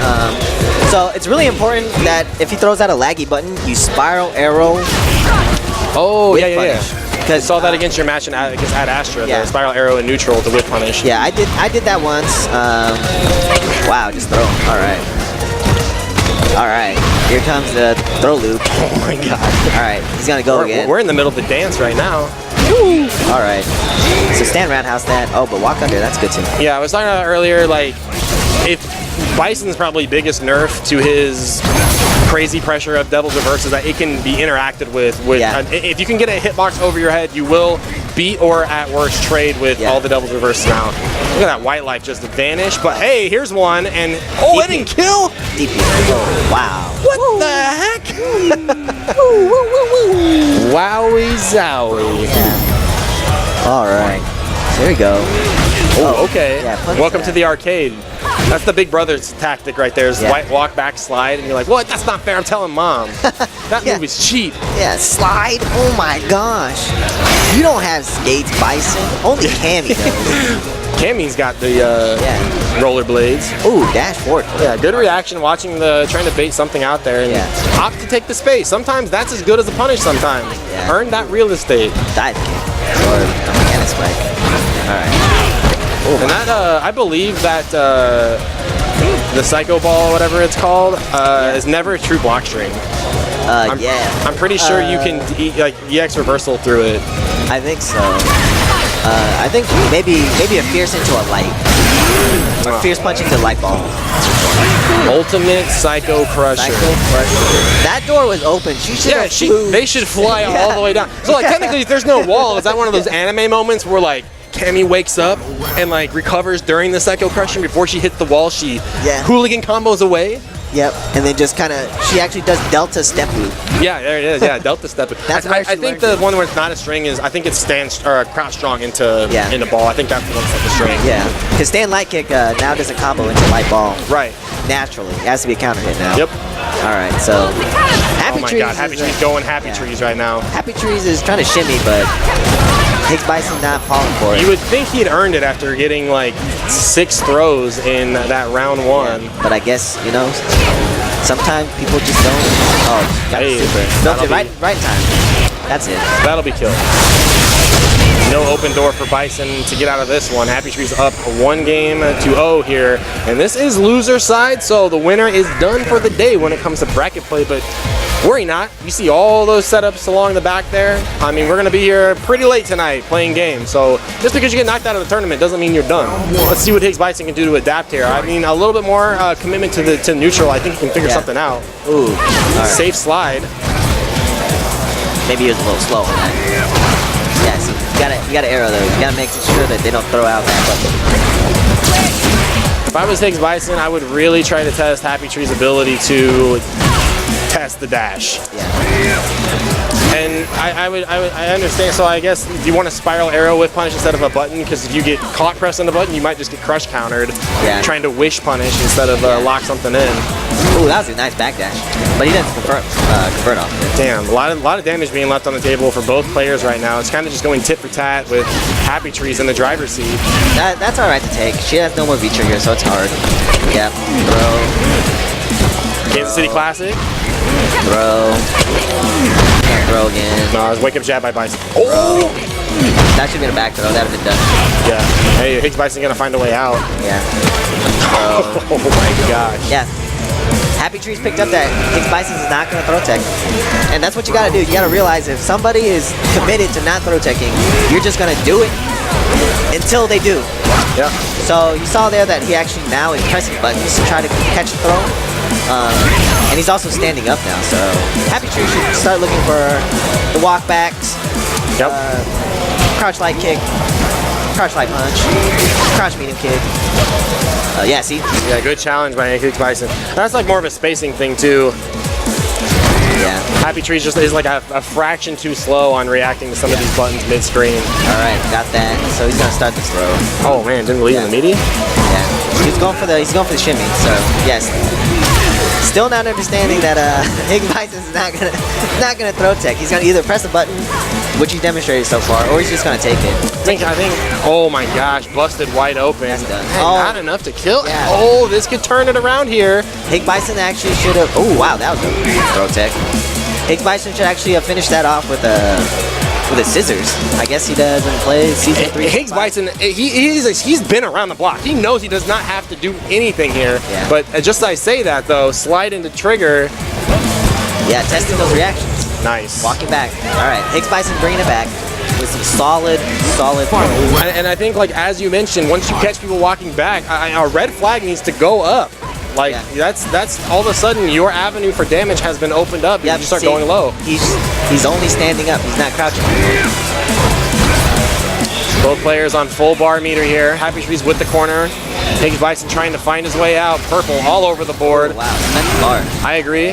So it's really important that if he throws out a laggy button, you spiral arrow. Oh, yeah. Because saw that against your match against Ad Astra, the spiral arrow in neutral to whip punish. Yeah, I did that once. Wow, just throw. All right, here comes the throw loop. Oh my god. All right, he's gonna go again. We're in the middle of the dance right now. Woo. All right, so stand roundhouse that. Oh, but walk under, that's good too. Yeah, I was talking about earlier, like, if Bison's probably biggest nerf to his crazy pressure of Devil's Reverse is that it can be interacted with. If you can get a hitbox over your head, you will beat or at worst trade with all the Devil's Reverses now. Look at that white life just vanish. But hey, here's one, and it didn't kill. DP. Oh, wow. What the heck? Wowie zowie. Yeah. All right. There we go. Oh, okay. Yeah, welcome to the arcade. That's the Big Brother's tactic right there. Is white walk back slide, and you're like, what? That's not fair. I'm telling mom. That move is cheap. Yeah, slide. Oh my gosh. You don't have skates, Bison. Only Cammy does. Cammy's got the rollerblades. Ooh, dash forward. Yeah, good reaction watching trying to bait something out there and opt to take the space. Sometimes that's as good as a punish sometimes. Yeah. Earn that real estate. Dive kick. Or a mechanic spike. Alright. And that, I believe that the Psycho Ball, whatever it's called, is never a true block string. I'm pretty sure you can EX reversal through it. I think so. I think maybe a fierce into a light. Or fierce punch into light ball. Ultimate Psycho Crusher. That door was open. They should fly all the way down. So like technically, if there's no wall, is that one of those anime moments where like Cammy wakes up and like recovers during the Psycho Crusher before she hits the wall? She hooligan combos away. Yep, and then just kind of, she actually does Delta Step Loop. Yeah, there it is. Yeah, Delta Step Loop. I think the one where it's not a string is, I think it's crouch strong into ball. I think that's the one that's like a string. Yeah, because stand light kick now does a combo into light ball. Right. Naturally, it has to be a counter hit now. Yep. All right, so Happy Trees. God, Happy Trees going Happy Trees right now. Happy Trees is trying to shimmy, but Higgs Bison not falling for it. You would think he'd earned it after getting like 6 throws in that round 1. Yeah, but I guess, you know, sometimes people just don't. Oh, got Hey, super. Built it that'll right in time. That's it. That'll be killed. No open door for Bison to get out of this one. Happy Tree's up 1-0 here. And this is loser side, so the winner is done for the day when it comes to bracket play. But worry not. You see all those setups along the back there. I mean, we're going to be here pretty late tonight playing games. So just because you get knocked out of the tournament doesn't mean you're done. Let's see what Higgs Bison can do to adapt here. I mean, a little bit more commitment to neutral. I think he can figure something out. Ooh. All right. Safe slide. Maybe he was a little slow on that. Yes, you gotta arrow those. You gotta make sure that they don't throw out that button. If I was Higgs Bison, I would really try to test Happy Tree's ability to test the dash. Yeah. And I understand. So I guess you want to spiral arrow with punish instead of a button, because if you get caught pressing the button, you might just get crush countered. Yeah. Trying to wish punish instead of lock something in. Ooh, that was a nice backdash. But he didn't convert off it. Damn, a lot of damage being left on the table for both players right now. It's kind of just going tit for tat with Happy Trees in the driver's seat. That's all right to take. She has no more V trigger, so it's hard. Yep. Throw. Kansas City Classic. Throw. Can't throw again. No, it was wake up jab by Bison. Oh! That should have been a back throw. That would have been done. Yeah. Hey, Higgs Bison gonna find a way out. Yeah. Oh my gosh. Yeah. Happy Trees picked up that Higgs Bison is not going to throw tech. And that's what you got to do. You got to realize if somebody is committed to not throw teching, you're just going to do it until they do. Yeah. So you saw there that he actually now is pressing buttons to try to catch a throw. And he's also standing up now. So Happy Trees should start looking for the walk backs, Yep. crouch light kick, crouch light punch, crouch medium kick. Yeah, see? Yeah, good challenge by Higgs Bison. That's like more of a spacing thing too. Yeah. Happy Trees just is like a fraction too slow on reacting to some of these buttons mid-screen. All right, got that. So he's gonna start this throw. Oh man, didn't believe in the media? Yeah. He's going for the shimmy. So yes. Still not understanding that Higgs Bison is not gonna throw tech. He's gonna either press a button, which he demonstrated so far, or he's just gonna take it. I think. Oh my gosh, busted wide open. That's done. Man, Oh. not enough to kill. Yeah. Oh, this could turn it around here. Higgs Bison actually should have. Oh wow, that was a throw tech. Higgs Bison should actually have finished that off with the scissors. I guess he doesn't play season 3. Higgs Bison, he's been around the block. He knows he does not have to do anything here. Yeah. But just as I say that though, slide into trigger. Yeah, testing those reactions. Nice. Walking back. All right, Higgs Bison bringing it back with some solid. And I think, like as you mentioned, once you catch people walking back, a red flag needs to go up. Like that's all of a sudden your avenue for damage has been opened up. Yeah, You start see, going low. He's only standing up. He's not crouching. Both players on full bar meter here. Happy Trees with the corner. Higgs Bison trying to find his way out. Purple all over the board. Wow, cement bar. I agree.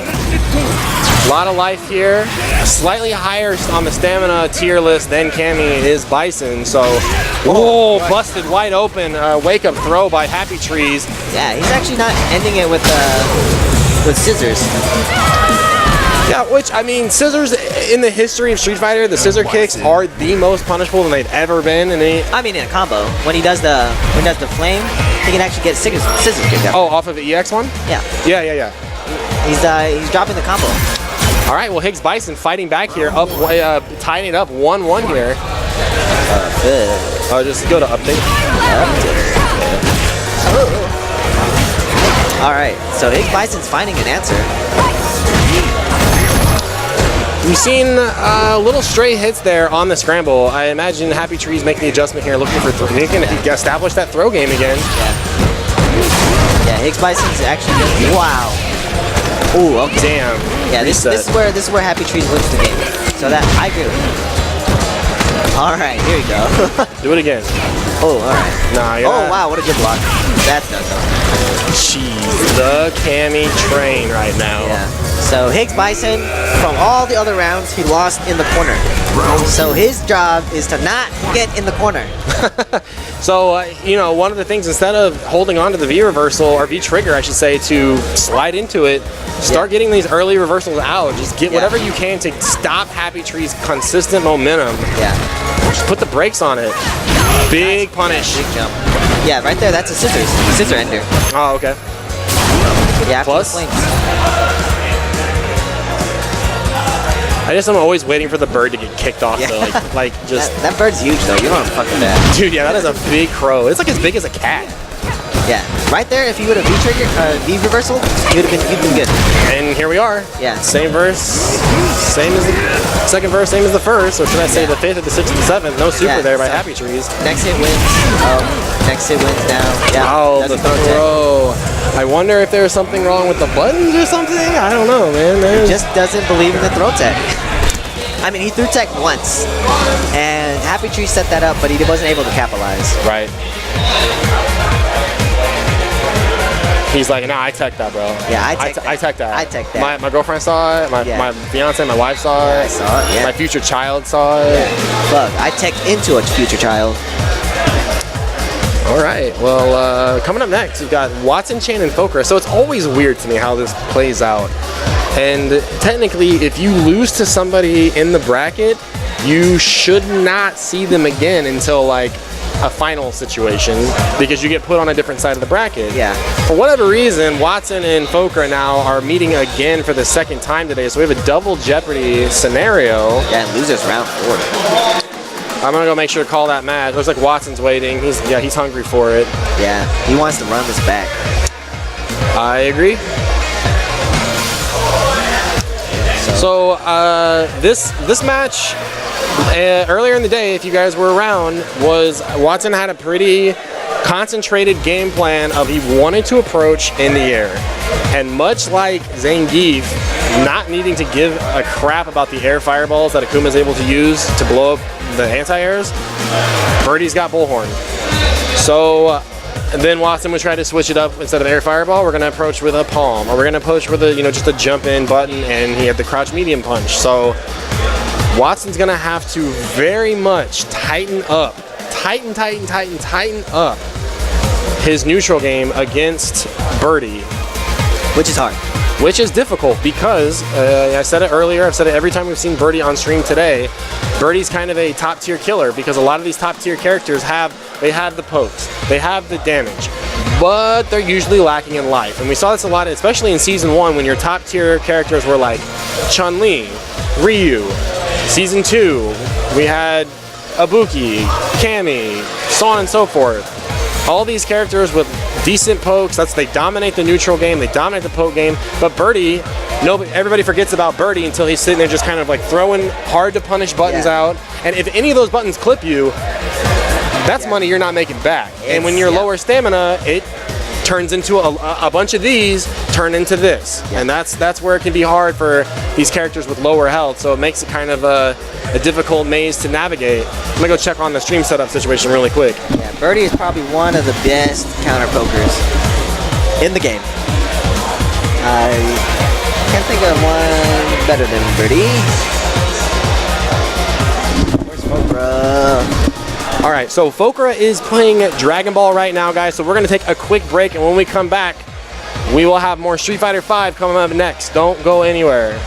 A lot of life here. Slightly higher on the stamina tier list than Cammy is Bison. So, oh, busted wide open. Wake up throw by Happy Trees. Yeah, he's actually not ending it with scissors. Yeah, which, I mean, scissors, in the history of Street Fighter, the scissor kicks are the most punishable than they've ever been. I mean, in a combo, when he does the flame, he can actually get scissors kicked out. Oh, off of the EX one? Yeah. Yeah. He's dropping the combo. All right, well, Higgs Bison fighting back here, tying it up 1-1 here. Good. Just go to update. All right, so Higgs Bison's finding an answer. We've seen little stray hits there on the scramble. I imagine Happy Trees making the adjustment here, looking for he can establish that throw game again. Yeah, Higgs Bison's actually good. Wow. Ooh, okay. Damn. Yeah, this is where Happy Trees wins the game. So that I agree with you. All right, here we go. Do it again. Oh, all right. Nah, yeah. Oh, wow, what a good block. That's done though. Jeez, the Cammy train right now. Yeah. So Higgs Bison, from all the other rounds, he lost in the corner. So his job is to not get in the corner. So, you know, one of the things, instead of holding on to the V reversal, or V trigger, I should say, to slide into it, start getting these early reversals out. Just get whatever you can to stop Happy Tree's consistent momentum. Yeah. Just put the brakes on it. Big punish. Big jump. Yeah, right there, that's a scissor ender. Oh, okay. Yeah, Plus? flames. I just am always waiting for the bird to get kicked off, though. Like just... That bird's huge, though. You don't want to fuck with that. Dude, yeah, that is a big crow. It's like as big as a cat. Yeah, right there, if you would have V-trigger, V reversal, you'd been good. And here we are. Yeah. Same verse, same as the second verse, same as the first. So should I say the fifth, or the sixth, and the seventh? No super there by Happy Trees. Next hit wins. Next hit wins now. Yeah. Oh, the throw. I wonder if there's something wrong with the buttons or something. I don't know, man. He just doesn't believe in the throw tech. I mean, he threw tech once, and Happy Tree set that up, but he wasn't able to capitalize. Right. He's like, nah, I teched that, bro. Yeah, I teched that. I teched that. My girlfriend saw it. My fiance, my wife saw it. I saw it, yeah. My future child saw it. Yeah. Look, I teched into a future child. All right. Well, coming up next, we've got Watson, Chan, and Fokra. So it's always weird to me how this plays out. And technically, if you lose to somebody in the bracket, you should not see them again until like a final situation, because you get put on a different side of the bracket. Yeah. For whatever reason, Watson and Fokra now are meeting again for the second time today, so we have a double Jeopardy scenario. Yeah, and loses round 4. I'm gonna go make sure to call that match. Looks like Watson's waiting. He's hungry for it. Yeah, he wants to run this back. I agree. So this match earlier in the day, if you guys were around, was Watson had a pretty concentrated game plan of he wanted to approach in the air, and much like Zangief not needing to give a crap about the air fireballs that Akuma is able to use to blow up the anti-airs, Birdie's got Bullhorn. So then Watson would try to switch it up. Instead of air fireball, we're going to approach with a palm, or we're going to approach with a, just a jump in button, and he had the crouch medium punch. So Watson's going to have to very much tighten up his neutral game against Birdie. Which is hard. Which is difficult because, I said it earlier, I've said it every time we've seen Birdie on stream today, Birdie's kind of a top tier killer, because a lot of these top tier characters have the pokes, they have the damage, but they're usually lacking in life. And we saw this a lot, especially in Season 1, when your top tier characters were like Chun-Li, Ryu. Season 2, we had Ibuki, Cammy, so on and so forth. All these characters with decent pokes, they dominate the neutral game, they dominate the poke game, but Birdie, everybody forgets about Birdie until he's sitting there just kind of like throwing hard to punish buttons out, and if any of those buttons clip you, that's money you're not making back. And when you're lower stamina, it turns into a bunch of these turn into this, and that's where it can be hard for these characters with lower health, so it makes it kind of a difficult maze to navigate. I'm gonna go check on the stream setup situation really quick. Yeah, Birdie is probably one of the best counter pokers in the game. I can't think of one better than Birdie. Where's Fokra? All right, so Fokra is playing Dragon Ball right now, guys, so we're gonna take a quick break, and when we come back, we will have more Street Fighter V coming up next. Don't go anywhere.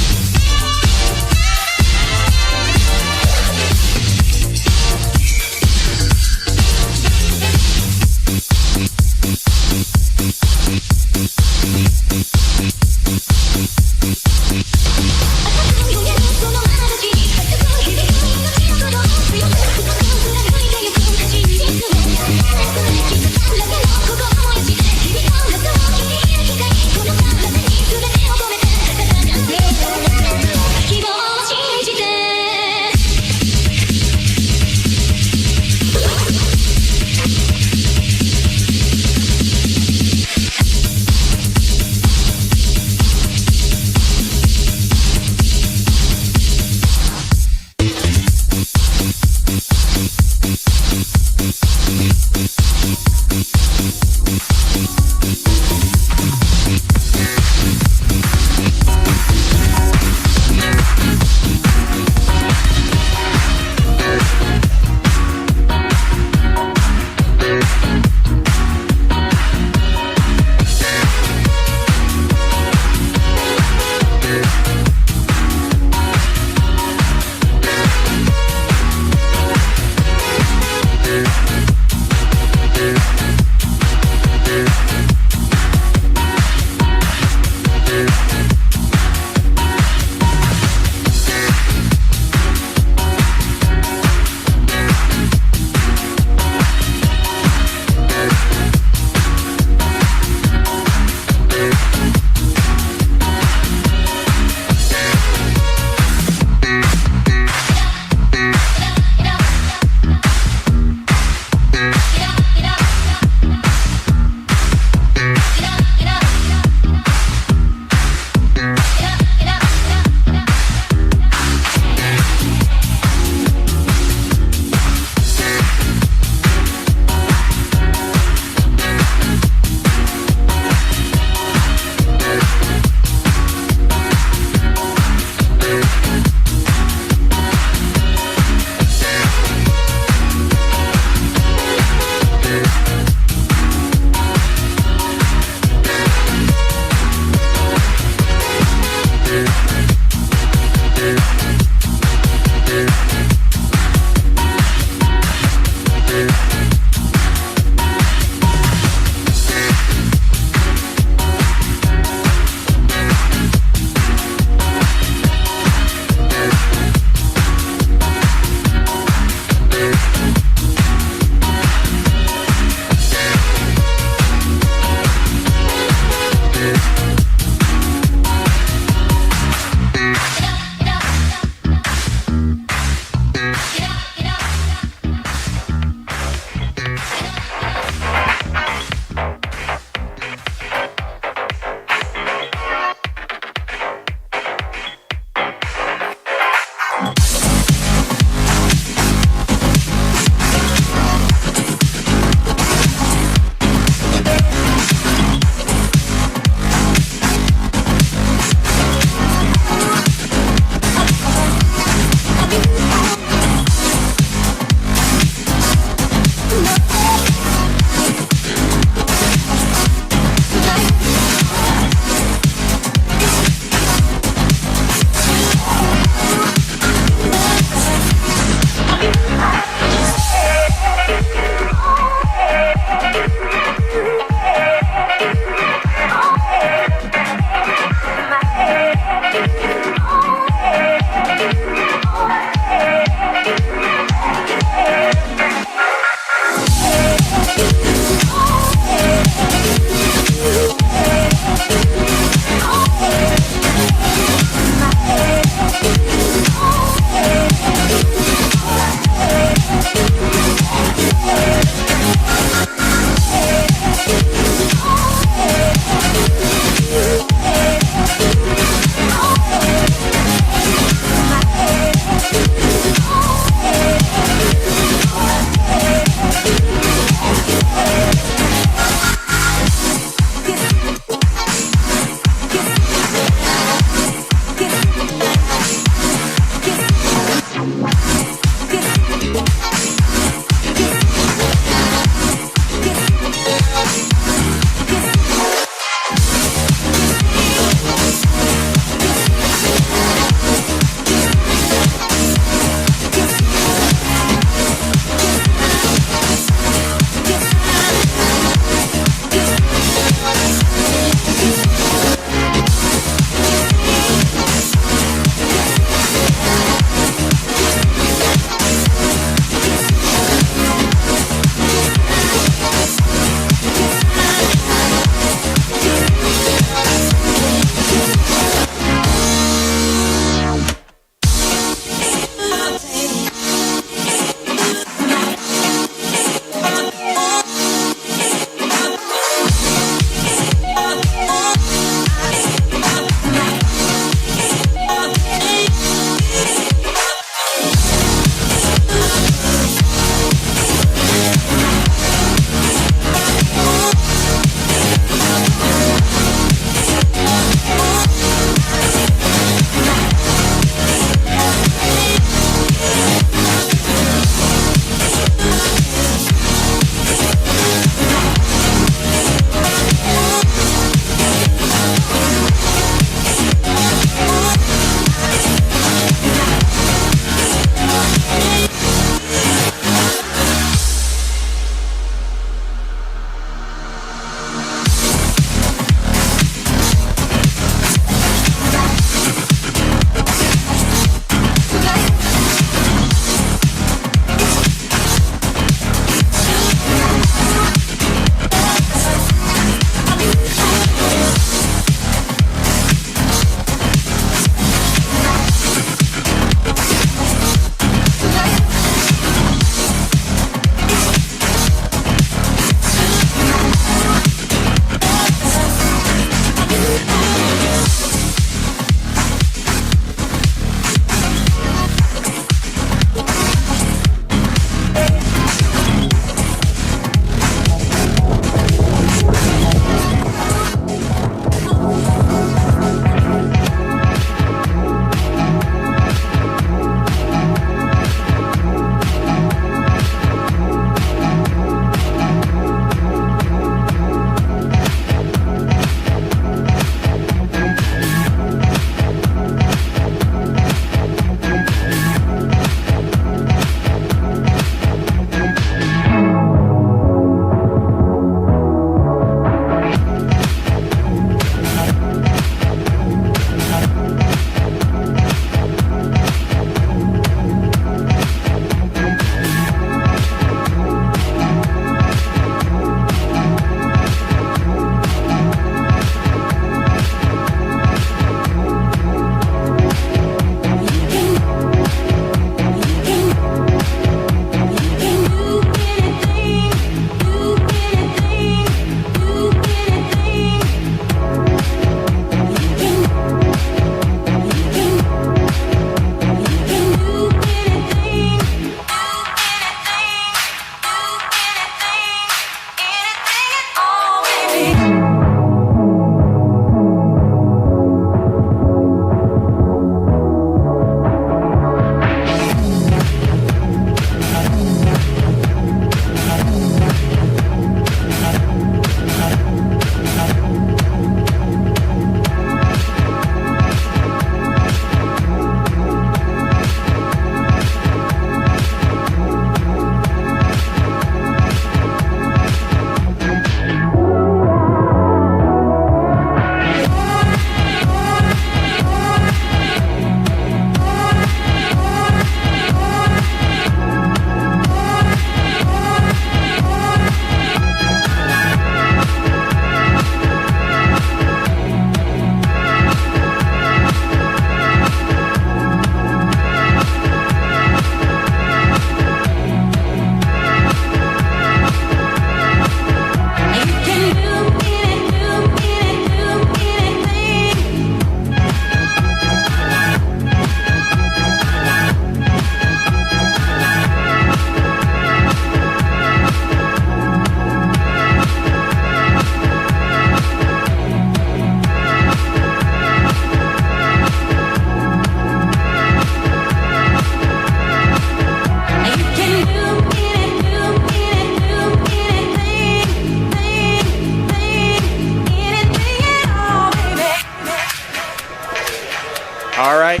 All right.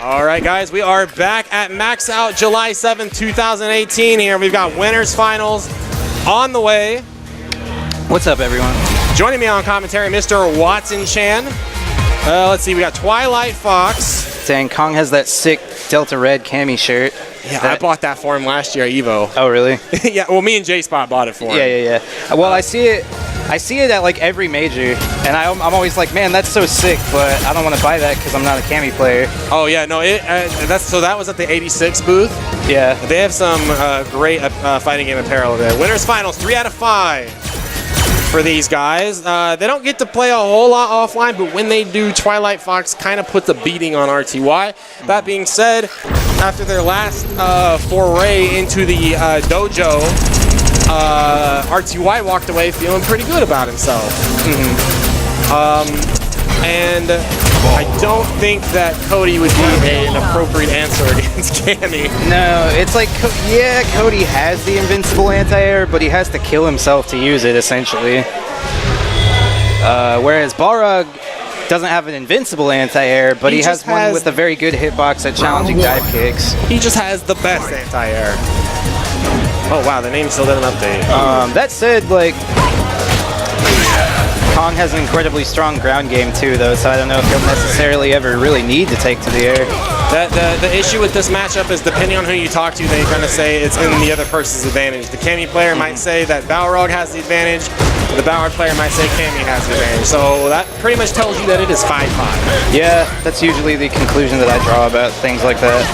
All right, guys, we are back at Maxout July 7th, 2018 here. We've got winners finals on the way. What's up, everyone? Joining me on commentary, Mr. Watson Chan. Let's see, we got Twilight Fox. Dang, Kong has that sick Delta Red cami shirt. Yeah, I bought that for him last year at Evo. Oh, really? Yeah, well, me and J-Spot bought it for him. Yeah. Well, I see it at like every major, and I'm always like, man, that's so sick, but I don't want to buy that because I'm not a cami player. Oh yeah, no, that was at the 86 booth. Yeah. They have some great fighting game apparel there. Winners finals, 3 out of 5 for these guys. They don't get to play a whole lot offline, but when they do, Twilight Fox kind of puts a beating on RTY. That being said, after their last foray into the dojo, RTY walked away feeling pretty good about himself. And I don't think that Cody would be an appropriate answer against Cammy. No, it's like, yeah, Cody has the invincible anti-air, but he has to kill himself to use it, essentially. Whereas Balrog doesn't have an invincible anti-air, but he has one with a very good hitbox at challenging dive kicks. He just has the best anti-air. Oh wow, the name still didn't update. That said, like, Kong has an incredibly strong ground game too, though, so I don't know if he'll necessarily ever really need to take to the air. The issue with this matchup is, depending on who you talk to, they kind of say it's in the other person's advantage. The Cammy player might say that Balrog has the advantage. The Balrog player might say Cammy has the advantage. So that pretty much tells you that it is 5-5. Yeah, that's usually the conclusion that I draw about things like that.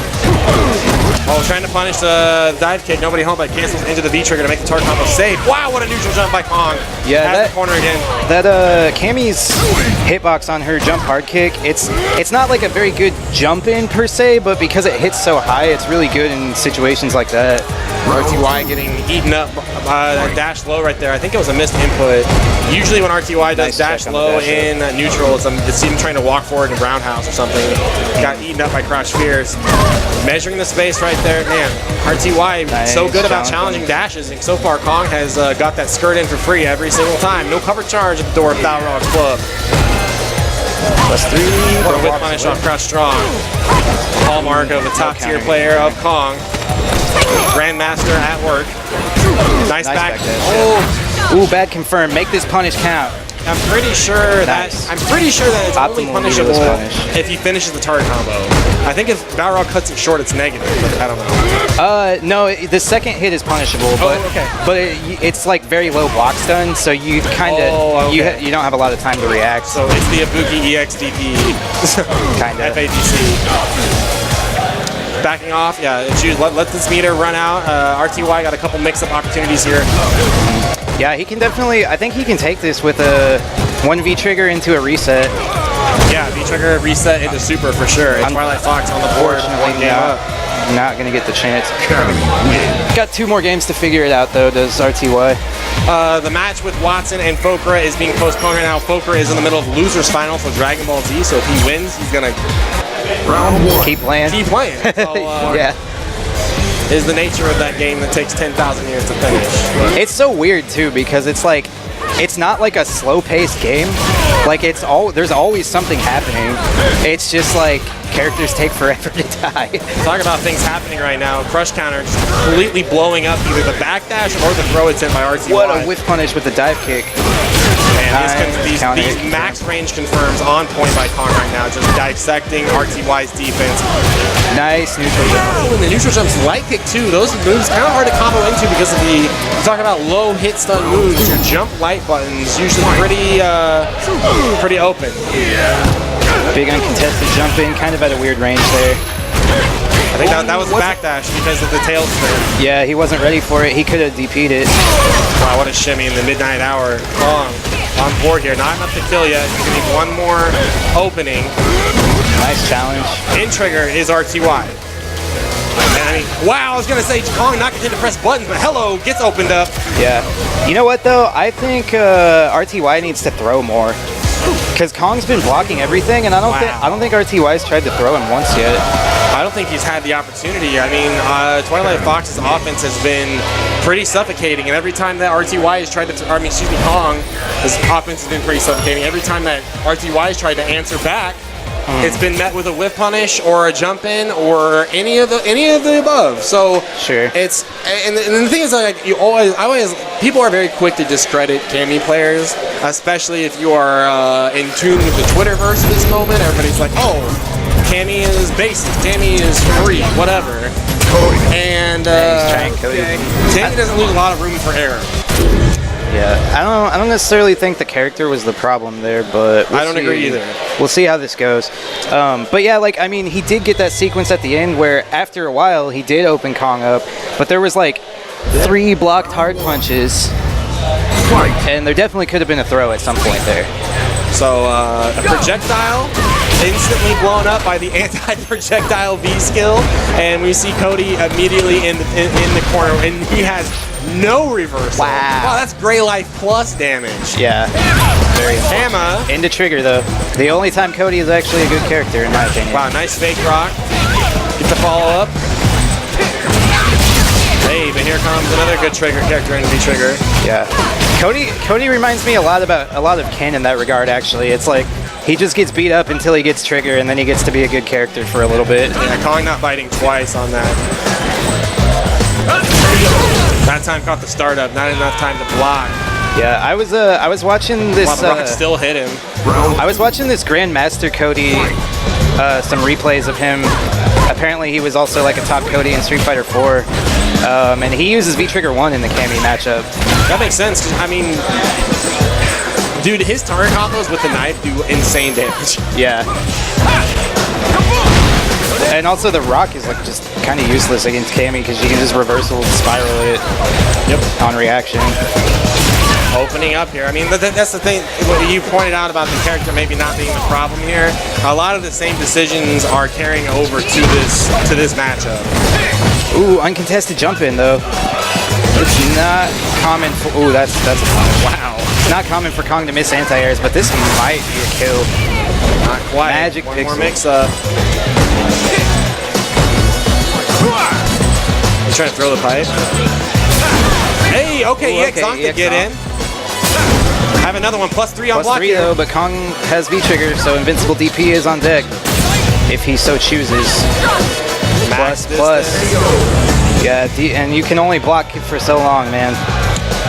Oh, trying to punish the dive kick. Nobody home, but cancels into the V trigger to make the target combo safe. Wow, what a neutral jump by Kong. Yeah, has the corner again. That Cammy's hitbox on her jump hard kick, it's not like a very good jump in per se, but because it hits so high, it's really good in situations like that. RTY getting eaten up. Dash low right there. I think it was a missed input. Usually when RTY does dash low in neutral, it's him trying to walk forward in roundhouse or something. Got eaten up by Crouch Fierce. Measuring the space right there. Man, RTY so good about challenging dashes, and so far Kong has got that skirt in for free every single time. No cover charge at the door of Balrog's club. +3 for a whip punish off Crouch Strong. Hallmark of a top tier player of Kong. Grandmaster at work. Nice back. Ooh, bad confirm. Make this punish count. I'm pretty sure that it's only punishable if he finishes the target combo. I think if Balrog cuts it short, it's negative, but I don't know. No, the second hit is punishable, but it's like very low block stun, so you kind of you don't have a lot of time to react. So it's the Ibuki EXDP kind of FADC. Backing off, yeah. Let this meter run out. RTY got a couple mix-up opportunities here. Yeah, he can definitely. I think he can take this with a 1V trigger into a reset. Yeah, V-trigger reset into super for sure. And Twilight Fox on the board. Not gonna get the chance. Got 2 more games to figure it out though. Does RTY? The match with Watson and Fokra is being postponed right now. Fokra is in the middle of losers final for Dragon Ball Z, so if he wins, he's gonna keep playing. So, yeah. Is the nature of that game that takes 10,000 years to finish. It's so weird too because it's like, it's not like a slow-paced game. Like there's always something happening. It's just like characters take forever to die. Talk about things happening right now. Crush counter just completely blowing up either the backdash or the throw attempt by RTY. What a whiff punish with the dive kick. And these max range confirms on point by Kong right now, just dissecting RTY's defense. Nice neutral jump. Oh, and the neutral jump's light kick too. Those moves kind of hard to combo into because of the, you talk about low hit stun moves, your jump light buttons usually pretty open. Big uncontested jumping, kind of at a weird range there. I think that was a backdash because of the tail spin. Yeah, he wasn't ready for it. He could have DP'd it. Wow, what a shimmy in the midnight hour. Kong on board here. Not enough to kill yet. He's gonna need one more opening. Nice challenge. In trigger is RTY. I mean, wow, I was gonna say Kong not getting to press buttons, but hello, gets opened up. Yeah. You know what though? I think RTY needs to throw more. Because Kong's been blocking everything, and I don't think RTY's tried to throw him once yet. I don't think he's had the opportunity. I mean, Twilight Fox's offense has been pretty suffocating, and every time that RTY has tried to, Kong, his offense has been pretty suffocating. Every time that RTY has tried to answer back, it's been met with a whiff punish or a jump in or any of the above. So Sure. it's and the thing is, like, people are very quick to discredit Cammy players, especially if you are in tune with the Twitterverse at this moment. Everybody's like, oh, Cammy is basic, Cammy is free, whatever. And he's trying Cody. Cammy doesn't lose a lot of room for error. Yeah, I don't necessarily think the character was the problem there, but I don't agree either. We'll see how this goes. But yeah, like, I mean, he did get that sequence at the end where after a while he did open Kong up, but there was like 3 blocked hard punches, and there definitely could have been a throw at some point there. So a projectile instantly blown up by the anti-projectile V skill, and we see Cody immediately in the corner, and he has no reversal. Wow, that's Gray Life plus damage. Yeah, very Hammer. into trigger though. The only time Cody is actually a good character in my opinion. Wow, nice fake rock. Get the follow up. Hey, but here comes another good trigger character in V trigger. Yeah, Cody reminds me a lot of Ken in that regard. Actually, it's like he just gets beat up until he gets trigger, and then he gets to be a good character for a little bit. Yeah, Kong not biting twice on that. That time caught the startup, not enough time to block. Yeah, I was watching this. While the rock still hit him. I was watching this Grandmaster Cody, some replays of him. Apparently, he was also like a top Cody in Street Fighter 4, and he uses V-Trigger 1 in the Cammy matchup. That makes sense, 'cause, I mean, dude, his target combos with the knife do insane damage. Yeah. And also the rock is like just kind of useless against Cammy because you can just reversal spiral it. Yep. On reaction. Opening up here. I mean, that's the thing. What you pointed out about the character maybe not being the problem here. A lot of the same decisions are carrying over to this matchup. Ooh, uncontested jump in though. It's not common for. Ooh, that's wow. It's not common for Kong to miss anti-airs, but this might be a kill. Not quite. Magic One pixel. more mix-up. He's trying to throw the pipe. Hey, okay, Ooh, EX on to get in. Have another one, +3 on block +3 here. though, but Kong has V-Trigger, so Invincible DP is on deck if he so chooses. Max Plus. Yeah, and you can only block it for so long, man.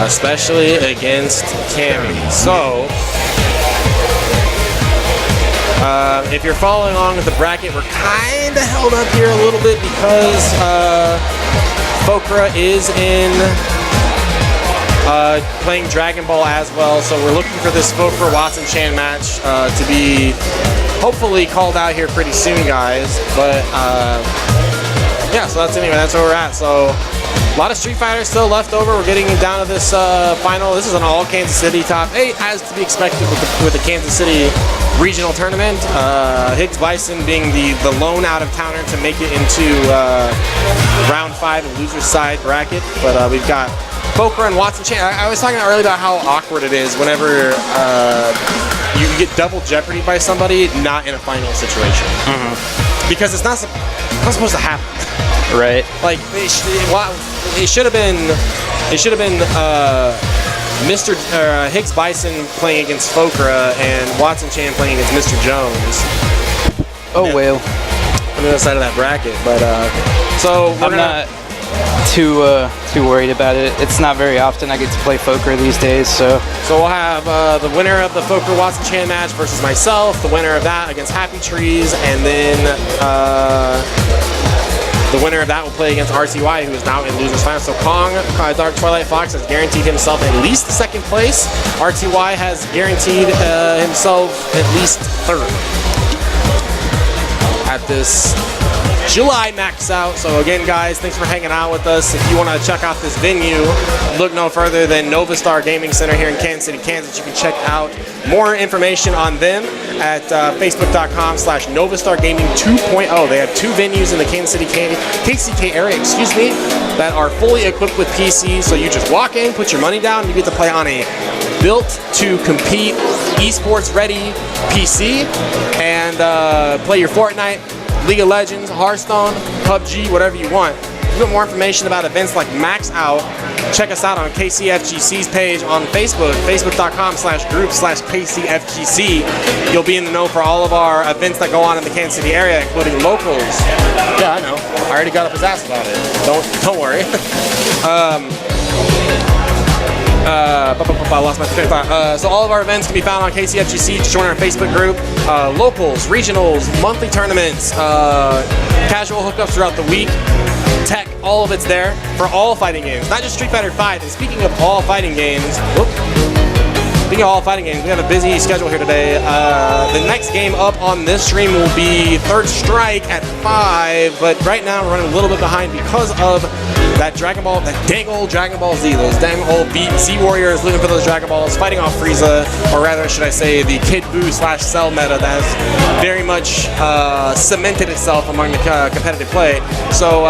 Especially against Cammy. So, if you're following along with the bracket, we're kind of held up here a little bit because Fokra is in playing Dragon Ball as well. So we're looking for this Fokra Watson Chan match to be hopefully called out here pretty soon, guys. But yeah, so that's where we're at. So a lot of Street Fighters still left over. We're getting down to this final. This is an all Kansas City top 8, as to be expected with the Kansas City regional tournament. Higgs Bison being the lone out-of-towner to make it into round 5 and loser's side bracket. But we've got Fokra and Watson Chan. I was talking earlier about how awkward it is whenever you get double jeopardy by somebody not in a final situation. Because it's not supposed to happen. Right. Like it should have been Mr. Higgs Bison playing against Fokra and Watson Chan playing against Mr. Jones. Oh well. On the other side of that bracket, but so we're not too worried about it. It's not very often I get to play Fokra these days, so we'll have the winner of the Fokra Watson Chan match versus myself, the winner of that against Happy Trees, and then the winner of that will play against RTY, who is now in loser's final. So Kong, Dark Twilight Fox, has guaranteed himself at least second place. RTY has guaranteed himself at least third at this July Maxout. So again, guys, thanks for hanging out with us. If you want to check out this venue, look no further than Novastar Gaming Center here in Kansas City, Kansas. You can check out more information on them at facebook.com/Novastar Gaming 2.0. They have 2 venues in the Kansas City, KCK area, that are fully equipped with PCs. So you just walk in, put your money down, and you get to play on a built-to-compete, esports-ready PC, and play your Fortnite, League of Legends, Hearthstone, PUBG, whatever you want. If you want more information about events like Maxout, check us out on KCFGC's page on Facebook, facebook.com/group/KCFGC. You'll be in the know for all of our events that go on in the Kansas City area, including locals. Yeah, I know. I already got up his ass about it. Don't worry. I lost my train of thought. So all of our events can be found on KCFGC. Just join our Facebook group. Locals, regionals, monthly tournaments, casual hookups throughout the week. Tech, all of it's there for all fighting games, not just Street Fighter 5. And speaking of all fighting games, we have a busy schedule here today. The next game up on this stream will be Third Strike at 5, but right now we're running a little bit behind because of that dang old Dragon Ball Z, those dang old Z Warriors looking for those Dragon Balls, fighting off Frieza, or rather should I say the Kid Buu / Cell meta that has very much cemented itself among the competitive play. So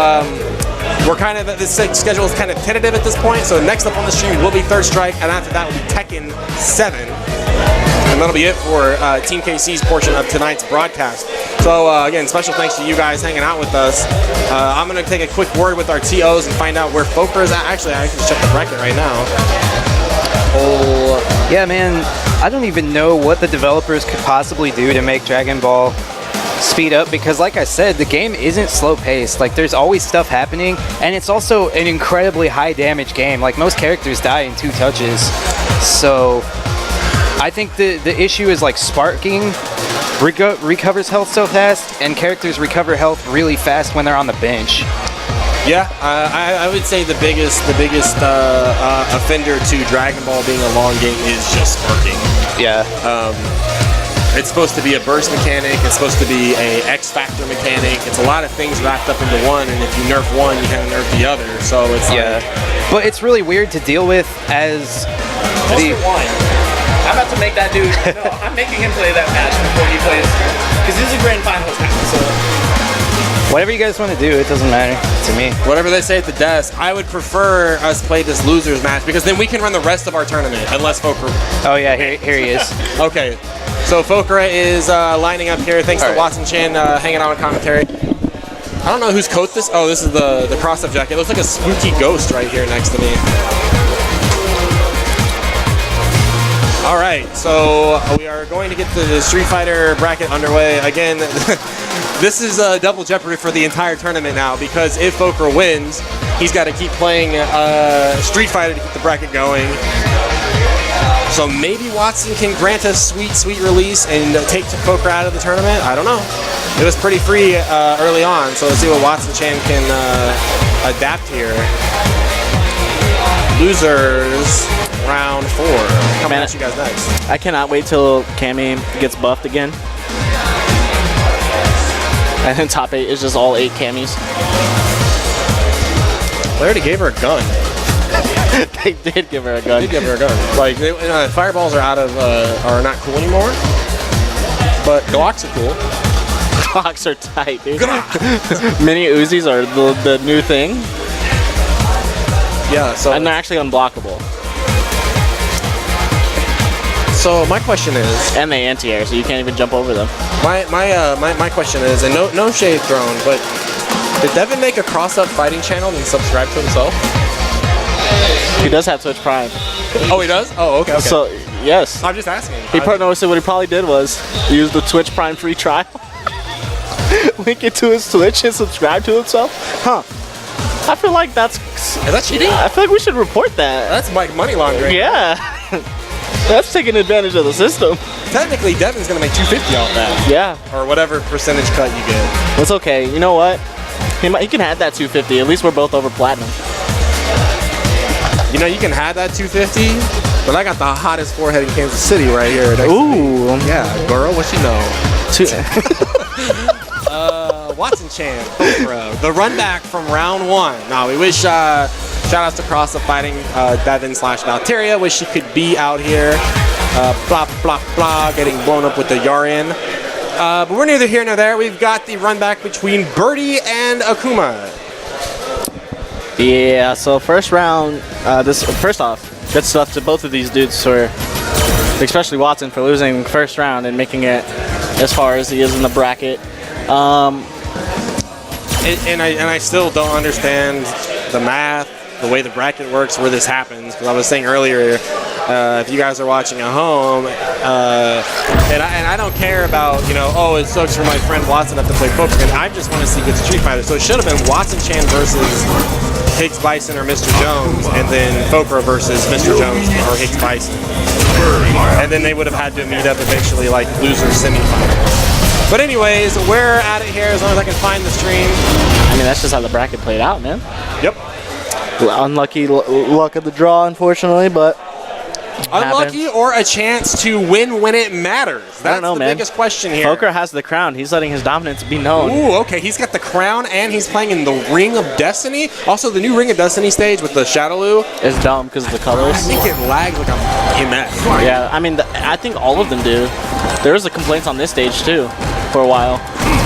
we're kind of, this schedule is kind of tentative at this point, so next up on the stream will be Third Strike, and after that will be Tekken 7. And that'll be it for Team KC's portion of tonight's broadcast. So again, special thanks to you guys hanging out with us. I'm going to take a quick word with our TOs and find out where Foker is at. Actually, I can check the bracket right now. Oh. Yeah, man, I don't even know what the developers could possibly do to make Dragon Ball speed up, because like I said, the game isn't slow paced. Like, there's always stuff happening, and it's also an incredibly high damage game. Like, most characters die in 2 touches. So I think the issue is like sparking recovers health so fast, and characters recover health really fast when they're on the bench. Yeah, I would say the biggest offender to Dragon Ball being a long game is just sparking. Yeah. It's supposed to be a burst mechanic, it's supposed to be a X Factor mechanic, it's a lot of things wrapped up into one, and if you nerf one, you kind of nerf the other, so it's like... But it's really weird to deal with as the... I'm about to make that dude, no, I'm making him play that match before he plays, because this is a grand finals now, so... Whatever you guys want to do, it doesn't matter to me. Whatever they say at the desk. I would prefer us play this losers match, because then we can run the rest of our tournament, unless Foker... Oh yeah, here he is. Okay. So Fokra is lining up here. Thanks to Watson Chan hanging out with commentary. I don't know whose coat this. Oh, this is the cross-up jacket. It looks like a spooky ghost right here next to me. All right, so we are going to get the Street Fighter bracket underway again. This is double jeopardy for the entire tournament now, because if Fokra wins, he's got to keep playing Street Fighter to keep the bracket going. So maybe Watson can grant a sweet release and take Fokra out of the tournament. I don't know. It was pretty free early on, so let's see what Watson Chan can adapt here. Losers, round 4. Coming at you guys next. I cannot wait till Cammy gets buffed again. And then top 8 is just all 8 Cammies. They already gave her a gun. They did give her a gun. They did give her a gun. Like, fireballs are are not cool anymore. But Glocks are cool. Glocks are tight, dude. Mini Uzis are the new thing. Yeah, so... And they're actually unblockable. So my question is... And they anti-air, so you can't even jump over them. My question is, and no shade thrown, but did Devin make a cross-up fighting channel and subscribe to himself? He does have Twitch Prime. Oh, he does? Oh, okay. So, yes. I'm just asking. What he probably did was use the Twitch Prime free trial, link it to his Twitch, and subscribe to himself. Huh. I feel like that's... Is that cheating? I feel like we should report that. That's like money laundering. Yeah. That's taking advantage of the system. Technically, Devin's going to make $250 off that. Yeah. Or whatever percentage cut you get. That's okay. You know what? He can have that $250. At least we're both over platinum. You know, you can have that $250, but I got the hottest forehead in Kansas City right here. Ooh. Yeah, girl, what you know? Watson Chan, the run back from round 1. Now, we wish, shout outs to Cross of Fighting, Devin / Valteria. Wish she could be out here. Blah, blah, blah, getting blown up with the Yarian. But we're neither here nor there. We've got the run back between Birdie and Akuma. Yeah, so first round, first off, good stuff to both of these dudes, especially Watson, for losing first round and making it as far as he is in the bracket. And I still don't understand the math, the way the bracket works, where this happens. Because I was saying earlier, if you guys are watching at home, and I don't care about, you know, oh, it sucks for my friend Watson to have to play poker. And I just want to see good Street Fighter. So it should have been Watson Chan versus Higgs Bison or Mr. Jones, and then Fokra versus Mr. Jones or Higgs Bison. And then they would have had to meet up eventually, like loser semifinals. But anyways, we're at it here as long as I can find the stream. I mean, that's just how the bracket played out, man. Yep. Unlucky luck of the draw, unfortunately, but unlucky happens. or a chance to win when it matters. That's I don't know, the man. biggest question here. Fokra has the crown. He's letting his dominance be known. Ooh, okay. He's got the crown and he's playing in the Ring of Destiny. Also, the new Ring of Destiny stage with the Shadowloo. It's dumb because of the I colors. think it lags like a MF. Yeah, I mean, I think all of them do. There was the complaints on this stage too, for a while.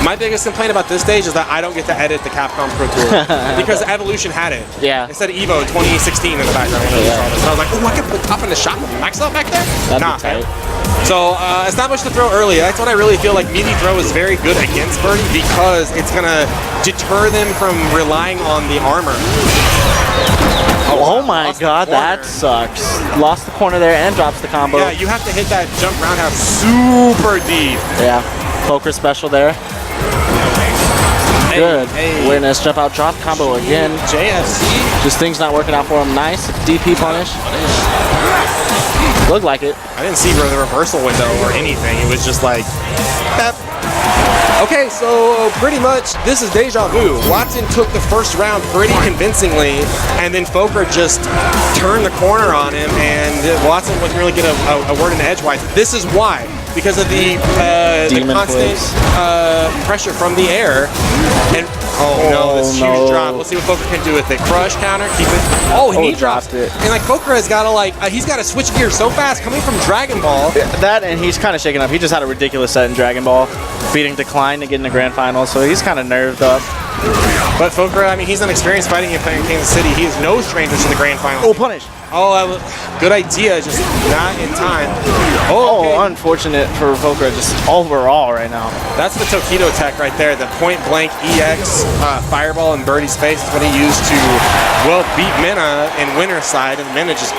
My biggest complaint about this stage is that I don't get to edit the Capcom Pro Tour because Evolution had it. Yeah. Instead of Evo 2016 in the background. When I saw this. And I was like, oh, I can put top in the shot with Maxout back there? That'd Nah. be tight. So establish the throw early. That's what I really feel like. Meaty throw is very good against Birdie because it's gonna deter them from relying on the armor. Oh my Lost the god, that corner. sucks. Lost the corner there and drops the combo. Yeah, you have to hit that jump roundhouse super deep. Yeah. Poker special there. Good. Awareness, jump out, drop combo again. JFC. Just things not working out for him. Nice. DP punish. Looked like it. I didn't see the reversal window or anything. It was just like, Bep. Okay, so pretty much this is deja vu. Watson took the first round pretty convincingly, and then Fokra just turned the corner on him, and Watson wasn't really get a word in edgewise. This is why. Because of the constant pressure from the air. And no, this huge drop. Let's see what Fokra can do with it. Crush, counter, keep it. Oh, he dropped it. And like Fokra has got to he's got to switch gears so fast coming from Dragon Ball. That and he's kind of shaken up. He just had a ridiculous set in Dragon Ball, beating Decline to get in the grand final, so he's kind of nerved up. But Fokra, I mean, he's unexperienced fighting in Kansas City. He is no stranger to the grand final. Oh, punish. Oh, good idea, just not in time. Oh, unfortunate for Fokra just overall right now. That's the Tokido tech right there. The point blank EX fireball in Birdie's face is what he used to, well, beat Minna in winner's side, and Minna just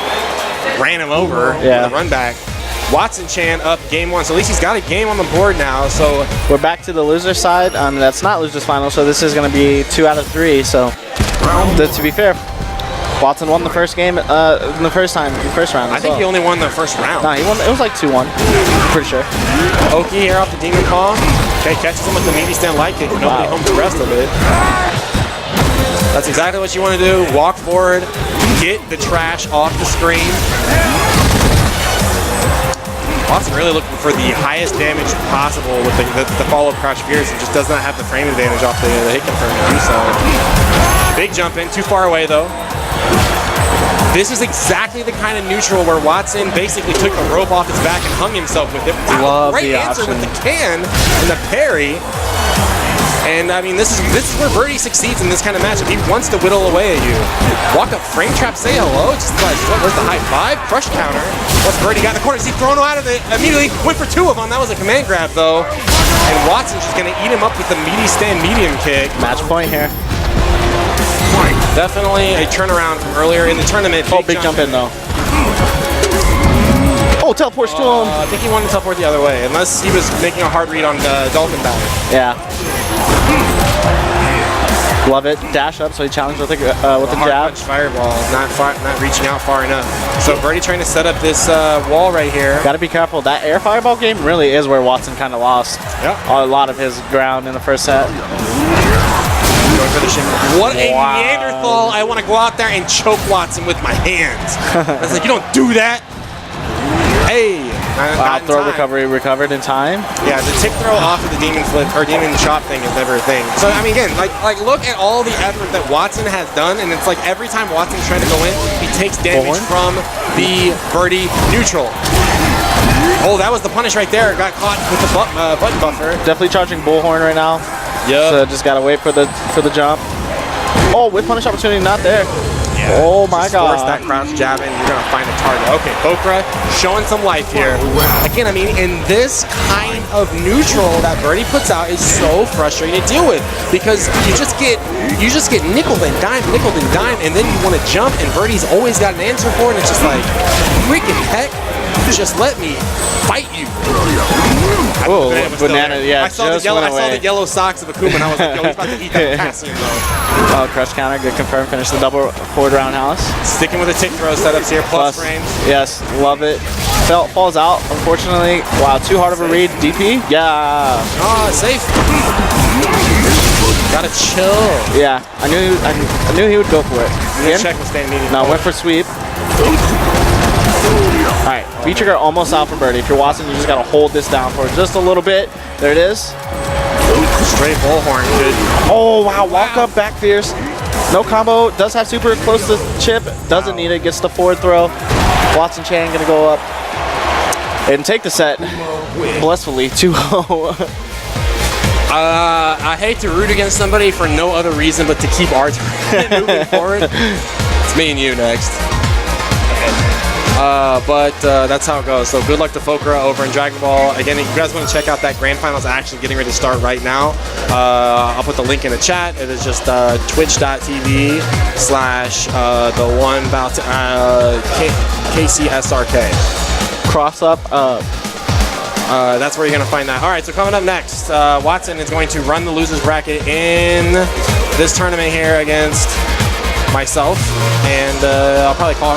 ran him over with a run back. Watson Chan up game one, so at least he's got a game on the board now. So we're back to the loser side. That's not loser's final, so this is going to be 2 out of 3. So to be fair, Watson won the first game in the first round. I think he only won the first round. No, he won. It was like 2-1. Pretty sure. Oki here off the Demon Palm. Okay, catches him with the meaty stand light kick. Nobody home the rest of it. That's exactly what you want to do. Walk forward, get the trash off the screen. Watson really looking for the highest damage possible with the follow-up crouch fierce, and just does not have the frame advantage off the hit confirm to do so. Big jump in, too far away though. This is exactly the kind of neutral where Watson basically took the rope off his back and hung himself with it. Wow, great answer with the can and the parry. And I mean, this is where Birdie succeeds in this kind of matchup. He wants to whittle away at you. Walk up, frame trap, say hello. Just like, where's the high five? Crush counter. What's Birdie got in the corner? Is he thrown out of it immediately? Went for 2 of them. That was a command grab though. And Watson's just gonna eat him up with the meaty stand medium kick. Match point here. Definitely a turnaround from earlier in the tournament. Big jump in though. Oh, teleports to him. I think he wanted to teleport the other way, unless he was making a hard read on Dolphin Batter. Yeah. Love it. Dash up, so he challenged with the jab. Punch fireball, not reaching out far enough. So Birdie trying to set up this wall right here. Got to be careful. That air fireball game really is where Watson kind of lost a lot of his ground in the first set. Going for the shimmer. What a Neanderthal! I want to go out there and choke Watson with my hands. I was like, you don't do that. Hey. Throw recovery, recovered in time. Yeah, the tick throw off of the demon flip or demon chop thing is never a thing. So I mean, again, like look at all the effort that Watson has done, and it's like every time Watson's trying to go in, he takes damage from the Birdie neutral. Oh, that was the punish right there. Got caught with the button buffer. Definitely charging bullhorn right now. Yeah. So just gotta wait for the jump. Oh, with punish opportunity, not there. Yeah. Oh my god. Force that crouch jab in, you're gonna find a target. Okay, Fokra showing some life here. Again, I mean, in this kind of neutral that Birdie puts out is so frustrating to deal with because you just get nickel and dime, and then you want to jump, and Birdie's always got an answer for it. And it's just like, freaking heck, just let me fight you. Whoa, banana, yeah, I saw the yellow socks of Akuma, and I was like, yo, he's about to eat that potassium though. Oh, crush counter, good confirm. Finish the double forward roundhouse. Sticking with the tick throw setups here, plus frames. Yes, love it. Falls out, unfortunately. Wow, too hard of a read. DP? Yeah. Oh, safe. Gotta chill. Yeah, I knew he would go for it. Check with stand medium. No, went for sweep. All right, V-trigger almost out for Birdie. If you're Watson, you just gotta hold this down for just a little bit. There it is. Straight bullhorn, good. Oh, wow, walk up, back fierce. No combo, does have super close to chip. Doesn't need it, gets the forward throw. Watson Chang gonna go up and take the set blissfully 2-0. I hate to root against somebody for no other reason but to keep our tournament moving forward. It's me and you next. But that's how it goes. So good luck to Fokra over in Dragon Ball. Again, if you guys want to check out that grand finals action getting ready to start right now, I'll put the link in the chat. It is just twitch.tv/KCSRK. Cross up. That's where you're going to find that. All right, so coming up next, Watson is going to run the losers bracket in this tournament here against myself, and I'll probably call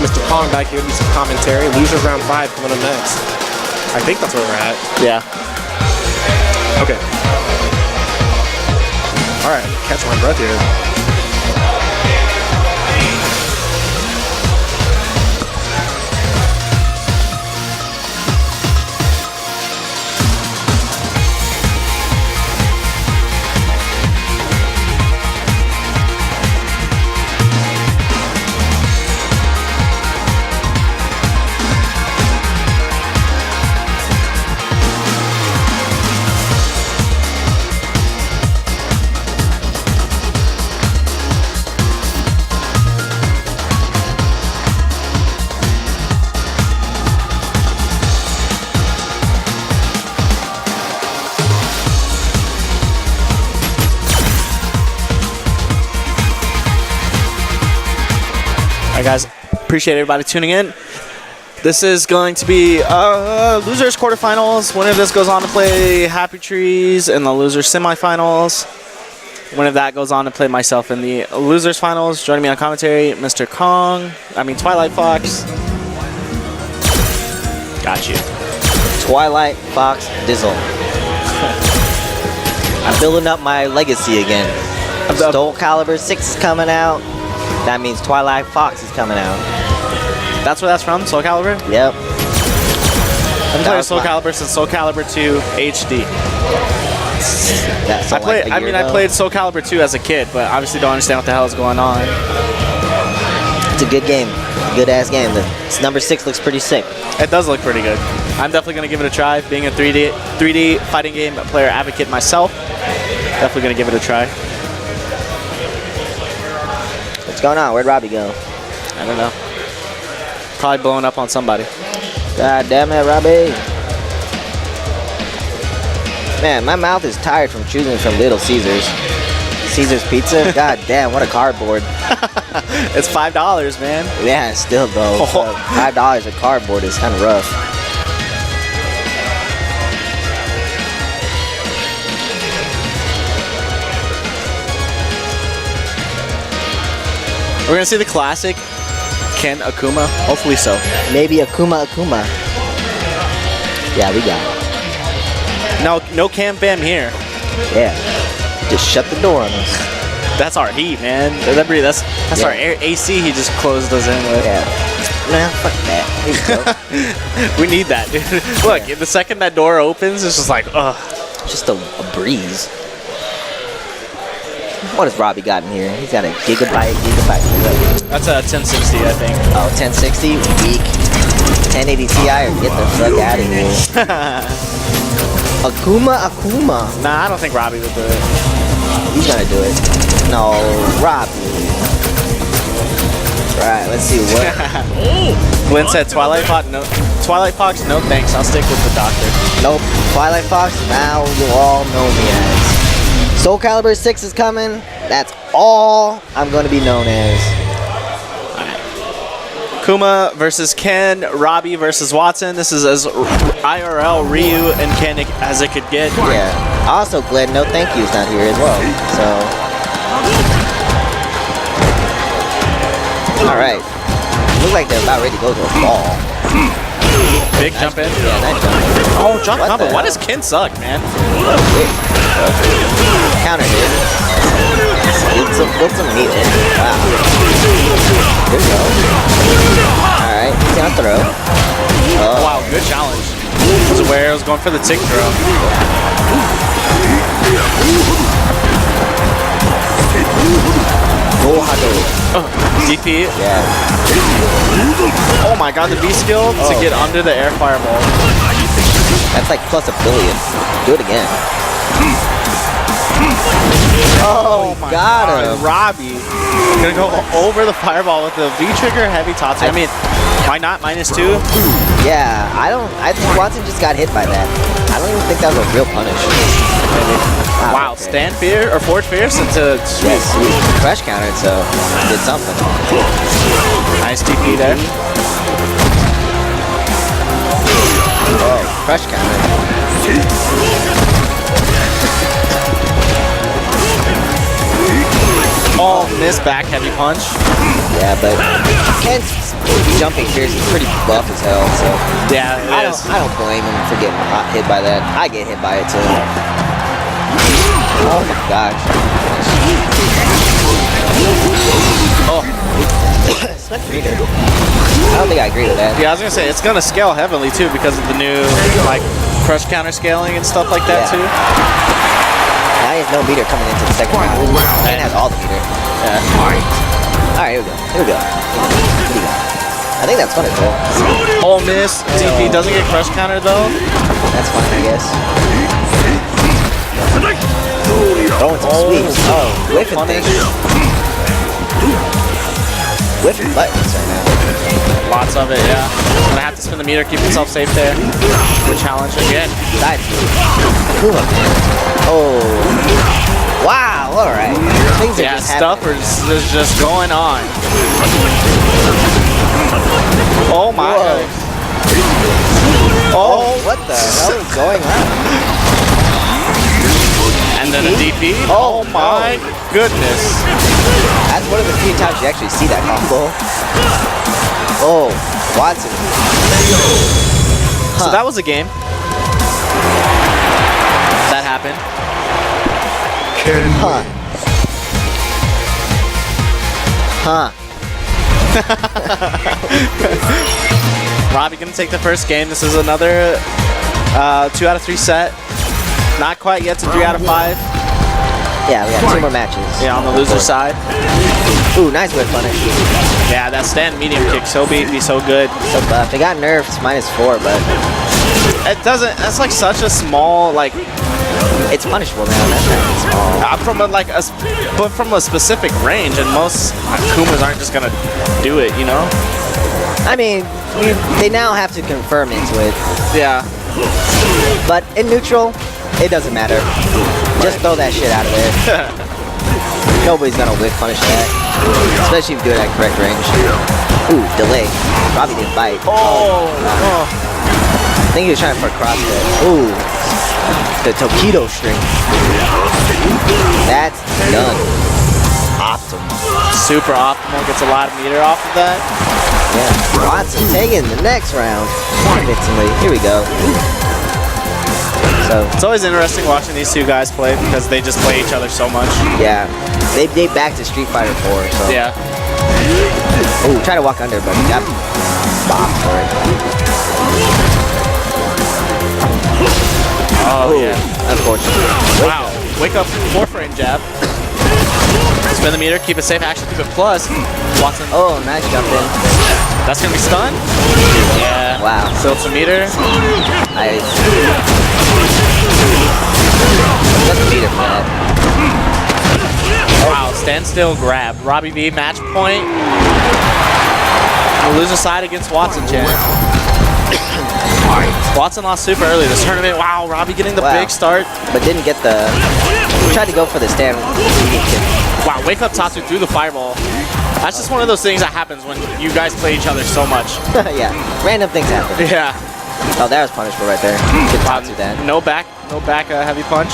Mr. Kong back here, do some commentary. Losers round 5 coming up next. I think that's where we're at. Yeah. Okay. All right, catch my breath here. Guys, appreciate everybody tuning in. This is going to be losers quarterfinals. Winner of this goes on to play Happy Trees in the losers semifinals. Winner of that goes on to play myself in the losers finals. Joining me on commentary, Mr. Twilight Fox. Got you. Twilight Fox Dizzle. I'm building up my legacy again. Soul Calibur 6 is coming out. That means Twilight Fox is coming out. That's where that's from, Soul Calibur? Yep. I've been playing Soul Calibur since Soul Calibur 2 HD. I played Soul Calibur 2 as a kid, but obviously don't understand what the hell is going on. It's a good game. Good ass game. This number 6 looks pretty sick. It does look pretty good. I'm definitely going to give it a try. Being a 3D fighting game player advocate myself, definitely going to give it a try. What's going on? Where'd Robbie go? I don't know. Probably blowing up on somebody. God damn it, Robbie. Man, my mouth is tired from choosing from Little Caesars. Caesar's Pizza? God damn, what a cardboard. It's $5, man. Yeah, still though. $5 a cardboard is kind of rough. We're gonna see the classic Ken Akuma. Hopefully so. Maybe Akuma. Yeah, we got it. No Cam Bam here. Yeah. Just shut the door on us. That's our heat, man. That's our AC he just closed us in with. Yeah. Nah, fuck that. Here you go. We need that, dude. Look, the second that door opens, it's just like, ugh. Just a breeze. What has Robbie got in here? He's got a gigabyte. That's a 1060, I think. Oh, 1060? Weak. 1080 Ti or get the fuck out of here. Akuma. Nah, I don't think Robbie would do it. He's gonna do it. No, Robbie. Alright, let's see what. Glenn said Twilight Fox, no thanks. I'll stick with the doctor. Nope. Twilight Fox, now you all know me as. Soul Calibur 6 is coming. That's all I'm going to be known as. Kuma versus Ken, Robbie versus Watson. This is as IRL Ryu and Ken as it could get. Yeah. Also, Glenn, no thank yous not here as well. So. Alright. Look like they're about ready to go to a ball. Big jump in. Yeah, nice jump. Oh, jump What combo. the Why hell? does Ken suck, man? Counter hit. Get some meat in. Wow. There we go. Alright, he's gonna throw. Oh, Wow, good challenge. Was aware I was going for the tick throw. DP. yeah. Oh my god, the B skill to get under the air fireball. That's like plus $1 billion. Do it again. Oh, my got god, him. Robbie. Gonna go over the fireball with the V trigger heavy Tatsu. I mean, why not -2? Yeah, I think Watson just got hit by that. I don't even think that was a real punish. Wow, okay. stand fear or forward fierce into Yes, he crush countered, so did something. nice DP there. Oh, crush counter. Oh, missed back heavy punch. Yeah, but Ken's jumping fierce is pretty buff as hell, so Yeah, I it is. don't blame him for getting hit by that. I get hit by it too. Oh my gosh. Oh, Smack meter. I don't think I agree with that. yeah, I was gonna say it's gonna scale heavily too because of the new like crush counter scaling and stuff like that Yeah. too. Now he has no meter coming into the second round. Ken has all the meter. Yeah. Alright, here we go. Here we go. What do you got? I think that's fun as well. Oh, miss. DP doesn't get crush counter though. That's fine, I guess. Throwing some sweeps. Oh, whiffing Punish. things. Whiffing buttons right now. Lots of it, yeah. Gonna have to spin the meter, keep himself safe there. Good challenge again. Side sweep. Cool. Oh. Wow, alright. Things are Yeah, just stuff happening. is just going on. Oh my Whoa. god. Oh, what the hell is going on? And then a DP. Oh, Oh my goodness. That's one of the few times you actually see that combo. Oh, Watson. So that was a game. That happened. Huh. Huh. Robbie gonna take the first game. This is another 2 out of 3 set. Not quite yet to 3 out of 5. Yeah, we got 2 more matches. Yeah, on the loser side. Ooh, nice whip punish. Yeah, that stand medium kick so beefy, so good. So buff. They got nerfed -4, but It doesn't. That's like such a small like it's punishable now. That's not small. from a but from a specific range, and most Kumas aren't just gonna do it, you know? I mean, they now have to confirm into it. Yeah. But in neutral, it doesn't matter. Just throw that shit out of there. Nobody's gonna whip punish that. Especially if you do it at correct range. Ooh, delay. Robbie didn't bite. Oh. I think he was trying for a crossfit. Ooh. The Tokido string. That's done. Optimal. Super optimal. Gets a lot of meter off of that. Yeah. Watson taking the next round. Convincingly. Here we go. So, It's always interesting watching these two guys play because they just play each other so much. yeah. They date back to Street Fighter 4, so. Yeah. Ooh, try to walk under, but he got bopped for it. Oh Ooh, yeah. unfortunately. Wow. Wake up 4-frame jab. Spin the meter, keep it safe, actually keep it plus. Watson. Oh, nice jump in. That's gonna be stunned. Yeah. Wow. Tilts the meter. I just beat him for that. Wow, standstill grab. Robbie V, match point. The loser side against Watson, Chan. Watson lost super early this tournament. Wow, Robbie getting the Wow. big start. But didn't get the... He tried to go for the stand. Wow, wake up Tatsu through the fireball. That's just one of those things that happens when you guys play each other so much. Yeah, random things happen. Yeah. Oh, that was punishable right there. Good Tatsu that. No back heavy punch.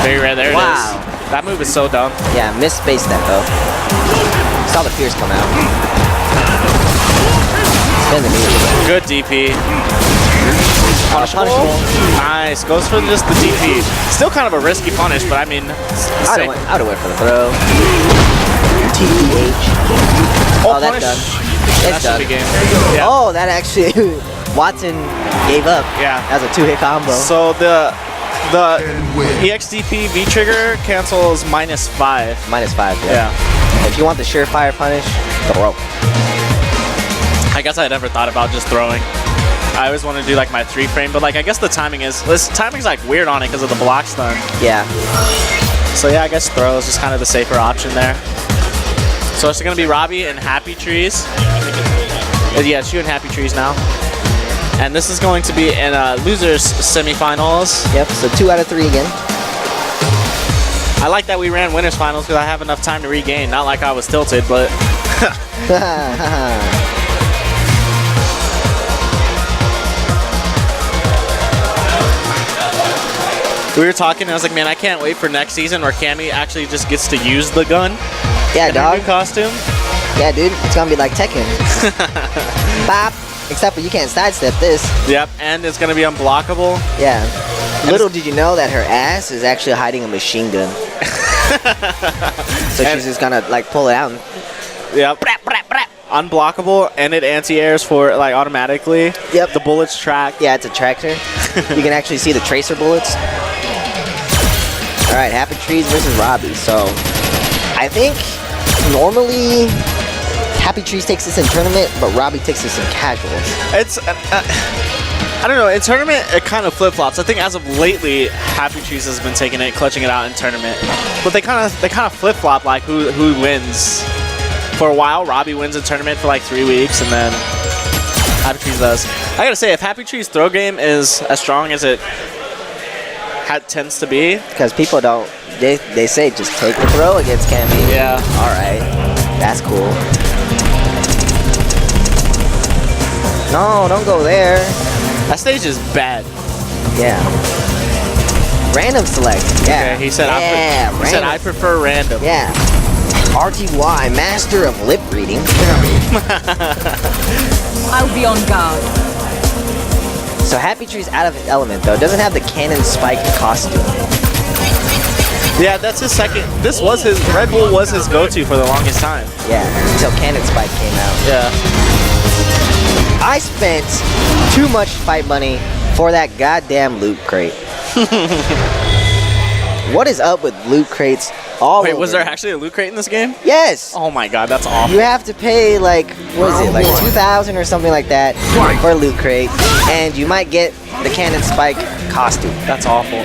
Very rare, there it Wow. is. That move is so dumb. Yeah, misspaced that though. Saw the Fierce come out. Spin the knee. Good DP. Punishable. Nice. Goes for just the DP. Still kind of a risky punish, but I mean, I'd have went for the throw. TDH. Oh, that's punish. done. That It's should done. be game. Yeah. Oh, that actually... Watson gave up. Yeah. That was a two-hit combo. So the And win. EXDP V trigger cancels -5. -5, yeah. Yeah. If you want the surefire punish, throw. I guess I never thought about just throwing. I always want to do like my 3-frame, but like I guess the timing's like weird on it because of the block stun. Yeah. So yeah, I guess throw is just kind of the safer option there. So it's gonna be Robbie and Happy Trees. Yeah, it's you and Happy Trees now. And this is going to be in losers semifinals. Yep, so 2 out of 3 again. I like that we ran winners finals because I have enough time to regain. Not like I was tilted, but we were talking. I was like, man, I can't wait for next season where Cammy actually just gets to use the gun Yeah, in her dog. new costume. Yeah, dude. It's gonna be like Tekken. Bop. Except for you can't sidestep this. Yep, and it's gonna be unblockable. Yeah. Little did you know that her ass is actually hiding a machine gun. So she's just gonna like pull it out. And, Yep. Unblockable, and it anti-airs for like automatically. Yep. The bullets track. yeah, it's a tractor. You can actually see the tracer bullets. All right, Happy Trees versus Robbie. So I think normally Happy Trees takes this in tournament, but Robbie takes this in casuals. It's I don't know. In tournament, it kind of flip-flops. I think as of lately, Happy Trees has been taking it, clutching it out in tournament. But they kind of flip-flop like who wins. For a while, Robbie wins in tournament for like 3 weeks, and then Happy Trees does. I gotta say, if Happy Trees' throw game is as strong as it tends to be, Because people don't, they say just take the throw against Cammy. yeah. All right, that's cool. No, don't go there. That stage is bad. Yeah. Random select. Yeah. Okay, he said yeah, he said random. I prefer random. Yeah. RTY, master of lip reading. I'll be on guard. So Happy Tree's out of his element though. Doesn't have the cannon spike costume. Yeah, that's his second. This was his Red Bull was his go-to for the longest time. Yeah. Until cannon spike came out. Yeah. I spent too much fight money for that goddamn loot crate. What is up with loot crates all Wait, over? was there actually a loot crate in this game? Yes. Oh my god, that's awful. You have to pay like, what is it, like 2,000 or something like that for a loot crate, and you might get the cannon spike costume. That's awful.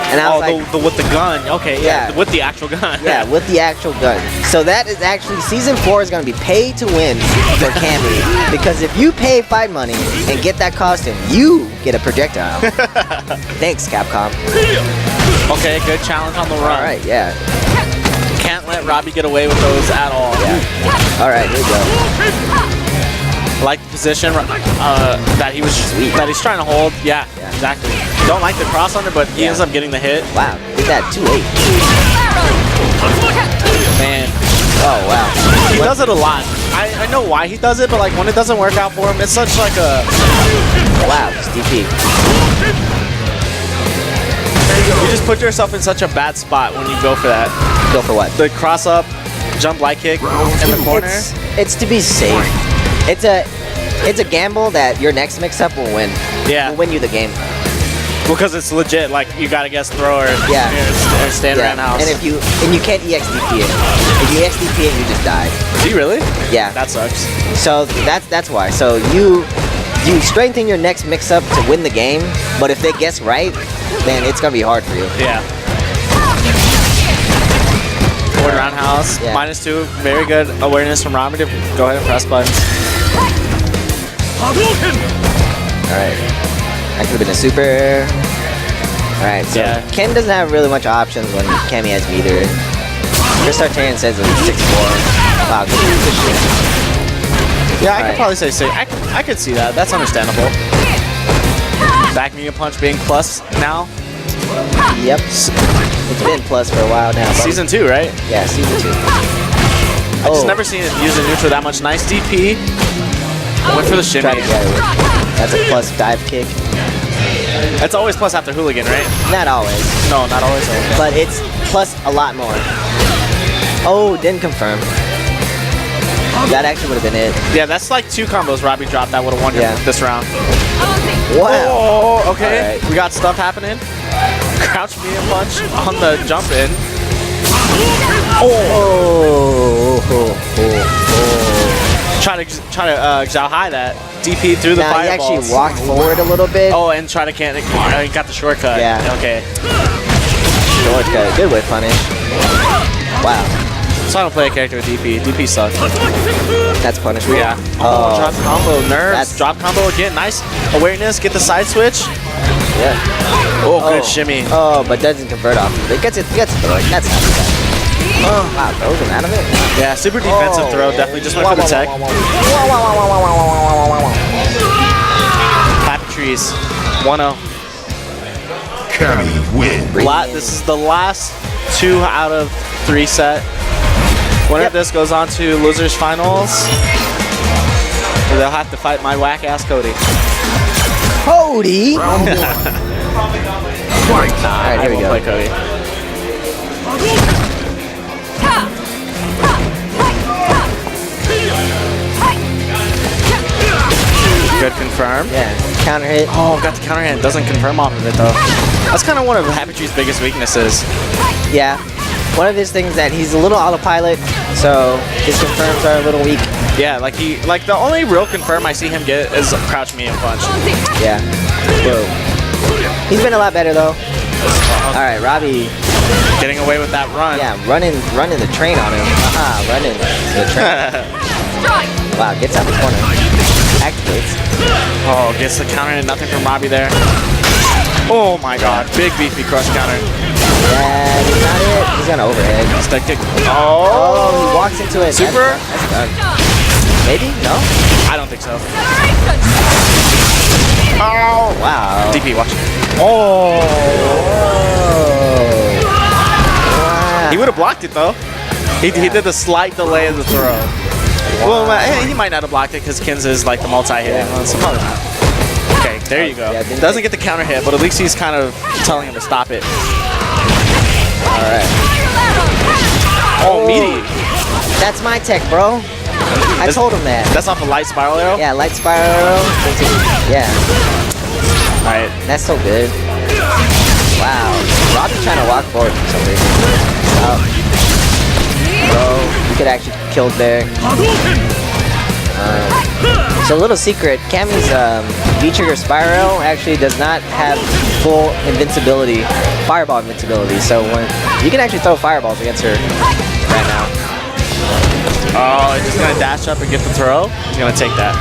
And I was Oh, like, the with the gun. Okay, yeah, Yeah. with the actual gun. yeah, with the actual gun. So that is actually, season 4 is going to be pay to win for Cammy, because if you pay fight money and get that costume, you get a projectile. Thanks, Capcom. Okay, good challenge on the run. All right, yeah. Can't let Robbie get away with those at all. Yeah. All right, here we go. Like the position that he's trying to hold. Yeah, Yeah. exactly. Don't like the cross under, but he Yeah. ends up getting the hit. Wow, did that 2-8. Man, Oh, wow. he does it a lot. I know why he does it, but like when it doesn't work out for him, it's such like a Wow, just DP. you just put yourself in such a bad spot when you go for that. Go for what? The cross up, jump light kick in the corner. It's to be safe. It's a gamble that your next mix-up will win. Yeah. Will win you the game. Because it's legit, like you gotta guess throw or, Yeah. or stand around house. And you can't EXDP it. If you EXDP it, you just die. Do you really? Yeah. That sucks. So that's why. So you strengthen your next mix-up to win the game, but if they guess right, then it's gonna be hard for you. Yeah. Forward roundhouse, Yeah. -2. Very good awareness from Robbie to go ahead and press buttons. Alright. That could have been a super. Alright, so Yeah. Ken doesn't have really much options when Cammy has meter. Chris Artarian says it's 6-4. Wow, good position. Yeah, I could Right. probably say 6. I could see that. That's understandable. Back medium punch being plus now. Yep. It's been plus for a while now. but- Season 2, right? Yeah, season 2. I just never seen it use a neutral that much. Nice DP. Went for the Try shimmy. to get it. That's a plus dive kick. It's always plus after hooligan, right? Not always, No, not always. but it's plus a lot more. Oh, didn't confirm. That actually would have been it. Yeah, that's like 2 combos Robbie dropped that would have won him Yeah. this round. Wow. Oh, okay. Alright. We got stuff happening. Crouch medium punch on the jump in. Oh. Try to Xiao high that. DP through the Now he fireballs. actually walked forward a little bit. Oh, and try to can't. He got the shortcut. Yeah. Okay. Shortcut. Good whip punish. Wow. So I don't play a character with DP. DP sucks. That's punishment. Yeah. Oh, drop combo. Nerves. That's- Drop combo again. Nice awareness. Get the side switch. Yeah. Oh, good shimmy. Oh, but doesn't convert off. It gets it. That's not too bad. Oh, wow. Throws him out of it. Yeah, super defensive throw. Definitely just went for the tech. Happy trees. 1-0. Cammy win. This is the last 2 out of 3 set. Winner of this goes on to losers finals. Where they'll have to fight my whack ass Cody. Cody. Round 1. Fight. Alright, here we Play go. Cody. Good confirm. Yeah. Counter hit. Oh, got the counter hit. Doesn't confirm off of it though. That's kind of one of Happy Tree's biggest weaknesses. Yeah. One of his things that he's a little autopilot, so his confirms are a little weak. Yeah, like the only real confirm I see him get is a crouch medium punch. Yeah. Whoa. He's been a lot better though. All right, Robbie. Getting away with that run. Yeah, running the train on him. Running the train. Wow, gets out the corner. Activates. Oh, gets the counter and nothing from Robbie there. Oh my god, big beefy crush counter. Yeah, he's not it. He's gonna overhead. Stick kick. Oh, he walks into it. Super? That's done. Maybe? No? I don't think so. Oh, wow. DP, watch. Wow. He would have blocked it though. He did the slight delay of the throw. Well, he might not have blocked it because Kins is like the multi-hitting one, so probably not. Okay, there you go. Yeah, didn't Doesn't get the counter hit, but at least he's kind of telling him to stop it. All right. Oh, meaty. That's my tech, bro. I told him that. That's off a light spiral arrow? Yeah, light spiral. Yeah, Alright. that's so good. Wow. Robbie's trying to walk forward for some reason. Oh. Bro, you could actually kill there. So a little secret, Cammy's V-trigger spiral actually does not have full invincibility, fireball invincibility. So when you can actually throw fireballs against her right now. Oh, he's just gonna dash up and get the throw. He's gonna take that.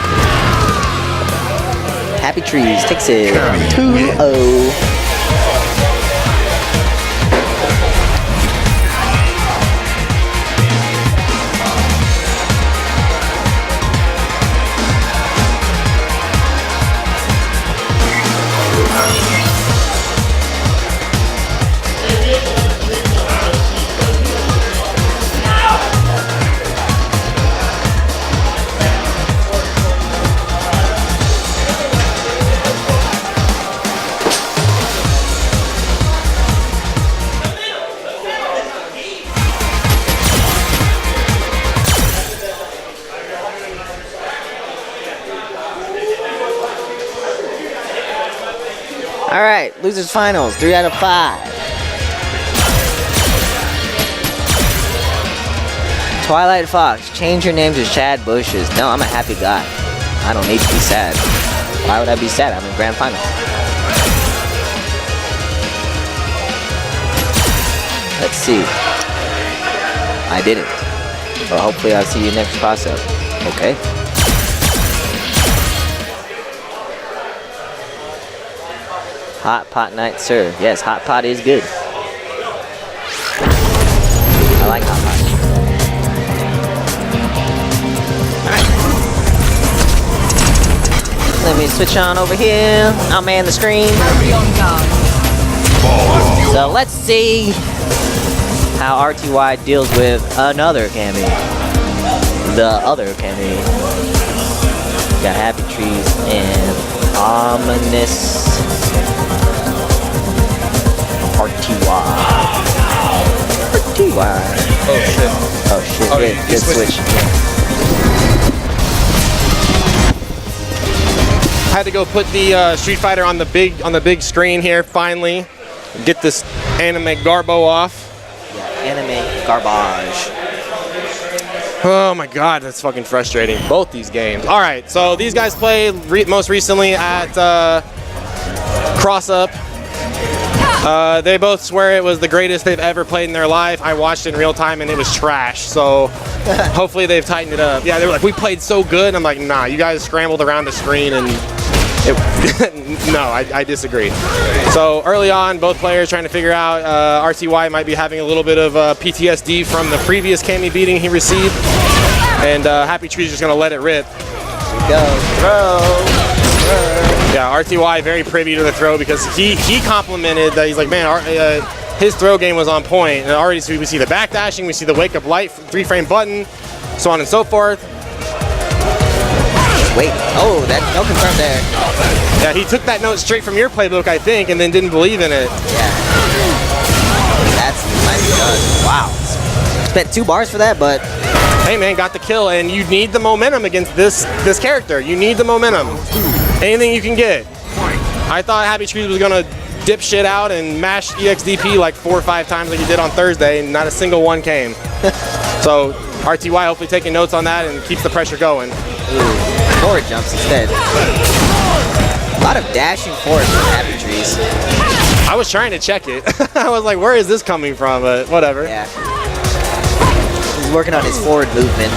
Happy Trees takes it 2-0. All right, losers finals, 3 out of 5. Twilight Fox, change your name to Chad Bushes. No, I'm a happy guy. I don't need to be sad. Why would I be sad? I'm in grand finals. Let's see. I didn't. Well, hopefully I'll see you next toss-up. Okay. Hot pot night, sir. Yes, hot pot is good. I like hot pot. Let me switch on over here. I'll man the screen. So let's see how RTY deals with another Cammy. The other Cammy. Got Happy Trees and Ominous RTY. Oh shit. Oh shit, Oh, good, you good switched. switch. Had to go put the Street Fighter on the big screen here finally. Get this anime garbo off. Yeah, anime garbage. Oh my god, that's fucking frustrating. Both these games. All right, so these guys played most recently at Cross Up. They both swear it was the greatest they've ever played in their life. I watched it in real time and it was trash. So hopefully they've tightened it up. Yeah, they were like, we played so good. I'm like, nah, you guys scrambled around the screen and no, I disagree. So early on, both players trying to figure out RTY might be having a little bit of PTSD from the previous Cammy beating he received. And Happy Tree's just gonna let it rip. Go, throw. Yeah, RTY very privy to the throw because he complimented that. He's like, man, his throw game was on point. And already we see the backdashing, we see the wake up light, 3-frame button, so on and so forth. Wait, oh, that no confirm there. Yeah, he took that note straight from your playbook, I think, and then didn't believe in it. Yeah. That's nicely done. Wow. Spent 2 bars for that, but Hey man, got the kill, and you need the momentum against this character. You need the momentum. Anything you can get. I thought Happy Trees was gonna dip shit out and mash EXDP like 4 or 5 times like he did on Thursday, and not a single one came. So RTY hopefully taking notes on that and keeps the pressure going. forward jumps instead. A lot of dashing forward from Happy Trees. I was trying to check it. I was like, where is this coming from? But whatever. Yeah. He's working on his forward movement.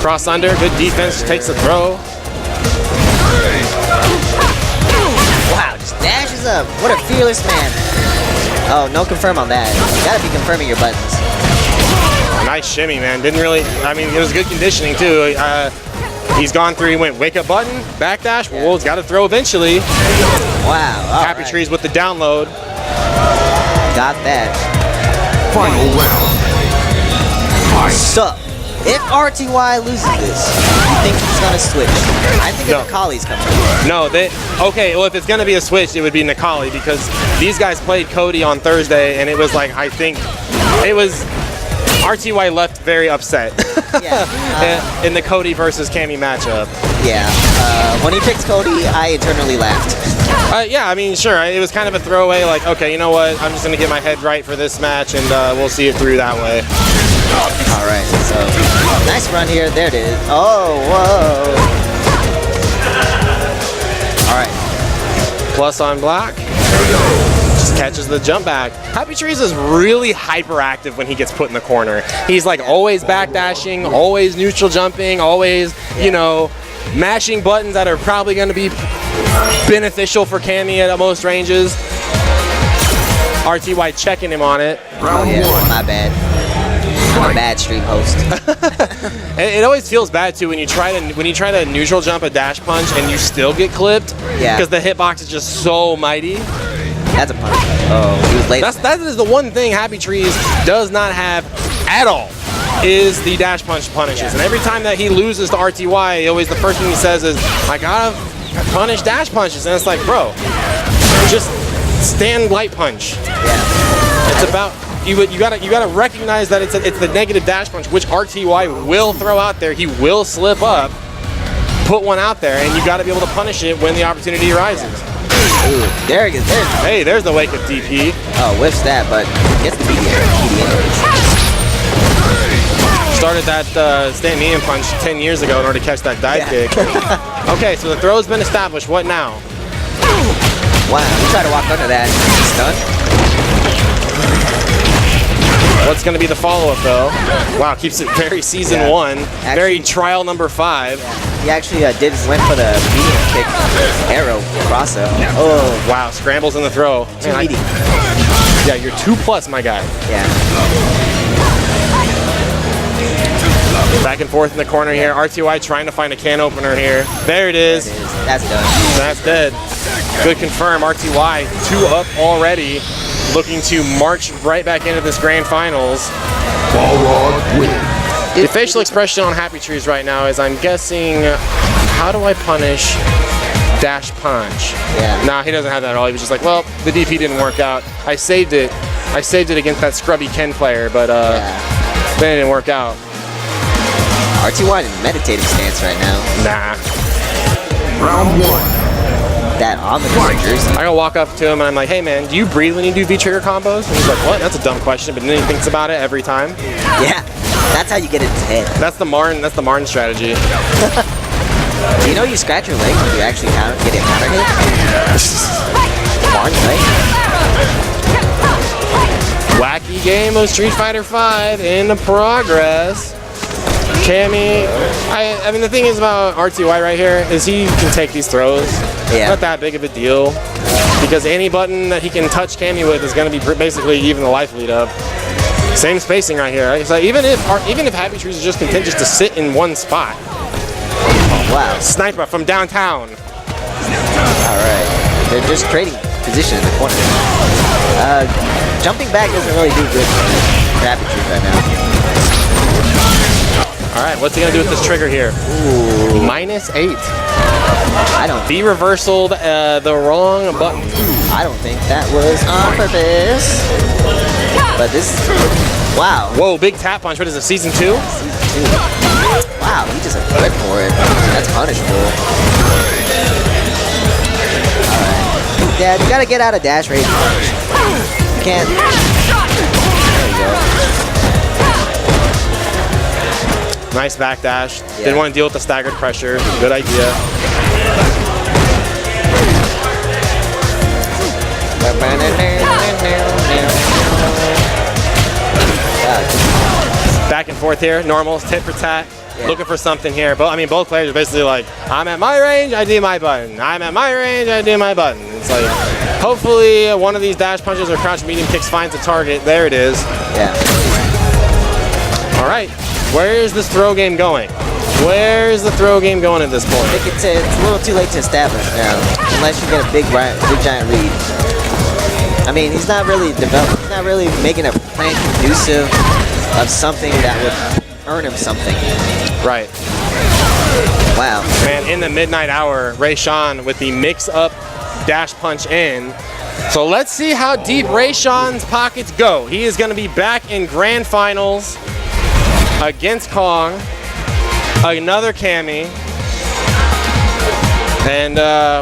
Cross under, good defense, takes the throw. Wow, just dashes up. What a fearless man. Oh, no confirm on that. You gotta be confirming your buttons. Nice shimmy, man. Didn't really, I mean, it was good conditioning too. He's gone through, he went wake up button, backdash, well, he's got to throw eventually. Wow. Happy Trees with the download. Got that. Final round. So, if RTY loses this, you think he's gonna switch? I think No. Akali's coming. No, okay, well, if it's going to be a switch, it would be Nikali because these guys played Cody on Thursday and it was like, I think, it was, RTY left very upset Yeah. in the Cody versus Cammy matchup. Yeah. When he picks Cody, I eternally laughed. Yeah, I mean, sure, it was kind of a throwaway, like, okay, you know what, I'm just going to get my head right for this match and we'll see it through that way. All right, so nice run here. There it is. Oh, whoa. All right. Plus on block. Just catches the jump back. Happy Trees is really hyperactive when he gets put in the corner. He's like always backdashing, always neutral jumping, always, you know, mashing buttons that are probably going to be beneficial for Cammy at most ranges. RTY checking him on it. Oh, yeah, my bad. I'm a bad stream host. It always feels bad too when you try to neutral jump a dash punch and you still get clipped. Yeah. Because the hitbox is just so mighty. That's a punch. Oh, he was late. That is the one thing Happy Trees does not have at all is the dash punch punishes. And every time that he loses to RTY, always the first thing he says is, I gotta punish dash punches. And it's like, bro, just stand light punch. Yeah. It's about you gotta recognize that it's the negative dash punch, which RTY will throw out there. He will slip up, put one out there, and you gotta be able to punish it when the opportunity arises. Ooh, there he is. Hey, there's the wake of DP. Oh, whiffs that, but gets the BDA. Started that stand medium punch 10 years ago in order to catch that dive kick. Okay, so the throw's been established. What now? Wow, he tried to walk under that. Stunned. What's going to be the follow-up, though? Wow, keeps it very season 1. Very trial number 5. Yeah. He actually went for the medium kick arrow crosser. Oh, Wow, scrambles in the throw. too Man, meaty. yeah, you're 2+, my guy. Yeah. Back and forth in the corner here. RTY trying to find a can opener here. There it is. That's done. That's dead. Good confirm. RTY 2 up already. Looking to march right back into this grand finals. Balrog wins. The facial expression on Happy Trees right now is, I'm guessing, how do I punish dash punch? Yeah. Nah, he doesn't have that at all. He was just like, well, the DP didn't work out. I saved it. I saved it against that scrubby Ken player, but then it didn't work out. RTY in meditative stance right now. Nah. Round 1. That ominous jersey. I gotta walk up to him and I'm like, hey man, do you breathe when you do V-trigger combos? And he's like, what? That's a dumb question, but then he thinks about it every time. Yeah. That's how you get it in his head. That's the Martin strategy. Do you know you scratch your leg when you actually get a counter hit? Martin's leg. Wacky game of Street Fighter V in progress. Cammy, I mean the thing is about RTY right here is he can take these throws. Yeah. Not that big of a deal because any button that he can touch Cammy with is going to be basically even the life lead up. Same spacing right here. Right? So even if Happy Trees is just content just to sit in one spot. Wow. Sniper from downtown. Alright. They're just trading position in the corner. Jumping back doesn't really do good for Happy Trees right now. Alright, what's he gonna do with this trigger here? Ooh. -8. I don't He reversaled the wrong button. I don't think that was on purpose. But this wow. Whoa, big tap punch. What is it, season 2? Wow, he just went for it. That's punishable. Alright. Dad, you gotta get out of dash range. You can't. There you go. Nice backdash. Yeah. Didn't want to deal with the staggered pressure. Good idea. Back and forth here. Normals, tit for tat. Yeah. Looking for something here. But I mean, both players are basically like, I'm at my range, I do my button. I'm at my range, I do my button. It's like, hopefully one of these dash punches or crouch medium kicks finds a target. There it is. Yeah. All right. Where's this throw game going? Where's the throw game going at this I point? think it's a little too late to establish now, unless you get a big giant lead. I mean, he's not really making a plan conducive of something that would earn him something. Right. Wow. Man, in the midnight hour, Ray Sean with the mix-up dash punch in. So let's see how deep Ray Sean's pockets go. He is going to be back in grand finals against Kong. Another Cammy. And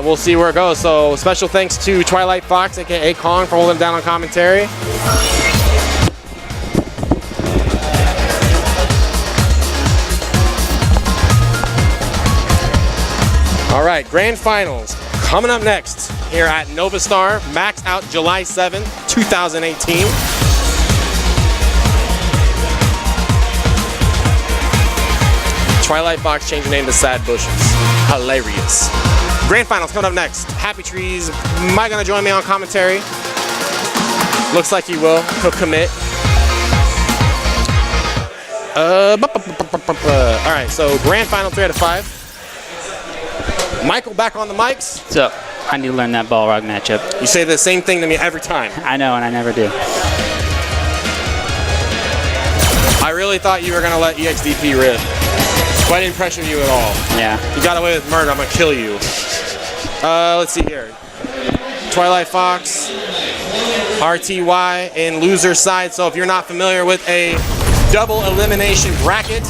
we'll see where it goes. So special thanks to Twilight Fox, aka Kong, for holding it down on commentary. All right, grand finals coming up next here at Nova Star, Maxout July 7th, 2018. Twilight Fox changed the name to Sad Bushes. Hilarious. Grand finals coming up next. Happy Trees, am I gonna join me on commentary? Looks like he will. He'll commit. All right, so grand final 3 out of 5. Michael back on the mics. So, I need to learn that Balrog matchup. You say the same thing to me every time. I know, and I never do. I really thought you were gonna let EXDP rip. But I didn't pressure you at all. Yeah. You got away with murder, I'm gonna kill you. Let's see here. Twilight Fox, RTY in loser side. So if you're not familiar with a double elimination bracket,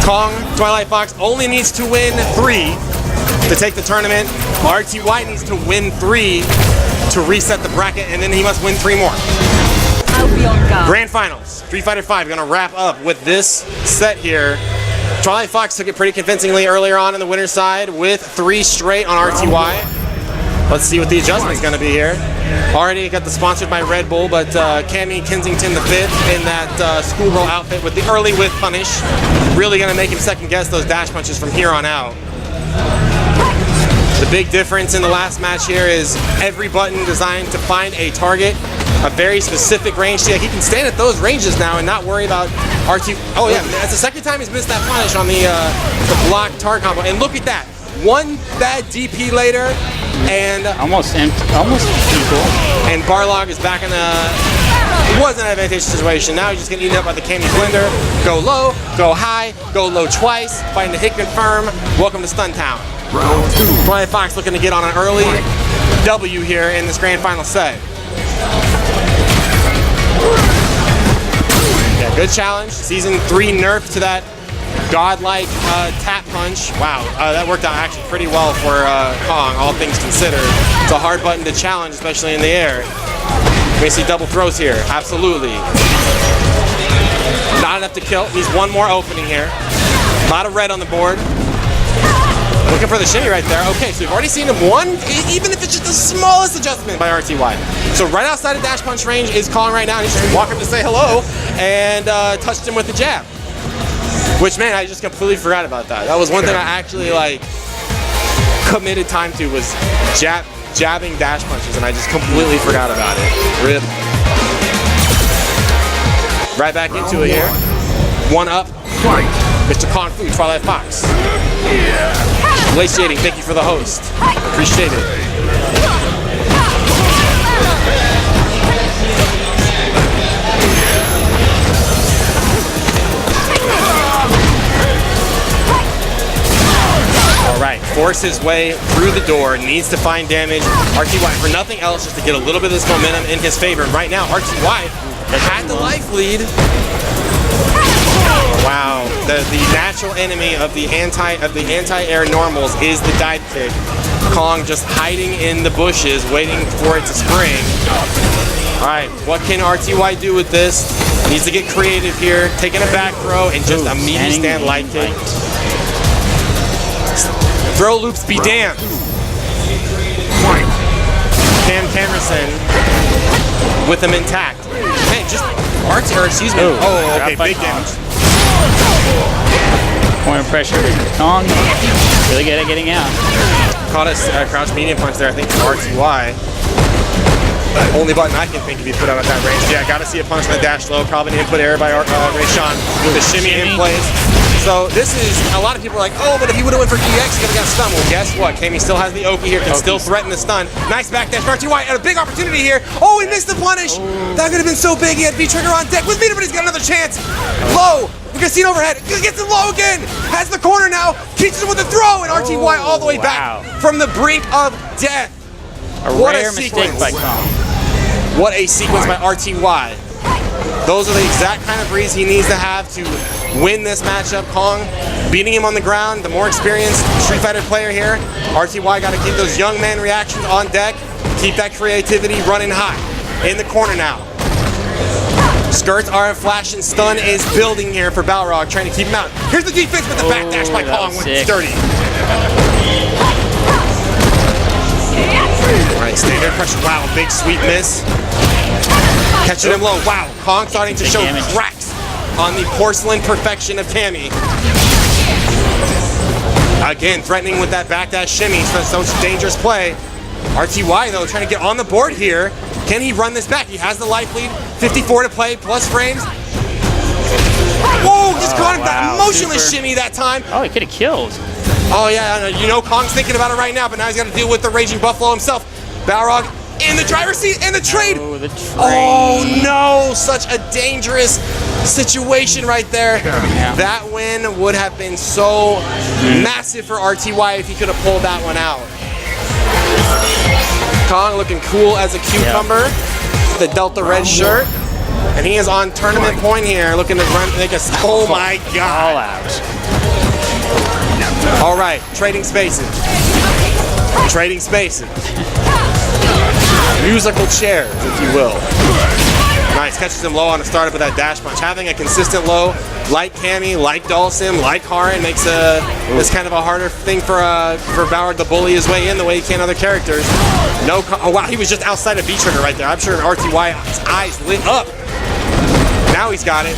Kong, Twilight Fox only needs to win 3 to take the tournament. RTY needs to win 3 to reset the bracket, and then he must win 3 more. I'll be on guard. Grand finals, Street Fighter V, gonna wrap up with this set here. Twilight Fox took it pretty convincingly earlier on in the winner's side with 3 straight on RTY. Let's see what the adjustment's going to be here. Already got the sponsored by Red Bull, but Cammy Kensington V in that schoolgirl outfit with the early whiff punish. Really going to make him second guess those dash punches from here on out. The big difference in the last match here is every button designed to find a target, a very specific range. See, he can stand at those ranges now and not worry about R2. Oh yeah, that's the second time he's missed that punish on the block target combo. And look at that, one bad DP later, and almost equal. And Barlog is back in it wasn't an advantageous situation. Now he's just getting eaten up by the Candy Blender. Go low, go high, go low twice, fighting the hit confirm. Welcome to Stun Town. Round 2. Brian Fox looking to get on an early W here in this grand final set. Yeah, good challenge. Season 3 nerf to that godlike tap punch. Wow, that worked out actually pretty well for Kong, all things considered. It's a hard button to challenge, especially in the air. We see double throws here, absolutely. Not enough to kill, needs one more opening here. A lot of red on the board. Looking for the shimmy right there. Okay, so we've already seen him one, even if it's just the smallest adjustment by RTY. So right outside of dash punch range is Kong right now. He's just walking to say hello and touched him with the jab. Which, man, I just completely forgot about that. That was one thing I actually committed time to was jabbing dash punches, and I just completely forgot about it. Rip. Right back into it here. One up. Mr. Kong Fu, Twilight Fox. Lace Shading, thank you for the host. Appreciate it. All right, force his way through the door, needs to find damage. RTY for nothing else, just to get a little bit of this momentum in his favor. Right now, RTY had the life lead. Wow, the natural enemy of the anti-air normals is the dive kick. Kong just hiding in the bushes, waiting for it to spring. All right, what can RTY do with this? Needs to get creative here, taking a back throw and just immediately stand light kick. Throw loops be damned. Cam Camerson with them intact. Man, just excuse me. Oh, okay, big damage. Point of pressure. Kong really good at getting out. Caught a crouch medium punch there, I think, from RTY. Only button I can think of you put out at that range. Yeah, gotta see a punch on the dash low. Probably an input error by Rayshawn with the shimmy in place. So this is, a lot of people are like, oh, but if he would have went for EX, he could have got stunned. Well, guess what? Cammy still has the Oki here, can still threaten the stun. Nice backdash for RTY, and a big opportunity here. Oh, he missed the punish. That could have been so big. He had V-Trigger on deck with Vita, but he's got another chance. Low, we can see it overhead. He gets it low again. Has the corner now, keeps him with the throw, and RTY all the way back from the brink of death. What a sequence. By Kong. What a sequence by RTY. Those are the exact kind of reads he needs to have to win this matchup. Kong beating him on the ground, the more experienced Street Fighter player here. RTY got to keep those young man reactions on deck, keep that creativity running high. In the corner now. Skirts are flashing, stun is building here for Balrog, trying to keep him out. Here's the defense with the backdash by Kong when it's dirty. Alright, standard pressure. Wow, big sweet miss. Catching him low. Wow, Kong starting to show cracks on the porcelain perfection of Cammy. Again, threatening with that backdash shimmy, so it's dangerous play. RTY though, trying to get on the board here. Can he run this back? He has the life lead. 54 to play, plus frames. Whoa, just caught him that motionless shimmy that time. Oh, he could have killed. Oh yeah, you know Kong's thinking about it right now, but now he's got to deal with the Raging Buffalo himself. Balrog in the driver's seat, and the trade. Oh, the trade. Oh no, such a dangerous situation right there. Yeah. That win would have been so massive for RTY if he could have pulled that one out. Kong looking cool as a cucumber. The Delta red shirt. And he is on tournament point here, looking to make a, oh my god. All out. All right, trading spaces. Trading spaces. Musical chairs, if you will. Nice, catches him low on the startup with that dash punch. Having a consistent low, like Cammy, like Dhalsim, like Karin, makes this kind of a harder thing for Ballard to bully his way in the way he can other characters. No, oh wow, he was just outside of V-trigger right there. I'm sure RTY's eyes lit up. Now he's got it.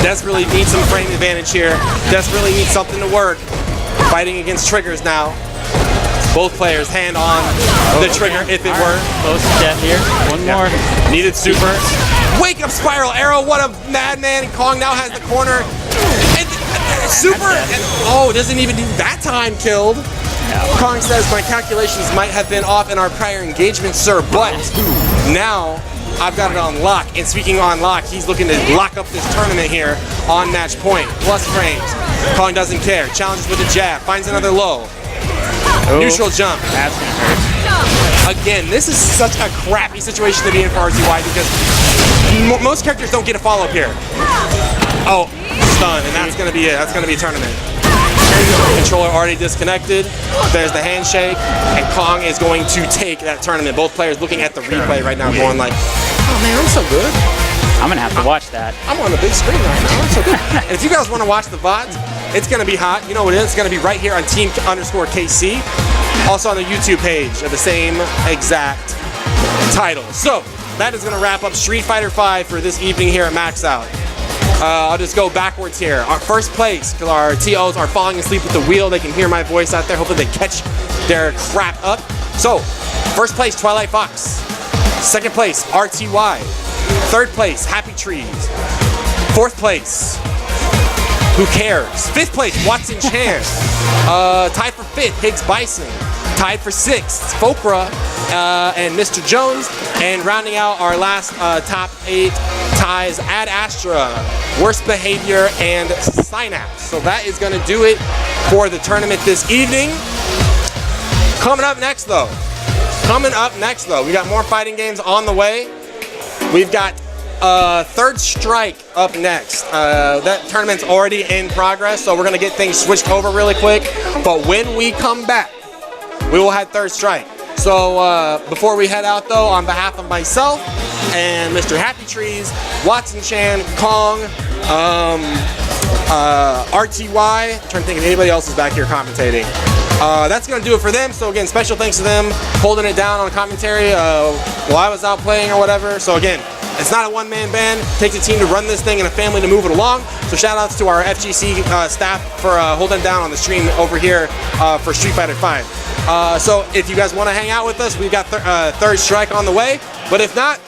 Desperately needs some frame advantage here. Desperately needs something to work. Fighting against triggers now. Both players hand on the trigger if it were. Close to death here. One more. Needed super. Wake up spiral arrow. What a madman. Kong now has the corner. And super. And, oh, doesn't even need that time killed. Kong says my calculations might have been off in our prior engagement, sir, but now I've got it on lock. And speaking on lock, he's looking to lock up this tournament here on match point. Plus frames. Kong doesn't care. Challenges with a jab. Finds another low. Neutral jump. That's gonna hurt. Again, this is such a crappy situation to be in for RTY because most characters don't get a follow-up here. Oh, stun, and that's gonna be it. That's gonna be a tournament. Controller already disconnected. There's the handshake, and Kong is going to take that tournament. Both players looking at the replay right now, going like, "Oh man, I'm so good. I'm gonna have to watch that. I'm on the big screen right now. I'm so good." And if you guys want to watch the VODs, it's gonna be hot. You know what it is? It's gonna be right here on Team_KC. Also on the YouTube page of the same exact title. So that is gonna wrap up Street Fighter V for this evening here at Maxout. I'll just go backwards here. Our first place, because our TOs are falling asleep at the wheel. They can hear my voice out there. Hopefully they catch their crap up. So, first place, Twilight Fox. Second place, RTY. Third place, Happy Trees. Fourth place, Who Cares? Fifth place, Watson Chan. Tied for fifth, Higgs Bison. Tied for sixth, Fokra and Mr. Jones. And rounding out our last top 8 ties, Ad Astra, Worst Behavior, and Synapse. So that is going to do it for the tournament this evening. Coming up next, though, we got more fighting games on the way. We've got Third Strike up next. That tournament's already in progress, so we're going to get things switched over really quick. But when we come back, we will have Third Strike. So before we head out, though, on behalf of myself and Mr. Happy Trees, Watson Chan, Kong, RTY, I'm trying to think if anybody else is back here commentating. That's going to do it for them. So again, special thanks to them holding it down on commentary while I was out playing or whatever. So again, it's not a one-man band. It takes a team to run this thing and a family to move it along. So shout outs to our FGC staff for holding it down on the stream over here for Street Fighter V. So if you guys want to hang out with us, we've got Third Strike on the way. But if not,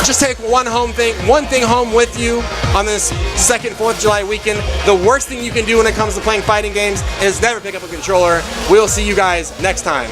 just take one thing home with you on this second 4th of July weekend. The worst thing you can do when it comes to playing fighting games is never pick up a controller. We'll see you guys next time.